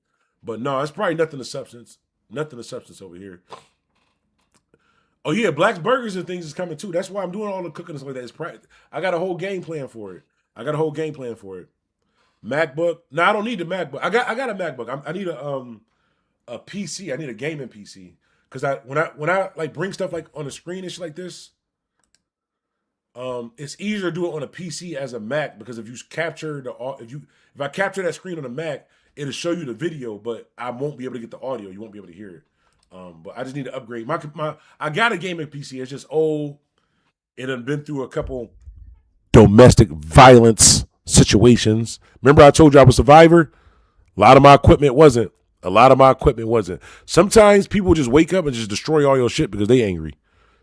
But no, it's probably nothing of substance. Nothing of substance over here. Oh, yeah, Black's Burgers and things is coming too. That's why I'm doing all the cooking and stuff like that. I got a whole game plan for it. MacBook. No, I don't need the MacBook. I got a MacBook. I need a PC. I need a gaming PC. Cause when I like bring stuff like on the screen and shit like this, it's easier to do it on a PC as a Mac because if I capture that screen on a Mac, it'll show you the video, but I won't be able to get the audio. You won't be able to hear it. But I just need to upgrade I got a gaming PC. It's just old. It done been through a couple domestic violence situations. Remember I told you I was a survivor? A lot of my equipment wasn't. Sometimes people just wake up and just destroy all your shit because they angry.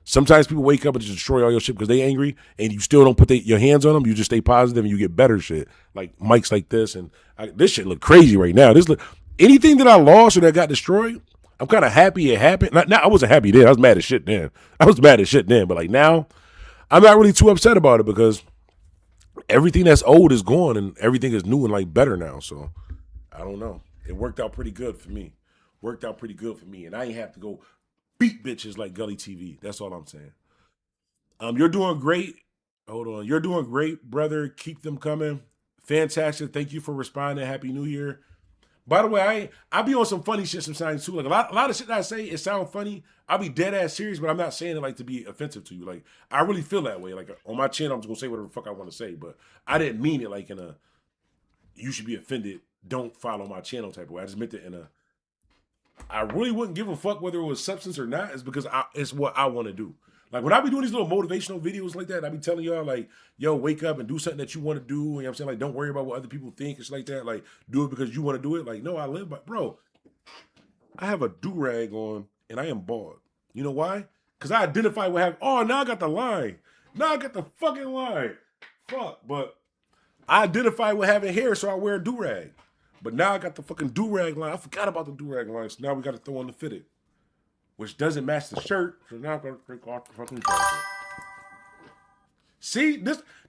Sometimes people wake up and just destroy all your shit because they angry and you still don't put your hands on them. You just stay positive and you get better shit. Like mics like this. And this shit look crazy right now. Anything that I lost or that got destroyed, I'm kind of happy it happened. Now, I wasn't happy then. I was mad as shit then. But like now, I'm not really too upset about it because everything that's old is gone and everything is new and like better now. So I don't know. It worked out pretty good for me. And I ain't have to go beat bitches like Gully TV. That's all I'm saying. You're doing great. Hold on. You're doing great, brother. Keep them coming. Fantastic. Thank you for responding. Happy New Year. By the way, I be on some funny shit sometimes too. Like a lot of shit that I say, it sounds funny. I'll be dead ass serious, but I'm not saying it like to be offensive to you. Like I really feel that way. Like on my channel, I'm just gonna say whatever the fuck I want to say, but I didn't mean it like in a you should be offended, don't follow my channel type of way. I just meant it in a I really wouldn't give a fuck whether it was substance or not. It's because it's what I want to do. Like when I be doing these little motivational videos like that, I be telling y'all like, yo, wake up and do something that you want to do. You know what I'm saying? Like, don't worry about what other people think. It's like that. Like, do it because you want to do it. Like, no, I live by, bro, I have a do-rag on and I am bald. You know why? Because I identify with having, oh, now I got the line. Now I got the fucking line. Fuck, but I identify with having hair, so I wear a do-rag. But now I got the fucking do-rag line. I forgot about the do-rag line, so now we got to throw on the fitted, which doesn't match the shirt, so now I'm going to take off the fucking jacket. See,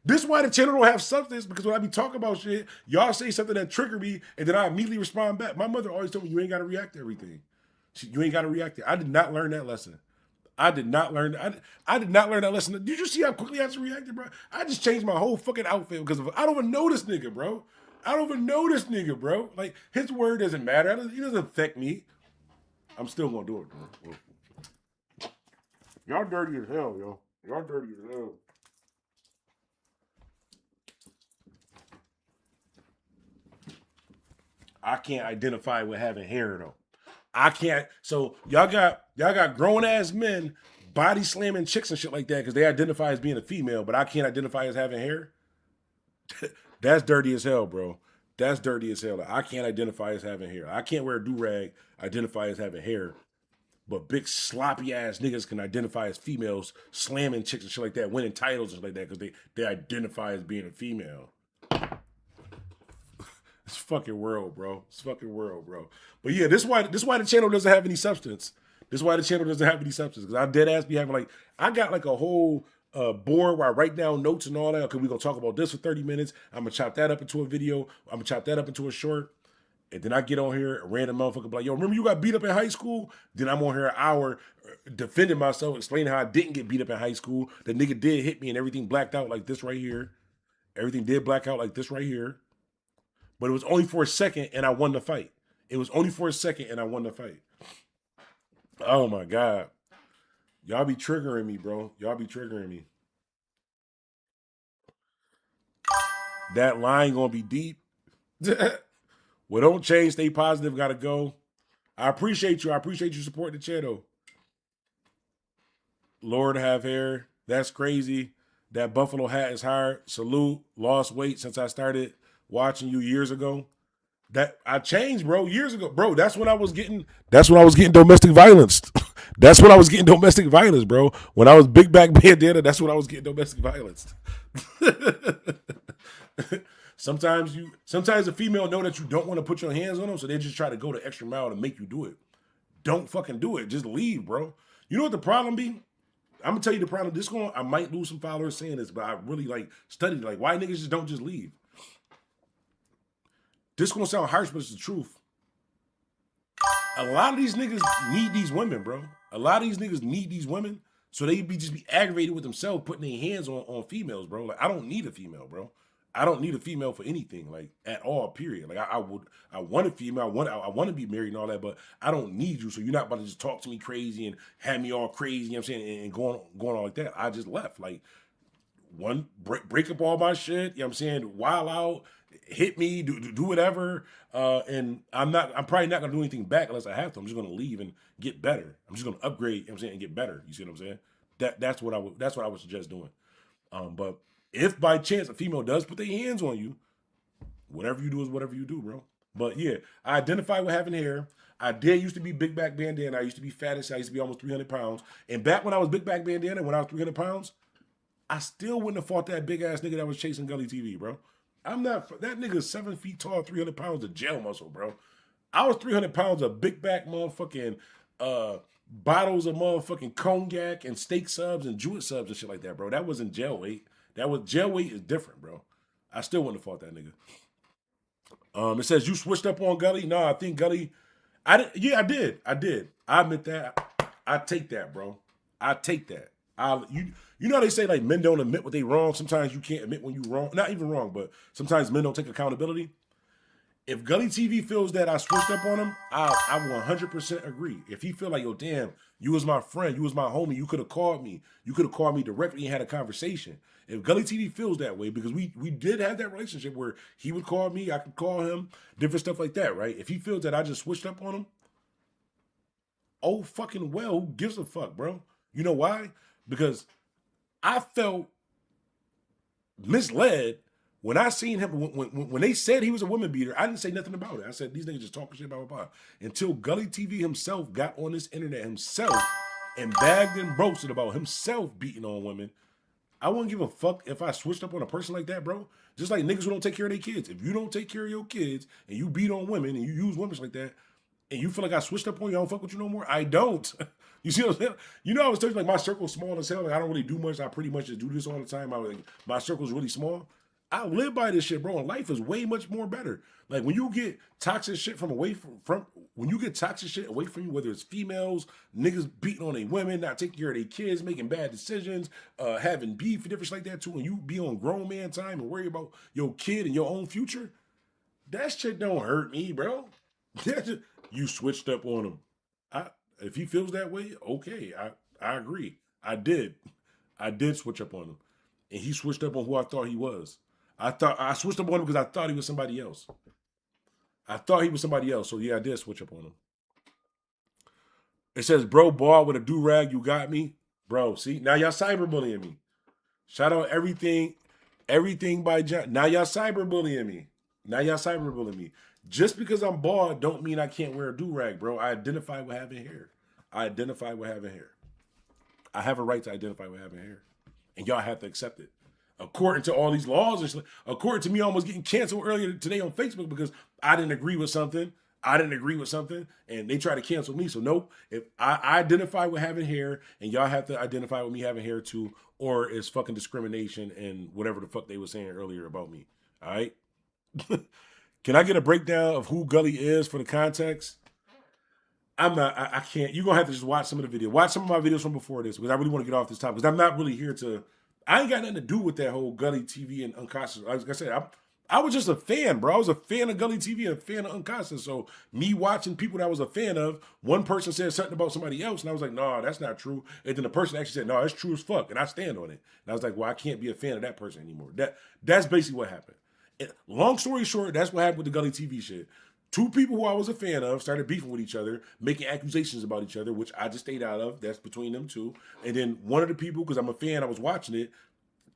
this why the channel don't have substance, because when I be talking about shit, y'all say something that trigger me, and then I immediately respond back. My mother always told me you ain't gotta react to everything. You ain't gotta react to it. I did not learn that lesson. I did not learn that lesson. Did you see how quickly I just reacted, bro? I just changed my whole fucking outfit because I don't even know this nigga, bro. I don't even know this nigga, bro. Like, his word doesn't matter. He doesn't affect me. I'm still gonna do it, bro. Y'all dirty as hell, yo. Y'all dirty as hell. I can't identify with having hair though. I can't. So y'all got grown ass men body slamming chicks and shit like that because they identify as being a female, but I can't identify as having hair. That's dirty as hell, bro. That's dirty as hell. Like, I can't identify as having hair. I can't wear a do-rag, identify as having hair. But big sloppy ass niggas can identify as females, slamming chicks and shit like that, winning titles and shit like that because they identify as being a female. It's fucking world, bro. It's fucking world, bro. But yeah, this why the channel doesn't have any substance. This is why the channel doesn't have any substance. Because I dead ass be having like, I got like a whole board where I write down notes and all that. Okay, we're gonna talk about this for 30 minutes. I'm gonna chop that up into a video. I'm gonna chop that up into a short. And then I get on here, a random motherfucker be like, yo, remember you got beat up in high school? Then I'm on here an hour defending myself, explaining how I didn't get beat up in high school. The nigga did hit me and everything blacked out like this right here. Everything did black out like this right here. But it was only for a second and I won the fight. It was only for a second and I won the fight. Oh my God. Y'all be triggering me, bro. Y'all be triggering me. That line gonna be deep. Well, don't change. Stay positive. Gotta go. I appreciate you. I appreciate you supporting the channel. Lord have hair. That's crazy. That buffalo hat is hard. Salute. Lost weight since I started watching you years ago. That I changed, bro, years ago. Bro, that's when I was getting domestic violence. That's when I was getting domestic violence, bro. When I was big back bandana, that's when I was getting domestic violence. Sometimes a female know that you don't want to put your hands on them, so they just try to go the extra mile to make you do it. Don't fucking do it. Just leave, bro. You know what the problem be? I'm gonna tell you the problem. I might lose some followers saying this, but I really like studied like why niggas just don't just leave. This gonna sound harsh, but it's the truth. A lot of these niggas need these women, bro. A lot of these niggas need these women, so they just be aggravated with themselves putting their hands on females, bro. Like, I don't need a female, bro. I don't need a female for anything, like, at all, period. Like, I want a female, I want to be married and all that, but I don't need you, so you're not about to just talk to me crazy and have me all crazy, you know what I'm saying, and going on like that. I just left. Like, break up all my shit, you know what I'm saying, wild out, hit me, do whatever, and I'm probably not gonna do anything back unless I have to. I'm just gonna leave and get better. I'm just gonna upgrade, you know what I'm saying, and get better. You see what I'm saying? That's what I would suggest doing. But if by chance a female does put their hands on you, whatever you do is whatever you do, bro. But yeah, I identify with having hair. I did used to be big back bandana. I used to be fattest. I used to be almost 300 pounds. And back when I was big back bandana, when I was 300 pounds, I still wouldn't have fought that big ass nigga that was chasing Gully TV, bro. I'm not, that nigga's 7 feet tall, 300 pounds of jail muscle, bro. I was 300 pounds of big back motherfucking bottles of motherfucking cognac and steak subs and jewett subs and shit like that, bro. That wasn't jail weight. Jail weight is different, bro. I still wouldn't have fought that nigga. It says you switched up on Gully. No, I think Gully, I did. I admit that. I take that, bro. I take that. You know how they say like men don't admit what they wrong. Sometimes you can't admit when you wrong. Not even wrong, but sometimes men don't take accountability. If Gully TV feels that I switched up on him, I 100% agree. If he feel like, yo, damn, you was my friend, you was my homie, you could have called me. You could have called me directly and had a conversation. If Gully TV feels that way, because we did have that relationship where he would call me, I could call him, different stuff like that, right? If he feels that I just switched up on him, oh fucking well, who gives a fuck, bro? You know why? Because I felt misled when I seen him, when they said he was a woman beater. I didn't say nothing about it. I said, these niggas just talking shit, blah, blah, blah. Until Gully TV himself got on this internet himself and bagged and boasted about himself beating on women. I wouldn't give a fuck if I switched up on a person like that, bro. Just like niggas who don't take care of their kids. If you don't take care of your kids and you beat on women and you use women like that, and you feel like I switched up on you, I don't fuck with you no more, I don't. You see what I'm saying? You know, I was telling you, like, my circle's small as hell. Like, I don't really do much. I pretty much just do this all the time. My circle's really small. I live by this shit, bro. And life is way much more better. Like, when you get toxic shit when you get toxic shit away from you, whether it's females, niggas beating on their women, not taking care of their kids, making bad decisions, having beef and different shit like that too, and you be on grown man time and worry about your kid and your own future, that shit don't hurt me, bro. You switched up on him. If he feels that way, okay, I agree. I did switch up on him, and he switched up on who I thought he was. I switched up on him because I thought he was somebody else. So yeah, I did switch up on him. It says, bro, ball with a do-rag, you got me. Bro, see, now y'all cyberbullying me. Shout out everything by John. Now y'all cyberbullying me. Just because I'm bald don't mean I can't wear a do-rag, bro. I identify with having hair. I have a right to identify with having hair. And y'all have to accept it. According to all these laws, and according to me almost getting canceled earlier today on Facebook because I didn't agree with something, and they try to cancel me. So nope, if I identify with having hair, and y'all have to identify with me having hair too, or it's fucking discrimination and whatever the fuck they were saying earlier about me. All right? Can I get a breakdown of who Gully is for the context? I can't. You're going to have to just watch some of the video. Watch some of my videos from before this because I really want to get off this topic because I'm not really here to... I ain't got nothing to do with that whole Gully TV and Unconscious. Like I said, I was just a fan, bro. I was a fan of Gully TV and a fan of Unconscious. So me watching people that I was a fan of, one person said something about somebody else, and I was like, no, that's not true. And then the person actually said, no, it's true as fuck, and I stand on it. And I was like, well, I can't be a fan of that person anymore. That's basically what happened. And long story short, that's what happened with the Gully TV shit. Two people who I was a fan of started beefing with each other, making accusations about each other, which I just stayed out of. That's between them two. And then one of the people, because I'm a fan, I was watching it,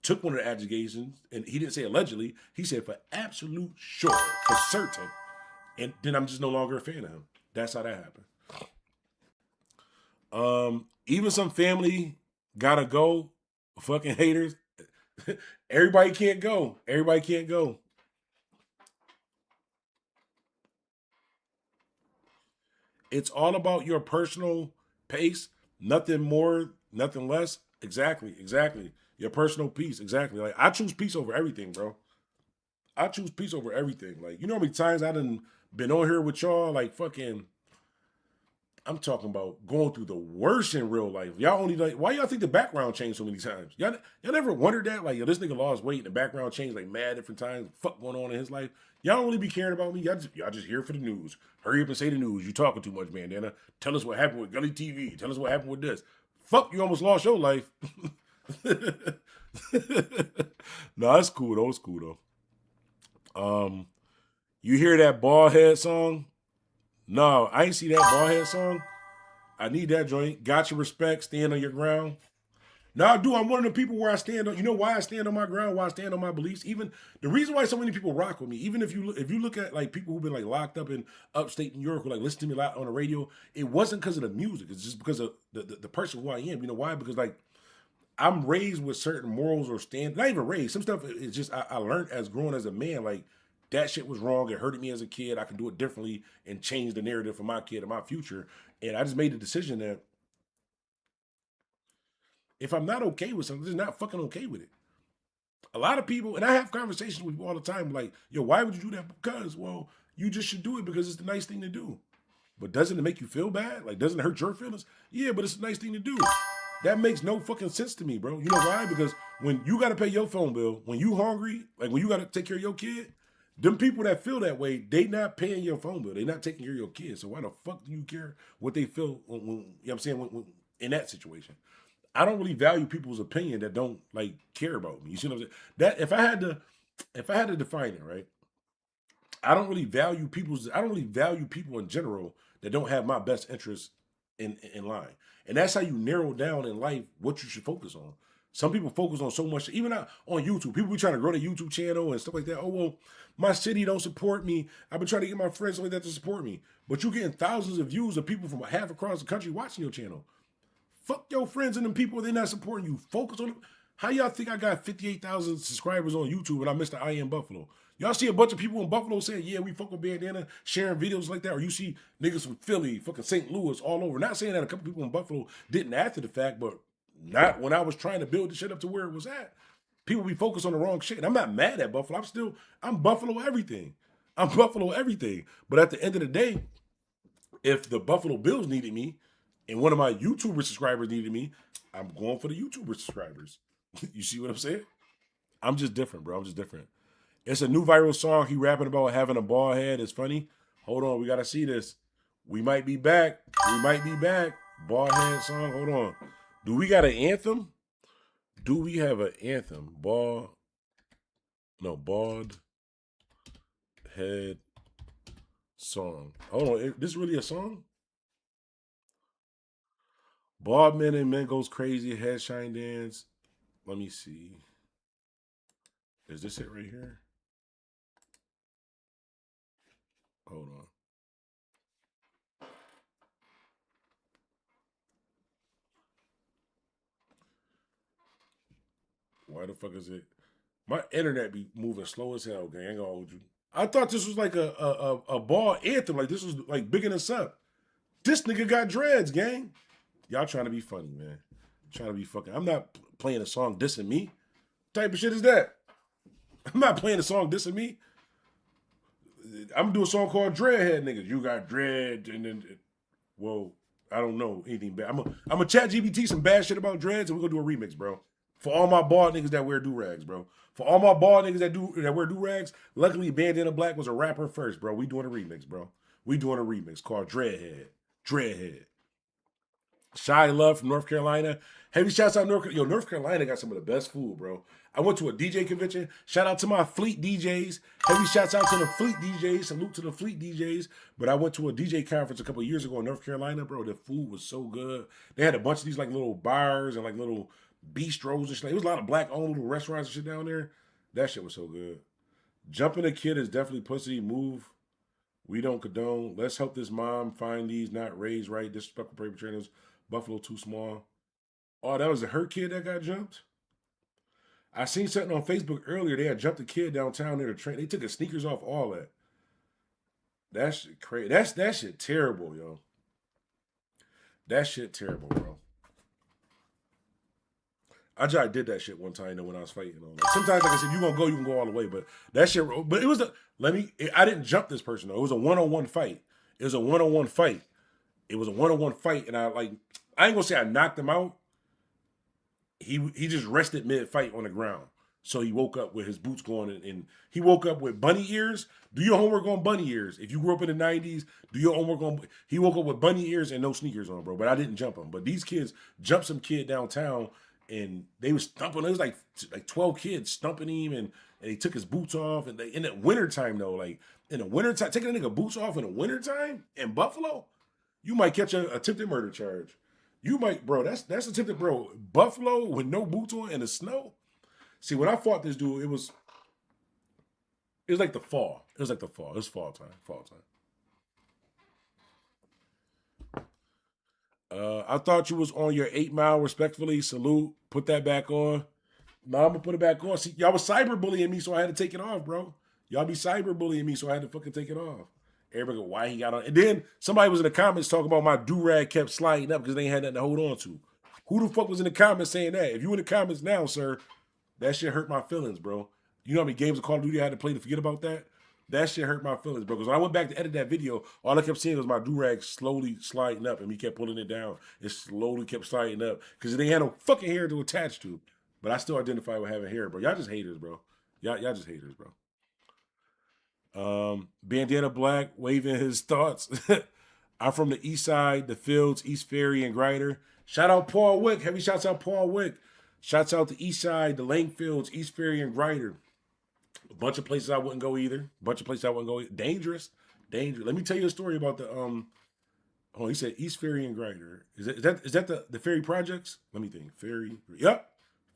took one of the accusations, and he didn't say allegedly. He said for absolute sure, for certain. And then I'm just no longer a fan of him. That's how that happened. Even some family gotta go. Fucking haters. Everybody can't go. It's all about your personal pace. Nothing more, nothing less. Exactly. Your personal peace. Exactly. Like, I choose peace over everything, bro. Like, you know how many times I done been on here with y'all, like, fucking, I'm talking about going through the worst in real life. Y'all only, like, why y'all think the background changed so many times? Y'all never wondered that? Like, yo, this nigga lost weight and the background changed, like, mad different times. Fuck going on in his life. Y'all don't really be caring about me. Y'all just here for the news. Hurry up and say the news. You talking too much, Bandana. Tell us what happened with Gully TV. Tell us what happened with this. Fuck, you almost lost your life. No, it's cool though. You hear that bald head song? No, I ain't see that bald head song. I need that joint. Got your respect. Stand on your ground. No, I do. I'm one of the people where I stand on. You know why I stand on my ground? Why I stand on my beliefs? Even the reason why so many people rock with me. Even if you look at like people who've been like locked up in upstate New York who like listen to me a lot on the radio, it wasn't because of the music. It's just because of the person who I am. You know why? Because like I'm raised with certain morals or standards. Not even raised. Some stuff is just I learned as growing as a man. Like that shit was wrong. It hurted me as a kid. I can do it differently and change the narrative for my kid and my future. And I just made the decision that if I'm not okay with something, I'm just not fucking okay with it. A lot of people, and I have conversations with people all the time, like, yo, why would you do that? Because, well, you just should do it because it's the nice thing to do. But doesn't it make you feel bad? Like, doesn't it hurt your feelings? Yeah, but it's a nice thing to do. That makes no fucking sense to me, bro. You know why? Because when you got to pay your phone bill, when you hungry, like when you got to take care of your kid, them people that feel that way, they not paying your phone bill. They not taking care of your kid. So why the fuck do you care what they feel when you know what I'm saying, when in that situation? I don't really value people's opinion that don't like care about me. You see what I'm saying? That if I had to define it, right? I don't really value people in general that don't have my best interests in line. And that's how you narrow down in life what you should focus on. Some people focus on so much, even on YouTube. People be trying to grow their YouTube channel and stuff like that. Oh, well, my city don't support me. I've been trying to get my friends like that to support me. But you're getting thousands of views of people from half across the country watching your channel. Fuck your friends and them people, they're not supporting you. Focus on them. How y'all think I got 58,000 subscribers on YouTube and I missed the I Am Buffalo? Y'all see a bunch of people in Buffalo saying, yeah, we fuck with Bandana, sharing videos like that. Or you see niggas from Philly, fucking St. Louis, all over. Not saying that a couple people in Buffalo didn't after the fact, but not when I was trying to build the shit up to where it was at. People be focused on the wrong shit. And I'm not mad at Buffalo. I'm Buffalo everything. I'm Buffalo everything. But at the end of the day, if the Buffalo Bills needed me and one of my YouTuber subscribers needed me, I'm going for the YouTuber subscribers. You see what I'm saying? I'm just different, bro. I'm just different. It's a new viral song. He rapping about having a bald head. It's funny. Hold on. We got to see this. We might be back. We might be back. Bald head song. Hold on. Do we got an anthem? Do we have an anthem? Bald head song. Hold on. This really a song? Bald men and men goes crazy. Head shine dance. Let me see. Is this it right here? Hold on. Why the fuck is it? My internet be moving slow as hell, gang. I ain't gonna hold you. I thought this was like a ball anthem. Like this was like bigging us up. This nigga got dreads, gang. Y'all trying to be funny, man. Trying to be fucking. I'm not playing a song dissing me. What type of shit is that? I'm not playing a song dissing me. I'm gonna do a song called Dreadhead Niggas. You got dread, and then, well, I don't know anything bad. I'm gonna chat GBT some bad shit about dreads, and we're gonna do a remix, bro. For all my bald niggas that wear do-rags, bro. For all my bald niggas that wear do-rags, luckily Bandana Black was a rapper first, bro. We doing a remix, bro. We doing a remix called Dreadhead. Dreadhead. Shy Love from North Carolina. Heavy shouts out North Carolina. Yo, North Carolina got some of the best food, bro. I went to a DJ convention. Shout out to my Fleet DJs. Heavy shouts out to the Fleet DJs. Salute to the Fleet DJs. But I went to a DJ conference a couple of years ago in North Carolina, bro. The food was so good. They had a bunch of these like little bars and like little bistros and shit. It was a lot of black-owned little restaurants and shit down there. That shit was so good. Jumping a kid is definitely pussy. Move. We don't condone. Let's help this mom find these not raised right. Disrespectful perpetrators. Buffalo too small. Oh, that was her kid that got jumped? I seen something on Facebook earlier. They had jumped a kid downtown near the train. They took his sneakers off, all that. That shit crazy. That shit terrible, yo. That shit terrible, bro. I just did that shit one time though when I was fighting. Sometimes, like I said, you gonna go, you can go all the way. But that shit, but it was I didn't jump this person though. It was a one-on-one fight. It was a one-on-one fight. It was a one-on-one fight, and I ain't gonna say I knocked him out. He just rested mid-fight on the ground. So he woke up with his boots going, and he woke up with bunny ears. Do your homework on bunny ears. If you grew up in the 90s, do your homework on... He woke up with bunny ears and no sneakers on, bro. But I didn't jump him. But these kids jumped some kid downtown, and they was stumping. It was like 12 kids stumping him, and he took his boots off. And in the wintertime, though, like in the wintertime, taking a nigga boots off in the wintertime in Buffalo, you might catch a attempted murder charge. You might, bro, that's attempted, bro. Buffalo with no boots on in the snow. See, when I fought this dude, it was like the fall. It was like the fall. It was fall time. I thought you was on your 8 Mile, respectfully. Salute. Put that back on. No, I'm gonna put it back on. See, y'all was cyberbullying me, so I had to take it off, bro. Y'all be cyberbullying me, so I had to fucking take it off. Everybody go, why he got on? And then somebody was in the comments talking about my do-rag kept sliding up because they ain't had nothing to hold on to. Who the fuck was in the comments saying that? If you in the comments now, sir, that shit hurt my feelings, bro. You know how many games of Call of Duty I had to play to forget about that? That shit hurt my feelings, bro. Because when I went back to edit that video, all I kept seeing was my do-rag slowly sliding up, and he kept pulling it down. It slowly kept sliding up because they had no fucking hair to attach to. But I still identify with having hair, bro. Y'all just haters, bro. Y'all just haters, bro. Bandana Black waving his thoughts. I'm from the east side, the fields, East Ferry and Grider. Shout out Paul Wick. Heavy shouts out Paul Wick. Shouts out the east side, the Langfields, East Ferry and Grider. A bunch of places I wouldn't go either. Dangerous. Let me tell you a story about the oh, he said East Ferry and Grider. Is that the Ferry projects? Let me think. Ferry. Yep.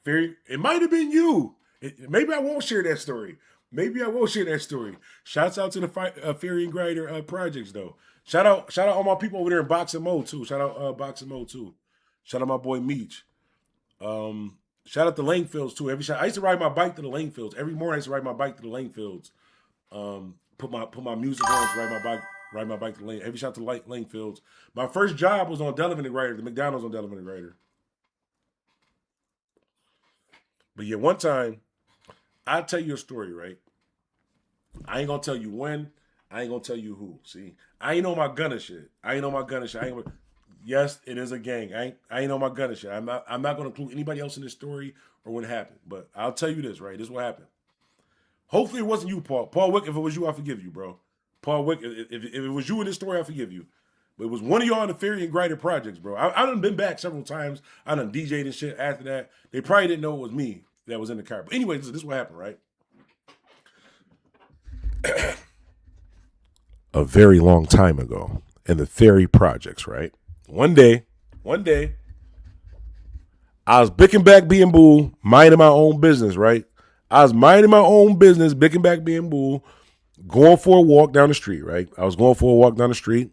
Ferry. It might have been you. Maybe I won't share that story. Shouts out to the Ferry and Grider projects though. Shout out all my people over there in Boxing Mode too. Shout out Boxing Mode too. Shout out my boy Meech. Shout out to Langfields too. I used to ride my bike to the Langfields. Every morning I used to ride my bike to the Langfields. Put my music on, ride my bike to Lane. Every shot to Lane Fields. My first job was on Delavan and Ryder, the McDonald's on Delavan and Ryder. But yeah, one time, I'll tell you a story, right? I ain't gonna tell you when. I ain't gonna tell you who. See, I ain't on my gunner shit. Yes, it is a gang. I ain't on my gunner shit. I'm not gonna include anybody else in this story or what happened. But I'll tell you this, right? This is what happened. Hopefully it wasn't you, Paul. Paul Wick, if it was you, I forgive you, bro. Paul Wick, if it was you in this story, I forgive you. But it was one of y'all in the Ferry and Grider projects, bro. I done been back several times. I done DJ'd and shit after that. They probably didn't know it was me that was in the car. But anyway, this is what happened, right? A very long time ago in the Ferry projects, right? One day, I was bicking back being bull, minding my own business, right? I was minding my own business, bicking back being bull, going for a walk down the street, right? I was going for a walk down the street.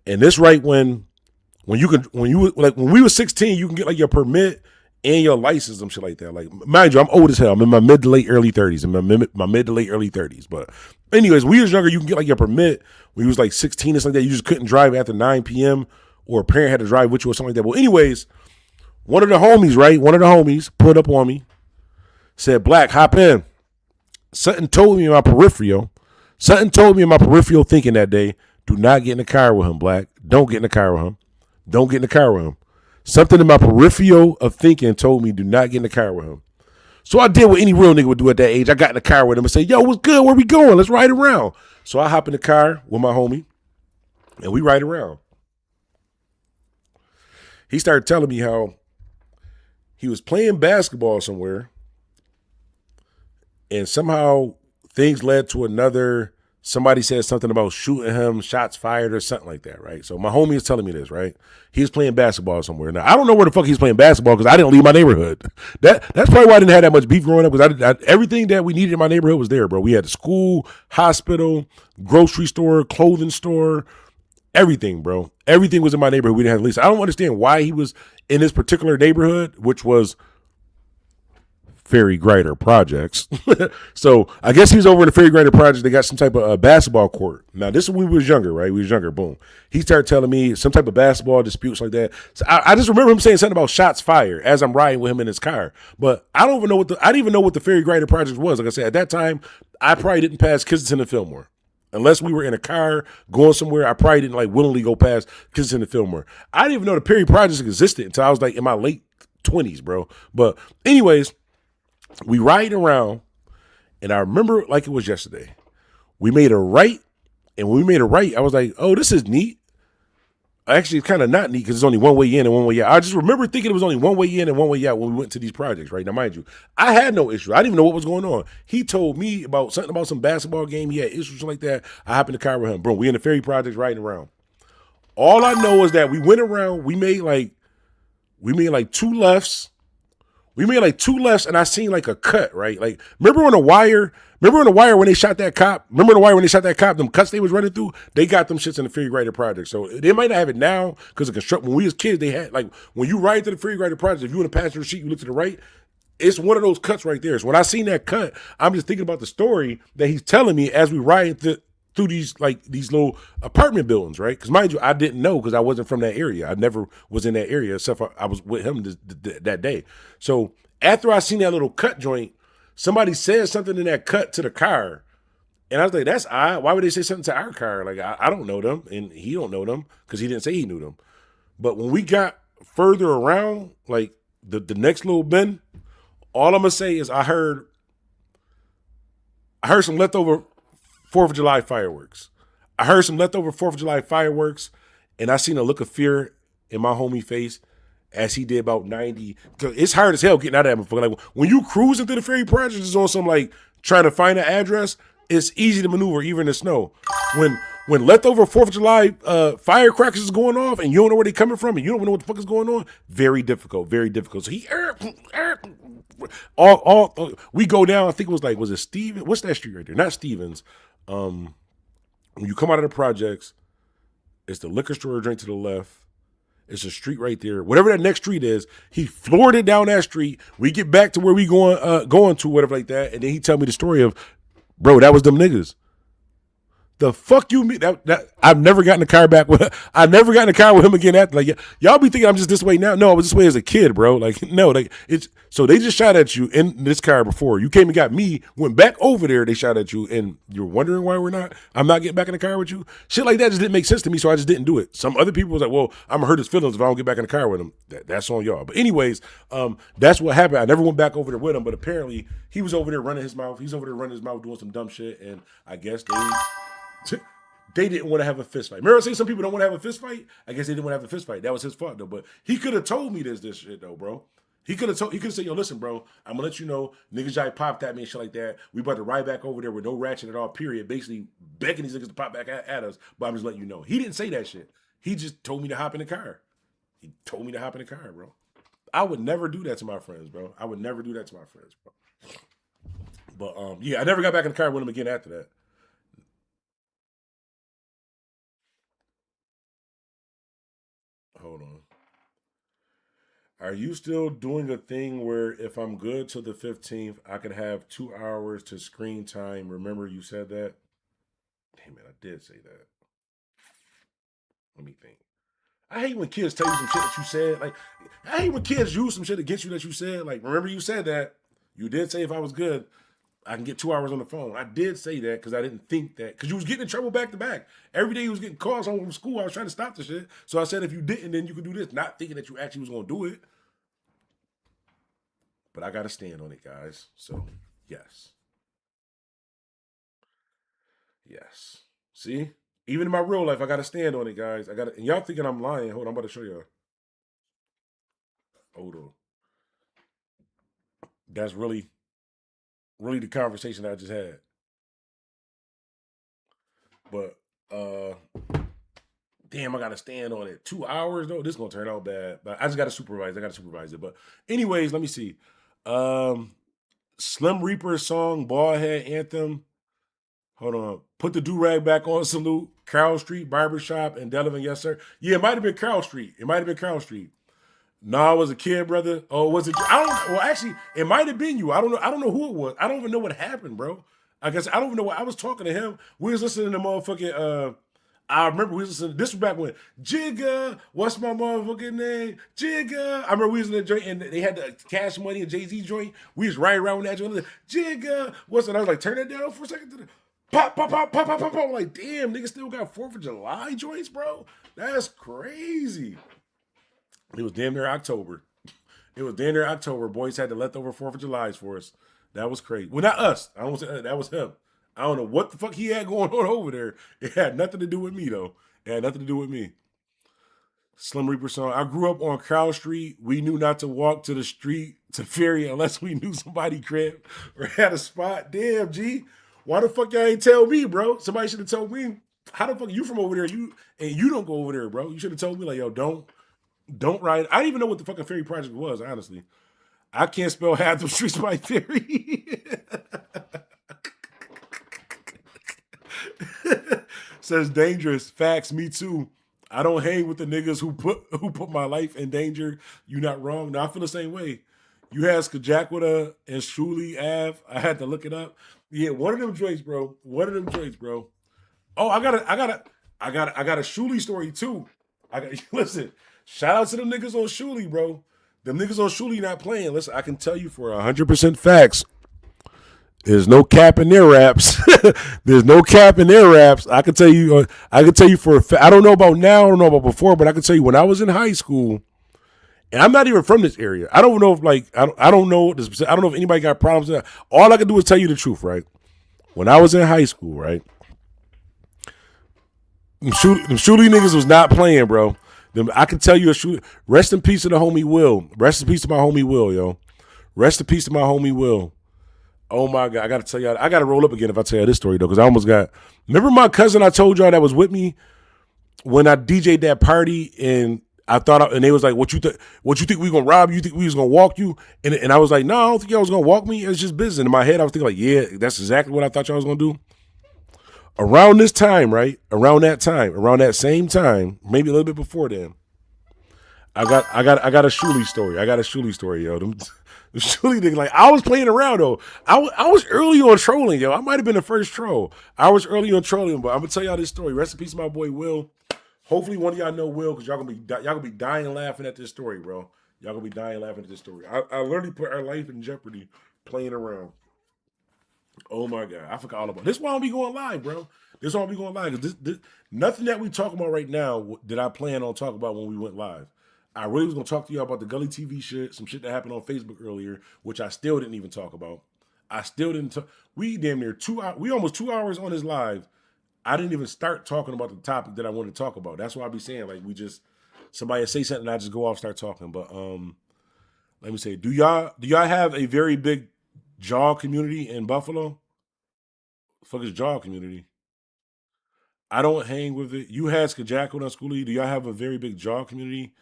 And this right when we were 16, you can get like your permit and your license and shit like that. Like, mind you, I'm old as hell. I'm in my mid to late early 30s. But anyways, when we was younger, you can get like your permit when you was like 16 or something like that. You just couldn't drive after 9 p.m. or a parent had to drive with you or something like that. Well, anyways, one of the homies pulled up on me, said, "Black, hop in." Something told me in my peripheral thinking that day, do not get in the car with him, Black. Don't get in the car with him. Something in my peripheral of thinking told me, do not get in the car with him. So I did what any real nigga would do at that age. I got in the car with him and said, "Yo, what's good? Where we going? Let's ride around." So I hop in the car with my homie and we ride around. He started telling me how he was playing basketball somewhere and somehow things led to another. Somebody said something about shooting him, shots fired or something like that, right? So my homie is telling me this, right? He was playing basketball somewhere. Now, I don't know where the fuck he's playing basketball because I didn't leave my neighborhood. That's probably why I didn't have that much beef growing up because everything that we needed in my neighborhood was there, bro. We had a school, hospital, grocery store, clothing store, everything, bro. Everything was in my neighborhood. We didn't have the lease. I don't understand why he was in this particular neighborhood, which was Ferry Grider Projects. So I guess he's over in the Ferry Grider Projects. They got some type of basketball court. Now, this is when we was younger, right? We was younger. Boom. He started telling me some type of basketball disputes like that. So I just remember him saying something about shots fired as I'm riding with him in his car. But I didn't even know what the Ferry Grider Projects was. Like I said, at that time, I probably didn't pass Kensington and Fillmore. Unless we were in a car going somewhere, I probably didn't like willingly go past Kensington and Fillmore. I didn't even know the Perry Projects existed until I was like in my late 20s, bro. But anyways, we ride around, and I remember like it was yesterday. We made a right, and when we made a right, I was like, "Oh, this is neat." Actually, it's kind of not neat because it's only one way in and one way out. I just remember thinking it was only one way in and one way out when we went to these projects, right? Now, mind you, I had no issue. I didn't even know what was going on. He told me about something about some basketball game. He had issues like that. I hopped in the car with him. Bro, we in the Ferry Projects riding around. All I know is that we went around, we made like two lefts. And I seen like a cut, right? Like, remember on the wire when they shot that cop? Them cuts they was running through, they got them shits in the Ferry Grider Project. So they might not have it now because of construction. When we was kids, they had, like, when you ride to the Ferry Grider Project, if you in the passenger seat, you look to the right, it's one of those cuts right there. So when I seen that cut, I'm just thinking about the story that he's telling me as we ride through these little apartment buildings, right? Because mind you, I didn't know because I wasn't from that area. I never was in that area except for I was with him that day. So after I seen that little cut joint, somebody said something in that cut to the car. And I was like, that's odd. Why would they say something to our car? Like, I don't know them, and he don't know them because he didn't say he knew them. But when we got further around, like the next little bend, all I'm going to say is I heard some leftover 4th of July fireworks. And I seen a look of fear in my homie face as he did about 90. Cause it's hard as hell getting out of that motherfucker. Like, when you cruising through the Ferry Project, it's on some like trying to find an address, it's easy to maneuver even in the snow. When leftover 4th of July firecrackers is going off and you don't know where they're coming from and you don't know what the fuck is going on, very difficult. So he we go down, I think it was it Steven? What's that street right there? Not Stevens. When you come out of the projects, it's the liquor store drink to the left. It's a street right there. Whatever that next street is, he floored it down that street. We get back to where we going to, whatever like that. And then he tell me the story of Bro, that was them niggas. The fuck you mean? That I've never gotten a car back with. I never got in a car with him again. After like y'all be thinking I'm just this way now. No, I was this way as a kid, bro. Like no, like it's so they just shot at you in this car before you came and got me. Went back over there, they shot at you, and you're wondering why I'm not getting back in the car with you. Shit like that just didn't make sense to me, so I just didn't do it. Some other people was like, well, I'm gonna hurt his feelings if I don't get back in the car with him. That's on y'all. But anyways, that's what happened. I never went back over there with him, but apparently he was over there running his mouth. He's over there running his mouth doing some dumb shit, and I guess they didn't want to have a fist fight. Remember I say some people don't want to have a fist fight? I guess they didn't want to have a fist fight. That was his fault though. But he could have told me this shit though, bro. He could have said, yo, listen, bro, I'm gonna let you know, niggas y'all popped at me and shit like that. We about to ride back over there with no ratchet at all, period. Basically begging these niggas to pop back at us, but I'm just letting you know. He didn't say that shit. He just told me to hop in the car. He told me to hop in the car, bro. I would never do that to my friends, bro. I would never do that to my friends, bro. But yeah, I never got back in the car with him again after that. Hold on. Are you still doing a thing where if I'm good till the 15th, I could have 2 hours to screen time? Remember you said that? Damn it, I did say that. Let me think. I hate when kids tell you some shit that you said. Like, I hate when kids use some shit against you that you said. Like, remember you said that. You did say if I was good, I can get 2 hours on the phone. I did say that because I didn't think that. Because you was getting in trouble back to back. Every day you was getting calls home from school. I was trying to stop the shit. So I said if you didn't, then you could do this. Not thinking that you actually was going to do it. But I got to stand on it, guys. So, yes. Yes. See? Even in my real life, I got to stand on it, guys. I got to, and y'all thinking I'm lying. Hold on, I'm about to show y'all. Hold on. That's really the conversation I just had. But damn, I gotta stand on it. 2 hours though, this is gonna turn out bad. But I just gotta supervise. I gotta supervise it. But anyways, let me see. Slim Reaper song, Ballhead Anthem. Hold on. Put the do-rag back on, salute. Carroll Street, Barbershop, and Delavan, yes, sir. Yeah, it might have been Carroll Street. No, I was a kid, brother. Oh, was it? I don't. Well, actually, it might have been you. I don't know. I don't know who it was. I don't even know what happened, bro. I guess I don't even know what I was talking to him. We was listening to motherfucking. I remember we was listening. This was back when Jigga. What's my motherfucking name? Jigga. I remember we was in the joint and they had the Cash Money and Jay-Z joint. We was riding around with that joint. Jigga. What's it? I was like, turn that down for a second. Pop, pop, pop, pop, pop, pop, pop. I'm like, damn, niggas still got 4th of July joints, bro. That's crazy. It was damn near October. Boys had the leftover 4th of July's for us. That was crazy. Well, not us. I don't say that was him. I don't know what the fuck he had going on over there. It had nothing to do with me, though. Slim Reaper song. I grew up on Carroll Street. We knew not to walk to the street to ferry unless we knew somebody crib or had a spot. Damn, G. Why the fuck y'all ain't tell me, bro? Somebody should have told me. How the fuck you from over there? You don't go over there, bro. You should have told me, like, yo, don't ride. I didn't even know what the fucking ferry project was, honestly. I can't spell half the streets by ferry. Says dangerous. Facts, me too. I don't hang with the niggas who put my life in danger. You not wrong. Now I feel the same way. You had Skajakwita and Shuli Ave. I had to look it up. Yeah, one of them joints, bro. Oh, I got a Shuli story too. Listen. Shout out to them niggas on Shuli, bro. Them niggas on Shuli not playing. Listen, I can tell you for 100% facts. There's no cap in their raps. I can tell you for a fact. I don't know about now. I don't know about before, but I can tell you when I was in high school. And I'm not even from this area. I don't know if I don't know if anybody got problems with that. All I can do is tell you the truth, right? When I was in high school, right? Them Shuli niggas was not playing, bro. I can tell you a shooter. Rest in peace to the homie Will. Rest in peace to my homie Will, yo. Rest in peace to my homie Will. Oh my God, I gotta tell y'all. I gotta roll up again if I tell you this story though, because I almost got. Remember my cousin I told y'all that was with me when I DJ'd that party and I thought, and they was like, "What you think we gonna rob you? You think we was gonna walk you?" And I was like, "No, I don't think y'all was gonna walk me. It's just business." In my head, I was thinking like, "Yeah, that's exactly what I thought y'all was gonna do." Around this time, right? Around that same time, maybe a little bit before then, I got a Shuli story. Yo. Shuli nigga, like I was playing around though. I was early on trolling, yo. I might have been the first troll. I was early on trolling, but I'm gonna tell y'all this story. Rest in peace, my boy Will. Hopefully one of y'all know Will, because y'all gonna be dying laughing at this story, bro. Y'all gonna be dying laughing at this story. I literally put our life in jeopardy playing around. Oh my god, I forgot all about this. Why I don't be going live, bro? This why I don't be going live. This nothing that we talking about right now did I plan on talking about when we went live. I really was gonna talk to you about the Gully TV shit, some shit that happened on Facebook earlier, which I still didn't even talk about. I still didn't talk. We damn near 2 hours. We almost 2 hours on this live. I didn't even start talking about the topic that I wanted to talk about. That's why I be saying like we just somebody say something and I just go off start talking. But let me say, do y'all have a very big jaw community in Buffalo? Fuck is jaw community? I don't hang with it. You had Skajackle on Schoolie. Do y'all have a very big jaw community?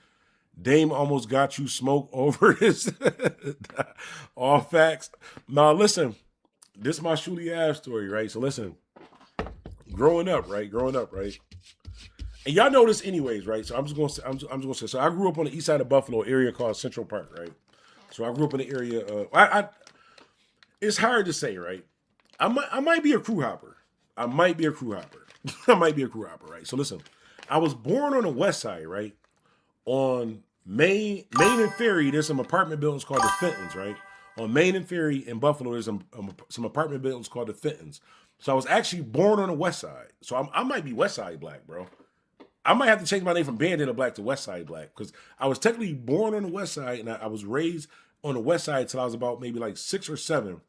Dame almost got you smoked over this. All facts. Now listen, this is my Shuli Ave story, right? So listen, growing up, right? And y'all know this anyways, right? So I'm just gonna say. So I grew up on the east side of Buffalo, area called Central Park, right? So I grew up in the area. It's hard to say, right? I might be a crew hopper. I might be a crew hopper, right? So listen, I was born on the west side, right? On Main and Ferry, there's some apartment buildings called the Fentons, right? On Main and Ferry in Buffalo, there's some apartment buildings called the Fentons. So I was actually born on the west side. So I might be west side black, bro. I might have to change my name from Bandana Black to West Side Black because I was technically born on the west side and I was raised on the west side till I was about maybe like 6 or 7.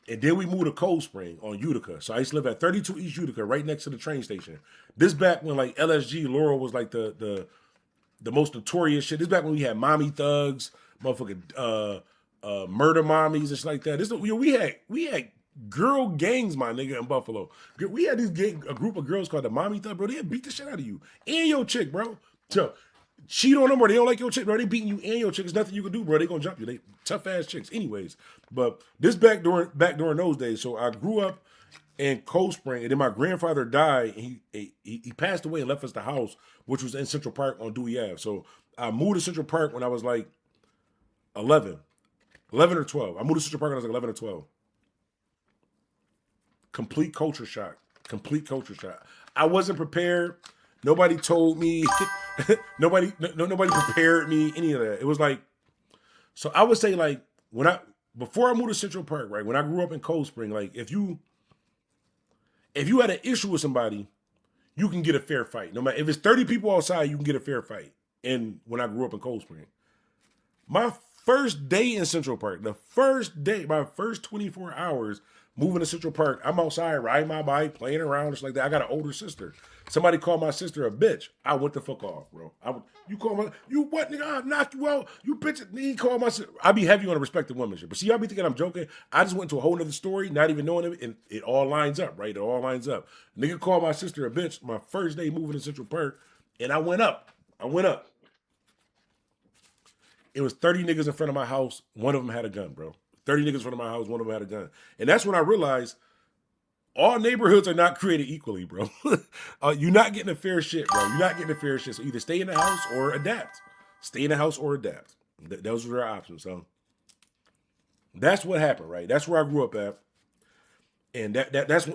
And then we moved to Cold Spring on Utica. So I used to live at 32 East Utica, right next to the train station. This back when like LSG, Laurel was like the most notorious shit. This back when we had mommy thugs, motherfucking murder mommies and shit like that. We had girl gangs, my nigga, in Buffalo. We had a group of girls called the mommy thug, bro. They beat the shit out of you and your chick, bro. So cheat on them or they don't like your chick, bro. They beating you and your chick. There's nothing you can do, bro. They gonna jump you. They tough ass chicks. Anyways, but this back during those days. So I grew up in Cold Spring, and then my grandfather died. And he passed away and left us the house, which was in Central Park on Dewey Ave. So I moved to Central Park when I was like 11 or 12. I moved to Central Park when I was like 11 or 12. Complete culture shock. I wasn't prepared. Nobody told me. nobody prepared me. Any of that. It was like, so I would say like before I moved to Central Park, right? When I grew up in Cold Spring, like if you had an issue with somebody, you can get a fair fight. No matter if it's 30 people outside, you can get a fair fight. And when I grew up in Cold Spring, my first day in Central Park, my first 24 hours moving to Central Park, I'm outside riding my bike, playing around, just like that. I got an older sister. Somebody called my sister a bitch. I went the fuck off, bro. You what, nigga? I'll knock you out. You bitch. He called my sister. I be heavy on a respected woman shit. But see, y'all be thinking I'm joking. I just went to a whole nother story, not even knowing it, and it all lines up, right? It all lines up. Nigga called my sister a bitch my first day moving to Central Park, and I went up. It was 30 niggas in front of my house. One of them had a gun, bro. 30 niggas in front of my house. One of them had a gun. And that's when I realized all neighborhoods are not created equally, bro. You're not getting a fair shit, bro. You're not getting a fair shit. So either stay in the house or adapt. Stay in the house or adapt. Those were our options. So that's what happened, right? That's where I grew up at. And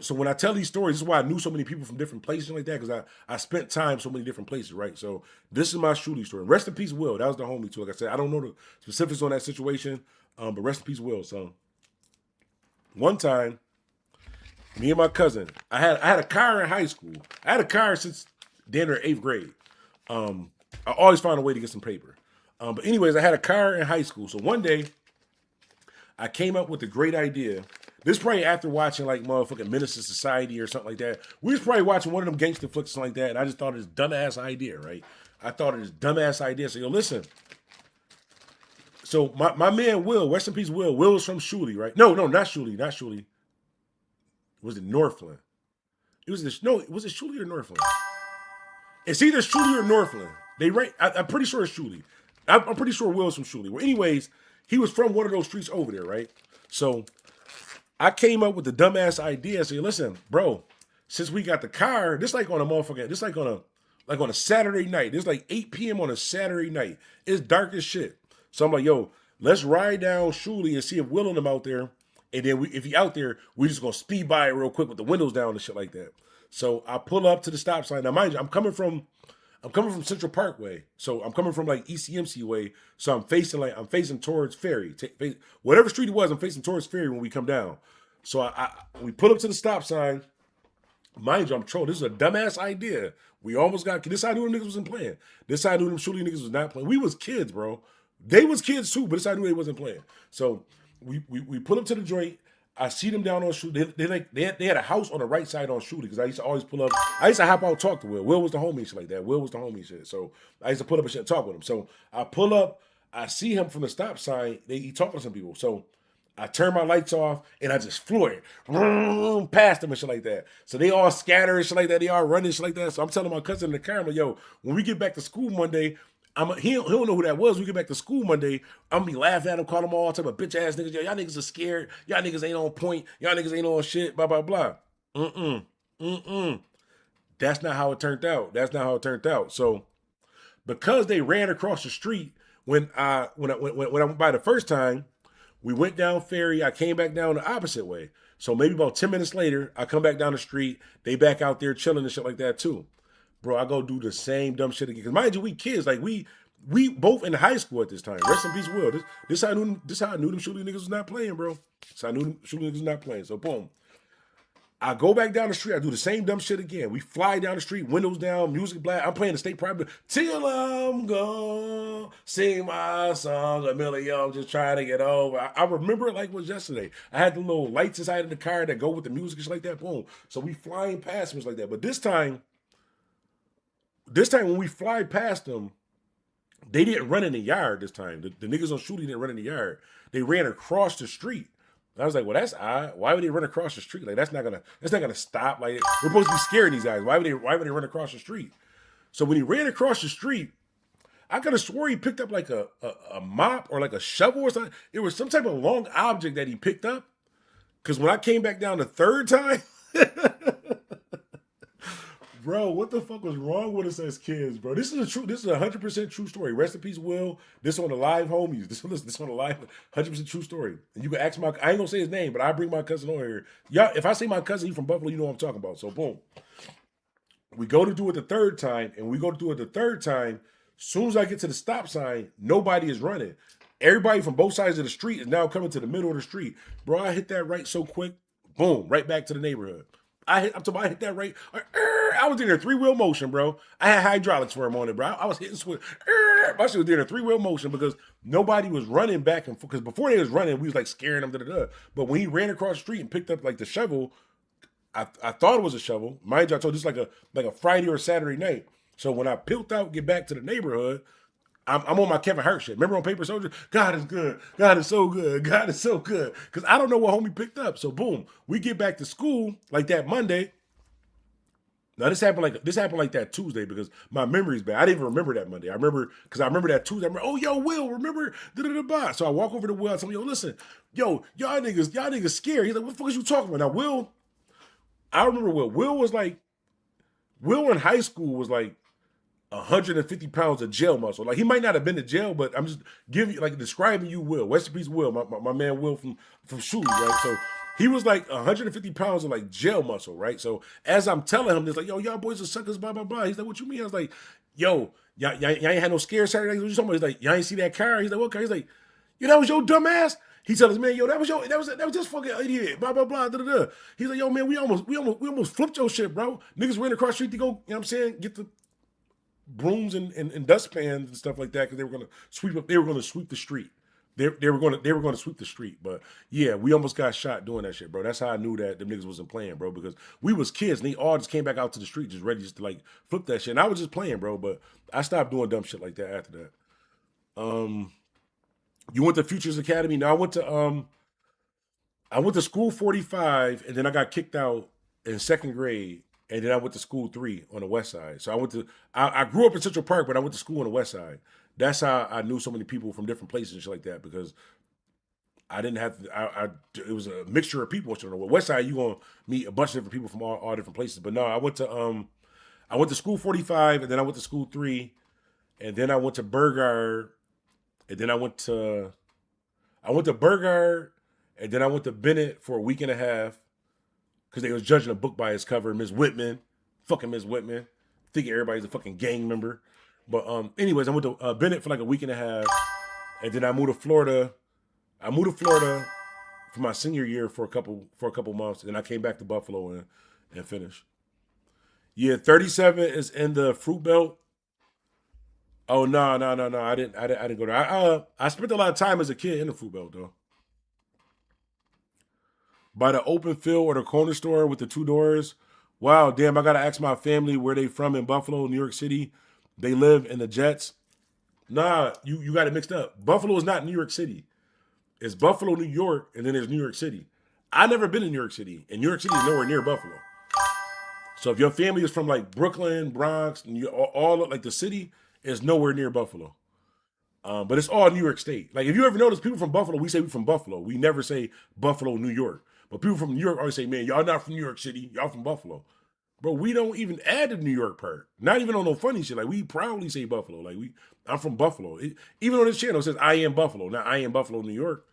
so when I tell these stories, this is why I knew so many people from different places like that, because I spent time so many different places, right? So this is my shooting story. Rest in peace, Will. That was the homie too. Like I said, I don't know the specifics on that situation, but rest in peace, Will. So one time, me and my cousin, I had a car in high school. I had a car since damn near 8th grade. I always found a way to get some paper. But anyways, I had a car in high school. So one day, I came up with a great idea. This is probably after watching like motherfucking Menace to Society or something like that. We was probably watching one of them gangster flicks like that, and I just thought of this dumbass idea, right? So yo, listen. So my man Will, rest in peace, Will. Will was from Shuli, right? No, not Shuli. Was it Northland? Was it Shuli or Northland? It's either Shuli or Northland. I'm pretty sure it's Shuli. I'm pretty sure Will's from Shuli. Well, anyways, he was from one of those streets over there, right? So I came up with the dumbass idea. So listen, bro, since we got the car, this like on a Saturday night. It's like 8 p.m. on a Saturday night. It's dark as shit. So I'm like, yo, Let's ride down Shuley and see if Will and them out there. And then if he out there, we just gonna speed by it real quick with the windows down and shit like that. So I pull up to the stop sign. Now, mind you, I'm coming from Central Parkway, so I'm coming from like ECMC way. So I'm facing towards Ferry. Whatever street it was, I'm facing towards Ferry when we come down. So we pull up to the stop sign. Mind you, I'm trolling. This is a dumbass idea. We almost got. This side knew them niggas wasn't playing. This side knew them shooting niggas was not playing. We was kids, bro. They was kids too, but this side knew they wasn't playing. So we pull up to the joint. I see them down on Shooty. They had a house on the right side on Shooty because I used to always pull up. I used to hop out and talk to Will. Will was the homie and shit like that. Will was the homie shit. So I used to pull up and shit and talk with him. So I pull up. I see him from the stop sign. He talking to some people. So I turn my lights off and I just flew it past them and shit like that. So they all scatter and shit like that. They all running and shit like that. So I'm telling my cousin in the car, I'm like, yo, when we get back to school Monday, he don't know who that was. When we get back to school Monday, I'm gonna be laughing at him, calling them all type of bitch ass niggas. Yo, y'all niggas are scared. Y'all niggas ain't on point. Y'all niggas ain't on shit. Blah blah blah. That's not how it turned out. That's not how it turned out. So because they ran across the street when I went by the first time, we went down Ferry. I came back down the opposite way. So maybe about 10 minutes later, I come back down the street. They back out there chilling and shit like that too. Bro, I go do the same dumb shit again. Because mind you, we kids. Like, we both in high school at this time. Rest in peace, Will. This how I knew them shooting niggas was not playing, bro. So I knew them shooting niggas was not playing. So boom. I go back down the street. I do the same dumb shit again. We fly down the street, windows down, music black. I'm playing the state private. Till I'm gone, sing my songs a million, just trying to get over. I remember it like it was yesterday. I had the little lights inside of the car that go with the music and shit like that. Boom. So we flying past them like that. But this time when we fly past them, they didn't run in the yard this time. The niggas on Shooty didn't run in the yard. They ran across the street. I was like, well, that's odd. Why would they run across the street? Like, that's not gonna stop. Like, we're supposed to be scaring these guys. Why would they run across the street? So when he ran across the street, I could have swore he picked up like a mop or like a shovel or something. It was some type of long object that he picked up. Because when I came back down the third time, bro, what the fuck was wrong with us as kids, bro? This is a 100% true story. Rest in peace, Will. This on the live homies. This on the live 100% true story. And you can ask I ain't gonna say his name, but I bring my cousin on here. Y'all, if I say my cousin, he from Buffalo, you know what I'm talking about. So boom. We go to do it the third time. Soon as I get to the stop sign, nobody is running. Everybody from both sides of the street is now coming to the middle of the street. Bro, I hit that right so quick. Boom, right back to the neighborhood. I hit that right. I was in there 3-wheel motion, bro. I had hydraulics for him on it, bro. I was hitting switch. My shit was in a 3-wheel motion because nobody was running back and forth. Because before they was running, we was like scaring them. But when he ran across the street and picked up like the shovel, I thought it was a shovel. Mind you, I told you, this like a Friday or a Saturday night. So when I peeled out, get back to the neighborhood, I'm on my Kevin Hart shit. Remember on Paper Soldier? God is good. God is so good. God is so good. Because I don't know what homie picked up. So boom, we get back to school like that Monday. Now this happened like that Tuesday because my memory's bad. I didn't even remember that Monday. I remember that Tuesday. I remember, oh yo, Will, remember? Da-da-da-da. So I walk over to Will. I tell him, yo, listen, yo, y'all niggas scared. He's like, what the fuck is you talking about? Now I remember Will was like, Will in high school was like 150 pounds of jail muscle. Like, he might not have been to jail, but I'm just describing you, Will. Rest in peace, Will. My man Will from Shooty, right? So he was like 150 pounds of like jail muscle, right? So as I'm telling him this, like, yo, y'all boys are suckers, blah, blah, blah. He's like, what you mean? I was like, yo, y'all ain't had no scare Saturday night. What you talking about? He's like, y'all ain't see that car? He's like, what car? He's like, yo, that was your dumb ass? He tells us, man, yo, that was just fucking idiot, blah, blah, blah, da, da, da. He's like, yo, man, we almost flipped your shit, bro. Niggas ran across the street to go, you know what I'm saying, get the brooms and dustpans and stuff like that because they were gonna sweep the street. They were gonna sweep the street. But yeah, we almost got shot doing that shit, bro. That's how I knew that them niggas wasn't playing, bro, because we was kids and they all just came back out to the street just ready to like flip that shit. And I was just playing, bro, but I stopped doing dumb shit like that after that. You went to Futures Academy? No, I went to School 45 and then I got kicked out in second grade. And then I went to School 3 on the west side. So I grew up in Central Park, but I went to school on the west side. That's how I knew so many people from different places and shit like that because I didn't have to, it was a mixture of people. On the west side, you're going to meet a bunch of different people from all different places. But no, I went to School 45 and then I went to School 3 and then I went to Burgard and then I went to I went to Burgard, and then I went to Bennett for a week and a half because they was judging a book by its cover. Miss Whitman, fucking Miss Whitman, thinking everybody's a fucking gang member. But anyways, I went to Bennett for like a week and a half, and then I moved to Florida. I moved to Florida for my senior year for a couple months, and I came back to Buffalo and finished. Yeah, 37 is in the Fruit Belt. Oh no. I didn't go there. I spent a lot of time as a kid in the Fruit Belt though. By the open field or the corner store with the 2 doors. Wow, damn, I gotta ask my family where they from in Buffalo, New York City. They live in the Jets. Nah, you got it mixed up. Buffalo is not New York City. It's Buffalo, New York, and then there's New York City. I've never been in New York City, and New York City is nowhere near Buffalo. So if your family is from like Brooklyn, Bronx, and all like the city is nowhere near Buffalo. But it's all New York State. Like if you ever notice, people from Buffalo, we say we from Buffalo. We never say Buffalo, New York. But people from New York always say, man, y'all not from New York City. Y'all from Buffalo. Bro, we don't even add the New York part. Not even on no funny shit. Like we proudly say Buffalo. Like I'm from Buffalo. Even on this channel, it says I am Buffalo. Not I am Buffalo, New York.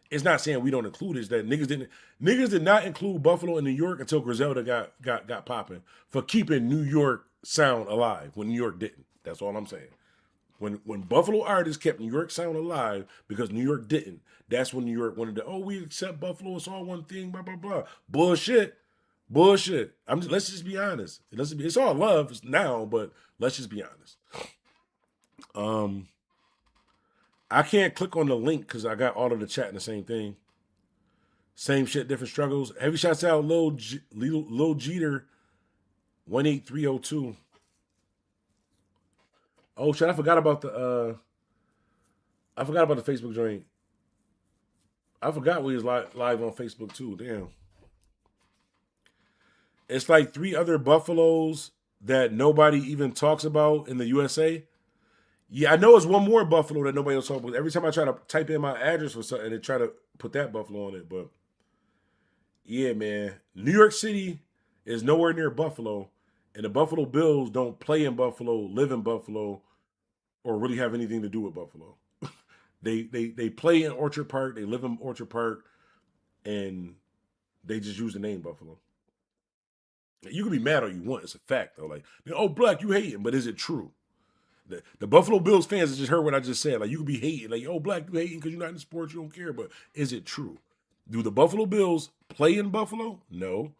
It's not saying we don't include it. It's that niggas did not include Buffalo and New York until Griselda got popping for keeping New York sound alive when New York didn't. That's all I'm saying. When Buffalo artists kept New York sound alive because New York didn't, that's when New York wanted to, we accept Buffalo, it's all one thing, blah, blah, blah. Bullshit. Let's just be honest. It's all love now, but let's just be honest. I can't click on the link because I got all of the chat in the same thing. Same shit, different struggles. Heavy shouts out Lil Jeter 18302. Oh shit, I forgot about the Facebook joint. I forgot we was live on Facebook too. Damn. It's like 3 other Buffaloes that nobody even talks about in the USA. Yeah, I know it's one more Buffalo that nobody else talks about. Every time I try to type in my address for something, they try to put that Buffalo on it. But yeah, man. New York City is nowhere near Buffalo. And the Buffalo Bills don't play in Buffalo, live in Buffalo, or really have anything to do with Buffalo. They play in Orchard Park, they live in Orchard Park, and they just use the name Buffalo. You can be mad all you want. It's a fact, though. Like, oh, Black, you hating, but is it true? The Buffalo Bills fans that just heard what I just said. Like, you can be hating. Like, oh, Black, you hating because you're not in sports, you don't care. But is it true? Do the Buffalo Bills play in Buffalo? No.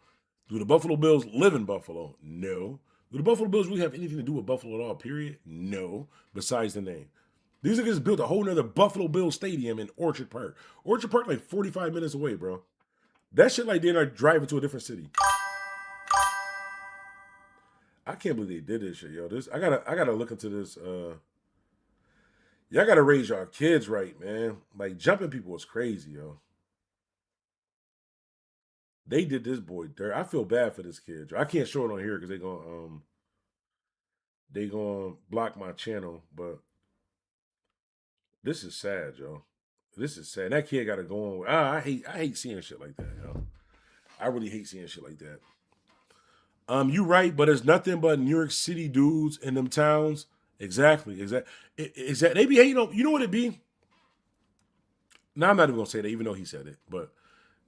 Do the Buffalo Bills live in Buffalo? No. Do the Buffalo Bills really have anything to do with Buffalo at all, period? No. Besides the name. These niggas built a whole nother Buffalo Bills stadium in Orchard Park. Orchard Park like 45 minutes away, bro. That shit like they're like driving to a different city. I can't believe they did this shit, yo. I gotta look into this. Y'all gotta raise y'all kids right, man. Like jumping people is crazy, yo. They did this boy dirt. I feel bad for this kid. I can't show it on here because they gonna block my channel. But this is sad, yo. This is sad. That kid gotta go on. I hate seeing shit like that, yo. I really hate seeing shit like that. You right, but it's nothing but New York City dudes in them towns. Exactly. They be hating on, you know what it be? Now I'm not even gonna say that, even though he said it, but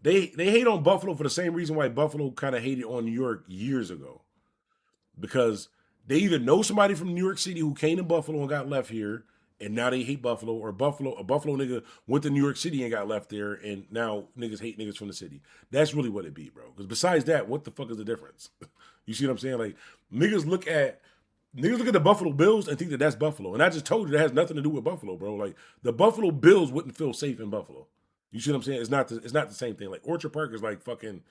they hate on Buffalo for the same reason why Buffalo kind of hated on New York years ago. Because they either know somebody from New York City who came to Buffalo and got left here, and now they hate Buffalo, or a Buffalo nigga went to New York City and got left there, and now niggas hate niggas from the city. That's really what it be, bro. Because besides that, what the fuck is the difference? You see what I'm saying? Like, niggas look at the Buffalo Bills and think that that's Buffalo. And I just told you that has nothing to do with Buffalo, bro. Like, the Buffalo Bills wouldn't feel safe in Buffalo. You see what I'm saying? It's not the same thing. Like, Orchard Park is like fucking...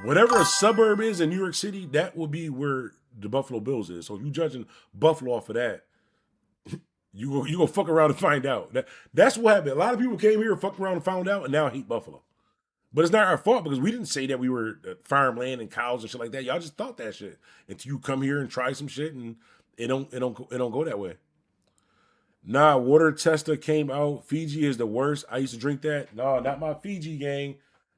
Whatever a suburb is in New York City, that will be where the Buffalo Bills is. So if you judging Buffalo off of that, you go fuck around and find out. That's what happened. A lot of people came here, fucked around and found out, and now hate Buffalo. But it's not our fault because we didn't say that we were farmland and cows and shit like that. Y'all just thought that shit until you come here and try some shit, and it don't go that way. Nah, water tester came out. Fiji is the worst. I used to drink that. No, not my Fiji, gang.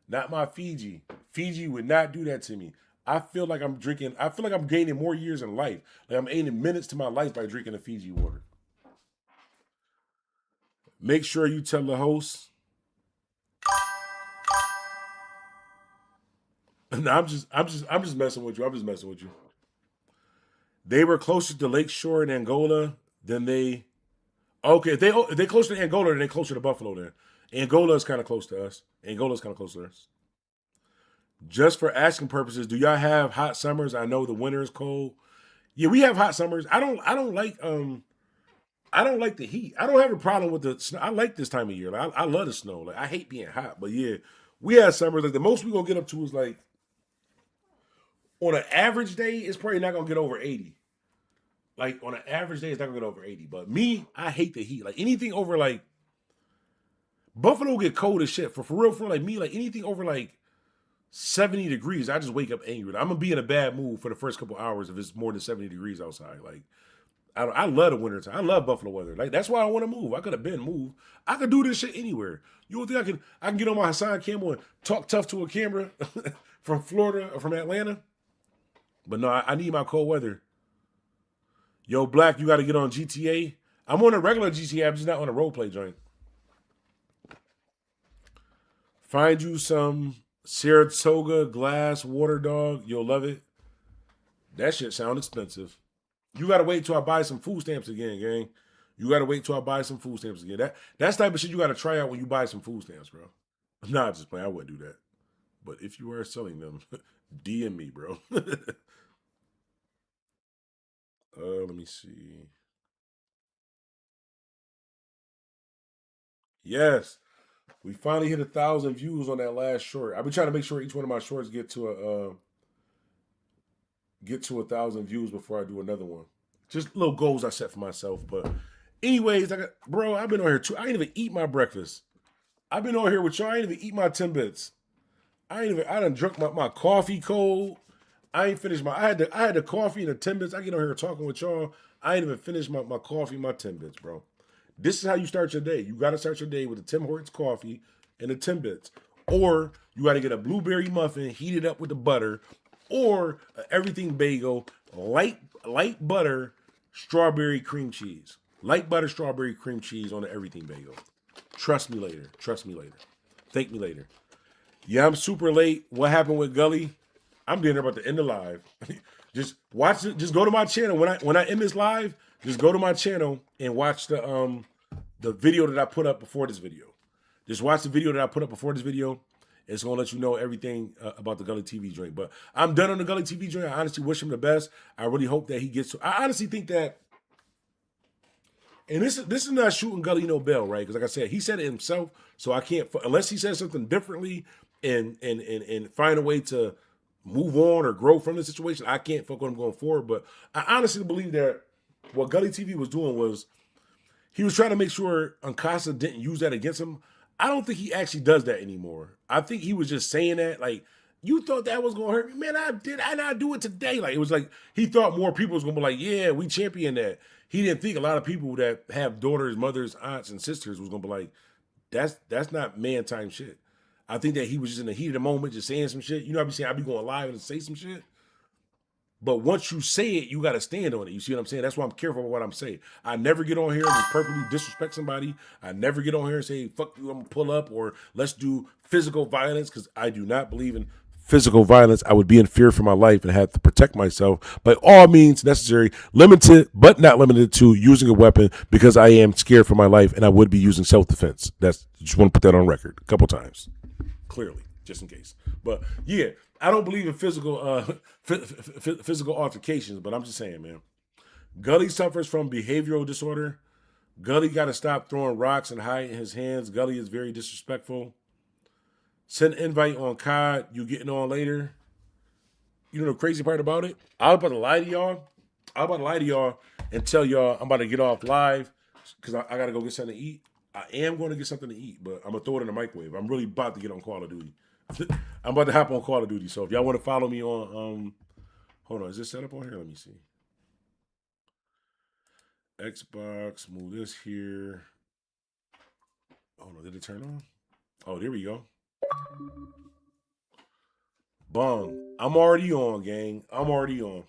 Not my Fiji. Fiji would not do that to me. I feel like I'm gaining more years in life. Like I'm adding minutes to my life by drinking the Fiji water. Make sure you tell the host. No, I'm just messing with you. I'm just messing with you. They were closer to Lakeshore in Angola than they. Okay, if they closer to Angola, then they closer to Buffalo. Then Angola is kind of close to us. Angola's kind of close to us. Just for asking purposes, do y'all have hot summers? I know the winter is cold. Yeah, we have hot summers. I don't like the heat. I don't have a problem with the snow. I like this time of year. Like, I love the snow. Like I hate being hot, but yeah, we have summers. Like the most we gonna get up to is like on an average day, it's probably not gonna get over 80. Like on an average day, it's not gonna get over 80. But me, I hate the heat. Like anything over like Buffalo get cold as shit. For real, for like me, like anything over like 70 degrees, I just wake up angry. I'm gonna be in a bad mood for the first couple hours if it's more than 70 degrees outside. Like I love the winter time. I love Buffalo weather. Like that's why I want to move. I could have been moved. I could do this shit anywhere. You don't think I can get on my Hassan camera and talk tough to a camera from Florida or from Atlanta? But no, I need my cold weather. Yo, Black, you got to get on GTA. I'm on a regular GTA. I'm just not on a roleplay joint. Find you some Saratoga glass water dog. You'll love it. That shit sound expensive. You got to wait till I buy some food stamps again, gang. You got to wait till I buy some food stamps again. That's type of shit you got to try out when you buy some food stamps, bro. Nah, just playing. I wouldn't do that. But if you are selling them, DM me, bro. Let me see. Yes, we finally hit 1,000 views on that last short. I've been trying to make sure each one of my shorts get to 1,000 views before I do another one. Just little goals I set for myself. But anyways, I've been on here too. I ain't even eat my breakfast. I've been on here with y'all. I ain't even eat my Timbits. I done drunk my coffee cold. I ain't finished I had the coffee and the Timbits. I get on here talking with y'all. I ain't even finished my coffee and my Timbits, bro. This is how you start your day. You got to start your day with a Tim Hortons coffee and a Timbits. Or you got to get a blueberry muffin, heat it up with the butter, or everything bagel, light butter, strawberry cream cheese. Light butter, strawberry cream cheese on the everything bagel. Trust me later. Trust me later. Thank me later. Yeah, I'm super late. What happened with Gully? I'm getting about to end the live. Just watch it. Just go to my channel. When I end this live, just go to my channel and watch the video that I put up before this video. Just watch the video that I put up before this video. It's gonna let you know everything about the Gully TV joint. But I'm done on the Gully TV joint. I honestly wish him the best. I really hope that he gets to. I honestly think that. And this is not shooting Gully no bell, right? Because like I said, he said it himself, so I can't unless he says something differently and find a way to move on or grow from the situation. I can't fuck with him going forward. But I honestly believe that what Gully TV was doing was he was trying to make sure Uncasa didn't use that against him. I don't think he actually does that anymore. I think he was just saying that like, you thought that was gonna hurt me, man. I did, and I do it today. Like it was like he thought more people was gonna be like, yeah, we champion that. He didn't think a lot of people that have daughters, mothers, aunts, and sisters was gonna be like, that's not man time shit. I think that he was just in the heat of the moment, just saying some shit. You know, I be saying I be going live and say some shit. But once you say it, you got to stand on it. You see what I'm saying? That's why I'm careful with what I'm saying. I never get on here and just purposely disrespect somebody. I never get on here and say, fuck you, I'm going to pull up, or let's do physical violence, because I do not believe in physical violence. I would be in fear for my life and have to protect myself by all means necessary, limited but not limited to using a weapon, because I am scared for my life and I would be using self-defense. Just want to put that on record a couple times, clearly, just in case. But yeah, I don't believe in physical altercations, but I'm just saying, man. Gully suffers from behavioral disorder. Gully got to stop throwing rocks and hiding his hands. Gully is very disrespectful. Send invite on COD. You getting on later. You know the crazy part about it? I was about to lie to y'all. And tell y'all I'm about to get off live because I got to go get something to eat. I am going to get something to eat, but I'm going to throw it in the microwave. I'm really about to get on Call of Duty. I'm about to hop on Call of Duty. So if y'all want to follow me on, hold on, is this set up on here? Let me see. Xbox, move this here. Hold on, did it turn on? Oh, there we go. Bong. I'm already on, gang. I'm already on.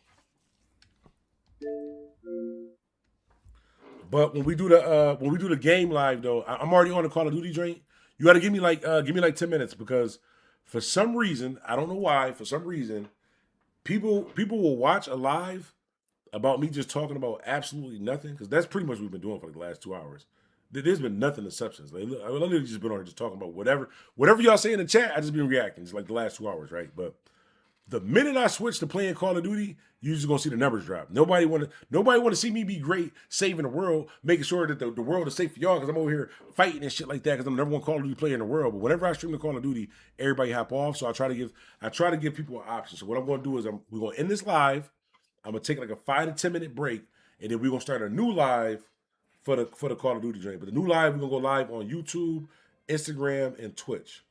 But when we do the game live though, I'm already on the Call of Duty joint. You got to give me like 10 minutes because for some reason, I don't know why, for some reason, people will watch a live about me just talking about absolutely nothing because that's pretty much what we've been doing for the last 2 hours. There's been nothing of substance. Like, I literally just been on here just talking about whatever y'all say in the chat. I just been reacting. It's like the last 2 hours, right? But the minute I switch to playing Call of Duty, you're just gonna see the numbers drop. Nobody want to see me be great, saving the world, making sure that the world is safe for y'all. Because I'm over here fighting and shit like that. Because I'm the number one Call of Duty player in the world. But whenever I stream the Call of Duty, everybody hop off. So I try to give people an option. So what I'm gonna do is we're gonna end this live. I'm gonna take like a 5 to 10 minute break, and then we're gonna start a new live for the Call of Duty joint. But the new live, we're gonna go live on YouTube, Instagram, and Twitch.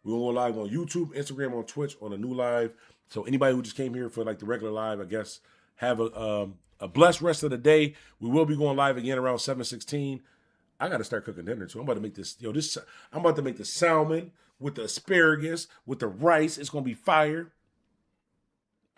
We're gonna go live on YouTube, Instagram, on Twitch on a new live. So anybody who just came here for like the regular live, I guess, have a blessed rest of the day. We will be going live again around 7:16. I got to start cooking dinner too. I'm about to make this. I'm about to make the salmon with the asparagus with the rice. It's gonna be fire.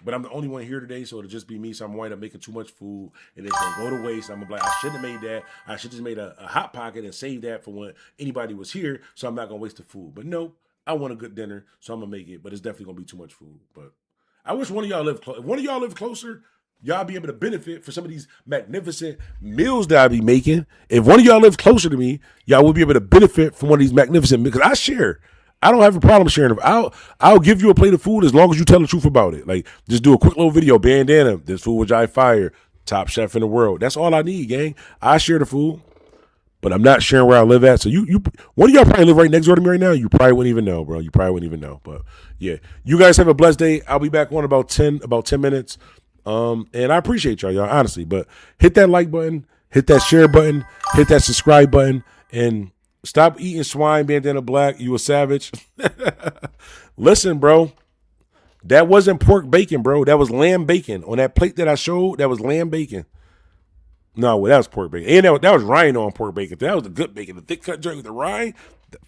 But I'm the only one here today, so it'll just be me. So I'm wind up making too much food, and it's gonna go to waste. I'm gonna be like, I shouldn't have made that. I should just made a hot pocket and saved that for when anybody was here. So I'm not gonna waste the food. But no, I want a good dinner, so I'm gonna make it. But it's definitely gonna be too much food. But I wish one of y'all live close. If one of y'all live closer, y'all be able to benefit for some of these magnificent meals that I be making. If one of y'all live closer to me, y'all will be able to benefit from one of these magnificent meals. Because I share. I don't have a problem sharing. I'll give you a plate of food as long as you tell the truth about it. Like, just do a quick little video. Bandana, this food was Jai Fire, top chef in the world. That's all I need, gang. I share the food, but I'm not sharing where I live at. So one of y'all probably live right next door to me right now. You probably wouldn't even know, bro. You probably wouldn't even know. But yeah, you guys have a blessed day. I'll be back on about 10 minutes. And I appreciate y'all, honestly. But hit that like button, hit that share button, hit that subscribe button, and stop eating swine, Bandana Black. You a savage. Listen, bro. That wasn't pork bacon, bro. That was lamb bacon. On that plate that I showed, that was lamb bacon. No, well, that was pork bacon. And that was rhino on pork bacon. That was the good bacon. The thick cut jerky with the rind.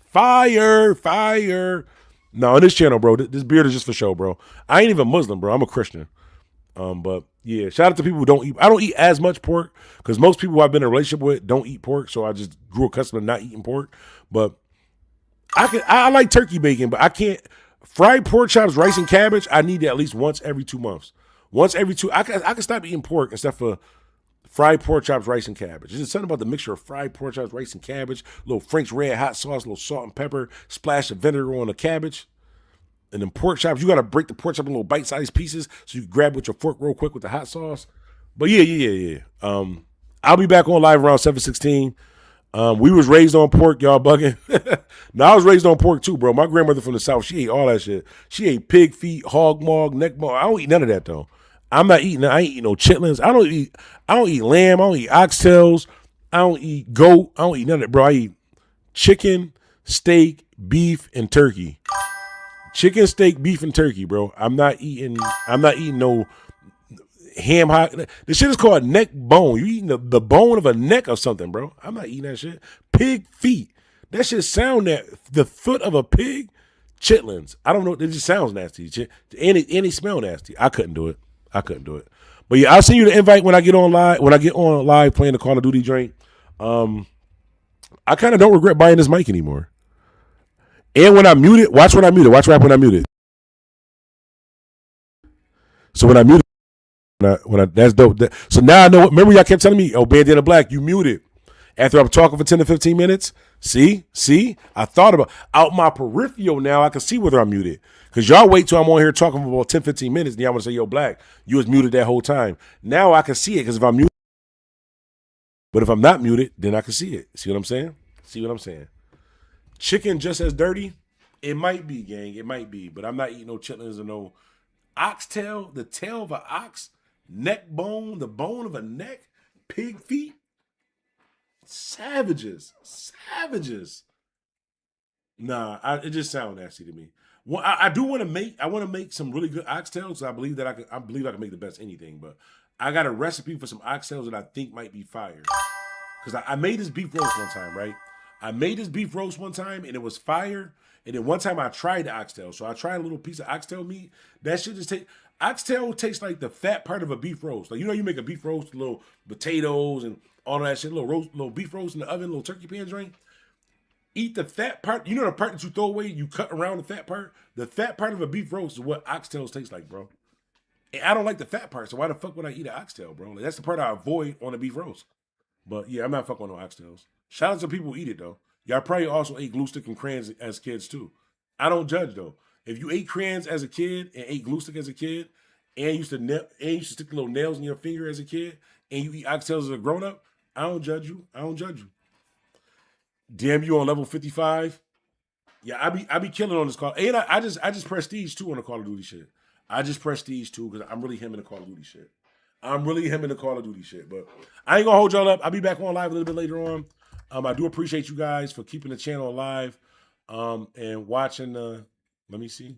Fire. No, on this channel, bro, this beard is just for show, bro. I ain't even Muslim, bro. I'm a Christian. But yeah, shout out to people who don't eat. I don't eat as much pork because most people I've been in a relationship with don't eat pork, so I just grew accustomed to not eating pork. But I like turkey bacon, but I can't fried pork chops, rice and cabbage. I need that at least once every 2 months. Once every two, I can stop eating pork except for fried pork chops, rice and cabbage. There's something about the mixture of fried pork chops, rice and cabbage, a little Frank's red hot sauce, a little salt and pepper, splash of vinegar on the cabbage. And then pork chops, you got to break the pork chop in little bite-sized pieces so you can grab it with your fork real quick with the hot sauce. But yeah. I'll be back on live around 7:16. We was raised on pork, y'all bugging. No, I was raised on pork too, bro. My grandmother from the South, she ate all that shit. She ate pig feet, hog maw, neck maw. I don't eat none of that though. I ain't eating no chitlins. I don't eat lamb. I don't eat oxtails. I don't eat goat. I don't eat none of that, bro. I eat chicken, steak, beef, and turkey. Chicken, steak, beef, and turkey, bro. I'm not eating no ham hock. This shit is called neck bone. You eating the bone of a neck or something, bro. I'm not eating that shit. Pig feet. That shit sound that the foot of a pig. Chitlins. I don't know. It just sounds nasty. And it smell nasty. I couldn't do it. But yeah, I'll send you the invite when I get on live. When I get on live playing the Call of Duty joint. I kind of don't regret buying this mic anymore. And when I mute it, watch when I mute it. Watch what happens when I mute it. So when I mute it, that's dope. So now I know. Remember, y'all kept telling me, "Oh, Bandana Black, you muted." After I'm talking for 10 to 15 minutes, see, I thought about out my peripheral now. I can see whether I'm muted because y'all wait till I'm on here talking for about 10, 15 minutes, and y'all want to say, "Yo, Black, you was muted that whole time." Now I can see it because if I'm muted, but if I'm not muted, then I can see it. See what I'm saying? Chicken just as dirty? It might be, gang. It might be. But I'm not eating no chitlins or no oxtail, the tail of an ox, neck bone, the bone of a neck, pig feet. Savages. Nah, it just sounds nasty to me. Well, I do want to make some really good oxtails. I believe I can make the best anything, but I got a recipe for some oxtails that I think might be fire. Because I made this beef roast one time, right? And it was fire. And then one time I tried the oxtail. So I tried a little piece of oxtail meat. That shit just Oxtail tastes like the fat part of a beef roast. Like, you know, you make a beef roast, little potatoes and all that shit, little beef roast in the oven, little turkey pan joint. Eat the fat part. You know the part that you throw away, you cut around the fat part? The fat part of a beef roast is what oxtails taste like, bro. And I don't like the fat part, so why the fuck would I eat an oxtail, bro? Like, that's the part I avoid on a beef roast. But yeah, I'm not fucking with no oxtails. Shout out to people who eat it, though. Y'all probably also ate glue stick and crayons as kids, too. I don't judge, though. If you ate crayons as a kid and ate glue stick as a kid, and used to stick little nails in your finger as a kid, and you eat oxtails as a grown-up, I don't judge you. I don't judge you. Damn, you on level 55? Yeah, I be killing on this call. And I just prestige too on the Call of Duty shit. I just prestige too because I'm really him in the Call of Duty shit. But I ain't gonna hold y'all up. I'll be back on live a little bit later on. I do appreciate you guys for keeping the channel alive and watching. Let me see.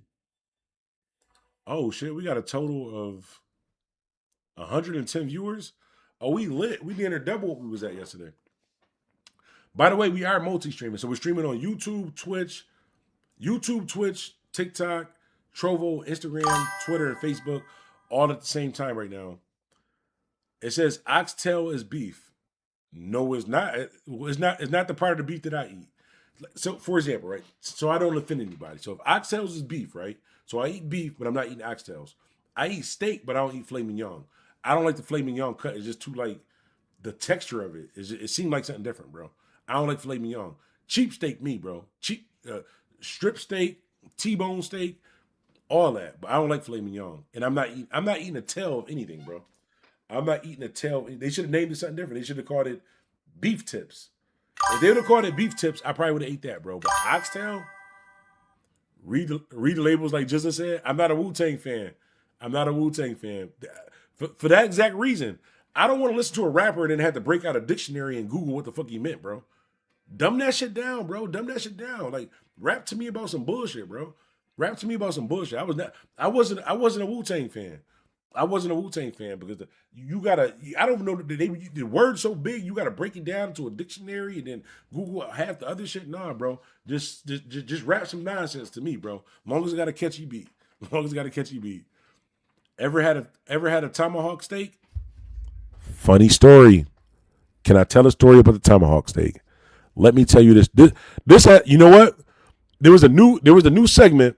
Oh shit, we got a total of 110 viewers. Oh, we lit. We near double what we was at yesterday. By the way, we are multi-streaming. So we're streaming on YouTube, Twitch, TikTok, Trovo, Instagram, Twitter, and Facebook, all at the same time right now. It says oxtail is beef. No, it's not. It's not the part of the beef that I eat. So, for example, right? So I don't offend anybody. So if oxtails is beef, right? So I eat beef, but I'm not eating oxtails. I eat steak, but I don't eat filet mignon. I don't like the filet mignon cut. It's just too like the texture of it. It seemed like something different, bro. I don't like filet mignon. Cheap steak, me, bro. Cheap strip steak, T-bone steak, all that. But I don't like filet mignon, and I'm not eating a tail of anything, bro. I'm not eating a tail. They should have named it something different. They should have called it beef tips. If they would have called it beef tips, I probably would have ate that, bro. But oxtail, read the labels like Jizza said. I'm not a Wu-Tang fan. For that exact reason. I don't want to listen to a rapper and then have to break out a dictionary and Google what the fuck he meant, bro. Dumb that shit down, bro. Like, rap to me about some bullshit, bro. I wasn't a Wu-Tang fan. Because I don't know the word's so big, you gotta break it down into a dictionary and then Google half the other shit. Nah, bro. Just rap some nonsense to me, bro. As long as it got a catchy beat. Ever had a tomahawk steak? Funny story. Can I tell a story about the tomahawk steak? Let me tell you this. This had, you know what? There was a new segment.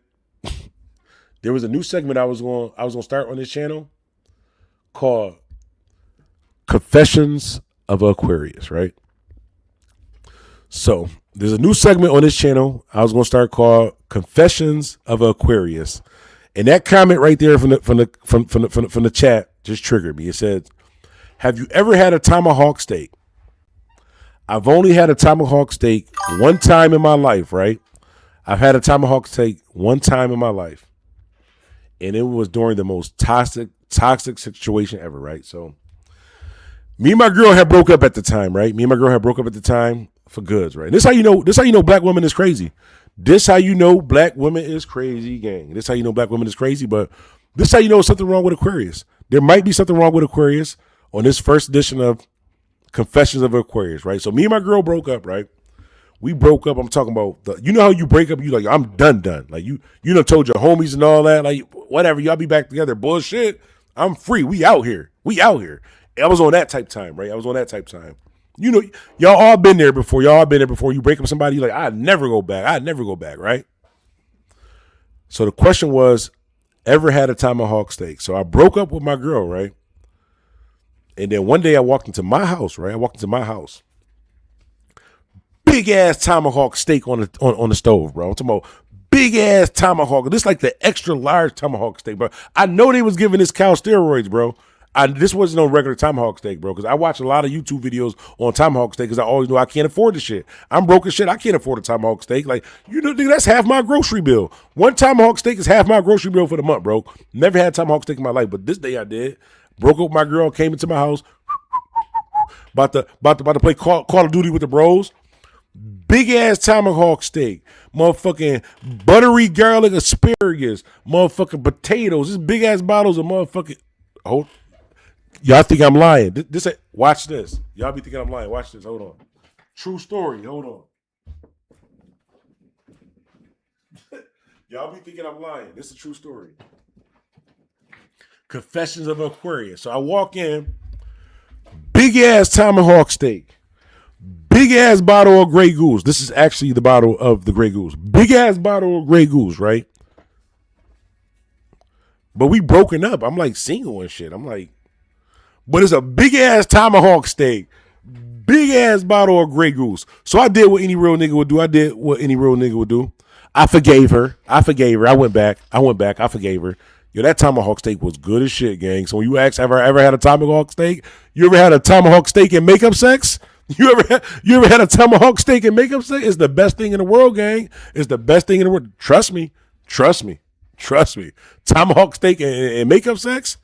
There was a new segment I was going to start on this channel called Confessions of Aquarius, right? So, there's a new segment on this channel I was going to start called Confessions of Aquarius. And that comment right there from the chat just triggered me. It said, "Have you ever had a tomahawk steak?" I've only had a tomahawk steak one time in my life, right? I've had a tomahawk steak one time in my life. And it was during the most toxic situation ever, right? So me and my girl had broke up at the time, right? For goods, right? This how you know black women is crazy. This how you know black women is crazy, gang. This how you know black women is crazy, but this how you know something wrong with Aquarius. There might be something wrong with Aquarius on this first edition of Confessions of Aquarius, right? So me and my girl broke up, right? We broke up. I'm talking about you know how you break up, you like, I'm done. Like you done told your homies and all that, like whatever, y'all be back together. Bullshit. I'm free. We out here. I was on that type time, right? You know, y'all all been there before. You break up with somebody, you're like, I'd never go back, right? So the question was, ever had a tomahawk steak? So I broke up with my girl, right? And then one day I walked into my house, right? Big ass tomahawk steak on the stove, bro. I'm talking about big ass tomahawk. This is like the extra large tomahawk steak, bro. I know they was giving this cow steroids, bro. This wasn't no regular tomahawk steak, bro, because I watch a lot of YouTube videos on tomahawk steak because I always know I can't afford the shit. I'm broke as shit. I can't afford a tomahawk steak. Like, you know, that's half my grocery bill. One tomahawk steak is half my grocery bill for the month, bro. Never had tomahawk steak in my life, but this day I did. Broke up with my girl, came into my house, about to play Call of Duty with the bros. Big ass tomahawk steak, motherfucking buttery garlic asparagus, motherfucking potatoes. This big ass bottles of motherfucking. Y'all think I'm lying? Watch this. Y'all be thinking I'm lying. Watch this. Hold on. True story. Hold on. Y'all be thinking I'm lying. This is a true story. Confessions of Aquarius. So I walk in, big ass tomahawk steak, big ass bottle of Grey Goose. This is actually the bottle of the Grey Goose. Big ass bottle of Grey Goose, right? But we broken up. I'm like single and shit. I'm like, but it's a big ass tomahawk steak, big ass bottle of Grey Goose. So I did what any real nigga would do. I forgave her. I went back. I forgave her. Yo, that tomahawk steak was good as shit, gang. So when you ask, have I ever had a tomahawk steak? You ever had a tomahawk steak and makeup sex? You ever had a tomahawk steak and makeup sex? It's the best thing in the world, gang. It's the best thing in the world. Trust me. Tomahawk steak and makeup sex?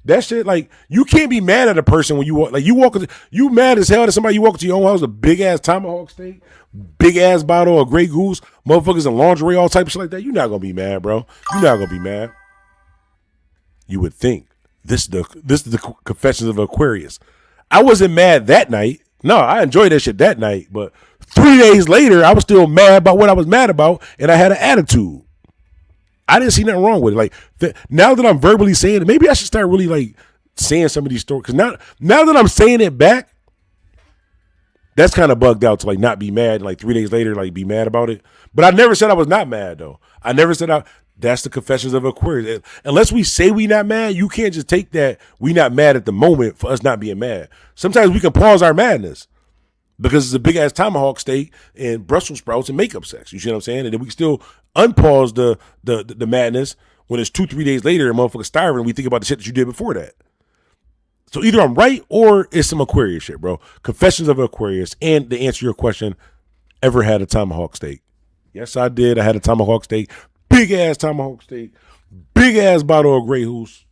That shit, like, you can't be mad at a person when you walk. Like, you mad as hell at somebody. You walk into your own house with a big ass tomahawk steak, big ass bottle of Grey Goose, motherfuckers in lingerie, all type of shit like that. You're not gonna be mad, bro. You're not gonna be mad. You would think this is the Confessions of Aquarius. I wasn't mad that night. No, I enjoyed that shit that night. But 3 days later, I was still mad about what I was mad about, and I had an attitude. I didn't see nothing wrong with it. Like, now that I'm verbally saying it, maybe I should start really like saying some of these stories. Because now that I'm saying it back, that's kind of bugged out to like not be mad. And like 3 days later, like be mad about it. But I never said I was not mad though. I never said that's the Confessions of Aquarius. Unless we say we not mad, you can't just take that we not mad at the moment for us not being mad. Sometimes we can pause our madness. Because it's a big ass tomahawk steak and Brussels sprouts and makeup sex. You see what I'm saying? And then we can still unpause the madness when it's 2-3 days later and motherfucker's starving and we think about the shit that you did before that. So either I'm right or it's some Aquarius shit, bro. Confessions of Aquarius. And to answer your question, ever had a tomahawk steak? Yes, I did. I had a tomahawk steak. Big ass tomahawk steak. Big ass bottle of Grey Goose.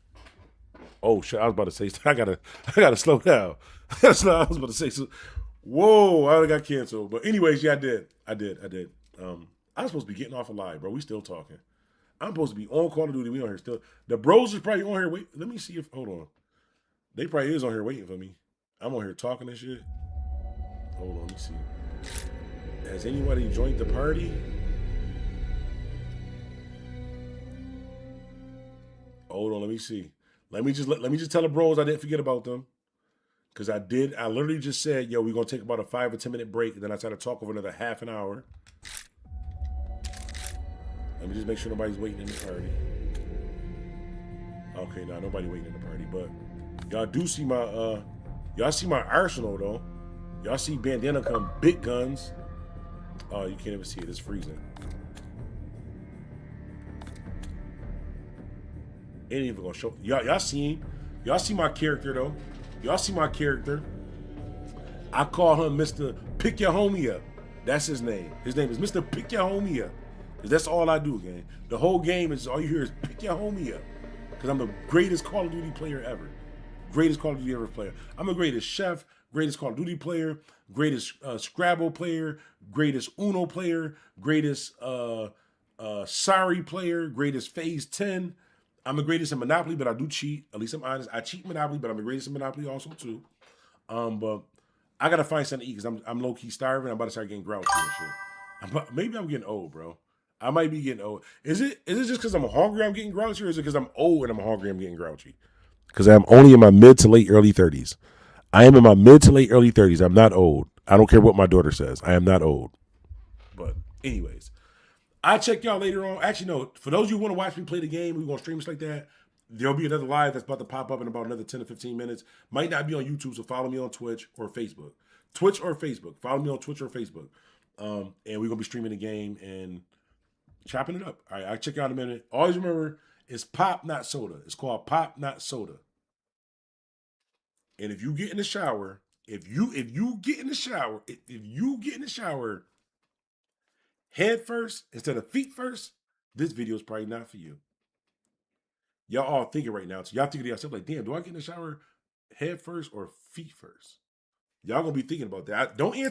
Oh shit, I was about to say, I gotta slow down. I was about to say, whoa, I got canceled. But anyways, yeah, I did. I was supposed to be getting off a live, bro. We still talking. I'm supposed to be on Call of Duty. We on here still. The bros is probably on here. Wait, let me see if, hold on. They probably is on here waiting for me. I'm on here talking and shit. Hold on, let me see. Has anybody joined the party? Hold on, let me see. Let me just tell the bros I didn't forget about them. Because I literally just said, yo, we're going to take about a 5 or 10 minute break. And then I tried to talk over another half an hour. Let me just make sure nobody's waiting in the party. Okay, nah, nobody waiting in the party. But y'all do see my arsenal, though. Y'all see Bandana come big guns. Oh, you can't even see it. It's freezing. Ain't even going to show. Y'all see my character, though. Y'all see my character. I call him Mr. Pick Your Homie Up. That's his name. His name is Mr. Pick Your Homie Up. Because that's all I do, gang. The whole game is, all you hear is Pick Your Homie Up. Because I'm the greatest Call of Duty player ever. Greatest Call of Duty ever player. I'm the greatest chef, greatest Call of Duty player, greatest Scrabble player, greatest Uno player, greatest Sorry player, greatest Phase 10. I'm the greatest in Monopoly, but I do cheat. At least I'm honest. I cheat Monopoly, but I'm the greatest in Monopoly also too. But I gotta find something to eat because I'm low key starving. I'm about to start getting grouchy and shit. Maybe I'm getting old, bro. I might be getting old. Is it just because I'm hungry I'm getting grouchy, or is it because I'm old and I'm hungry I'm getting grouchy? Because I'm only in my mid to late early 30s. I am in my mid to late early 30s. I'm not old. I don't care what my daughter says. I am not old. But anyways. I'll check y'all later on. Actually, no. For those of you who want to watch me play the game, we're going to stream this like that. There'll be another live that's about to pop up in about another 10 to 15 minutes. Might not be on YouTube, so follow me on Twitch or Facebook. Follow me on Twitch or Facebook. And we're going to be streaming the game and chopping it up. All right, I'll check y'all in a minute. Always remember, it's pop, not soda. It's called pop, not soda. And if you get in the shower, if you get in the shower, head first instead of feet first, this video is probably not for you. Y'all all thinking right now. So y'all thinking to yourself like, damn, do I get in the shower head first or feet first? Y'all gonna be thinking about that. Don't answer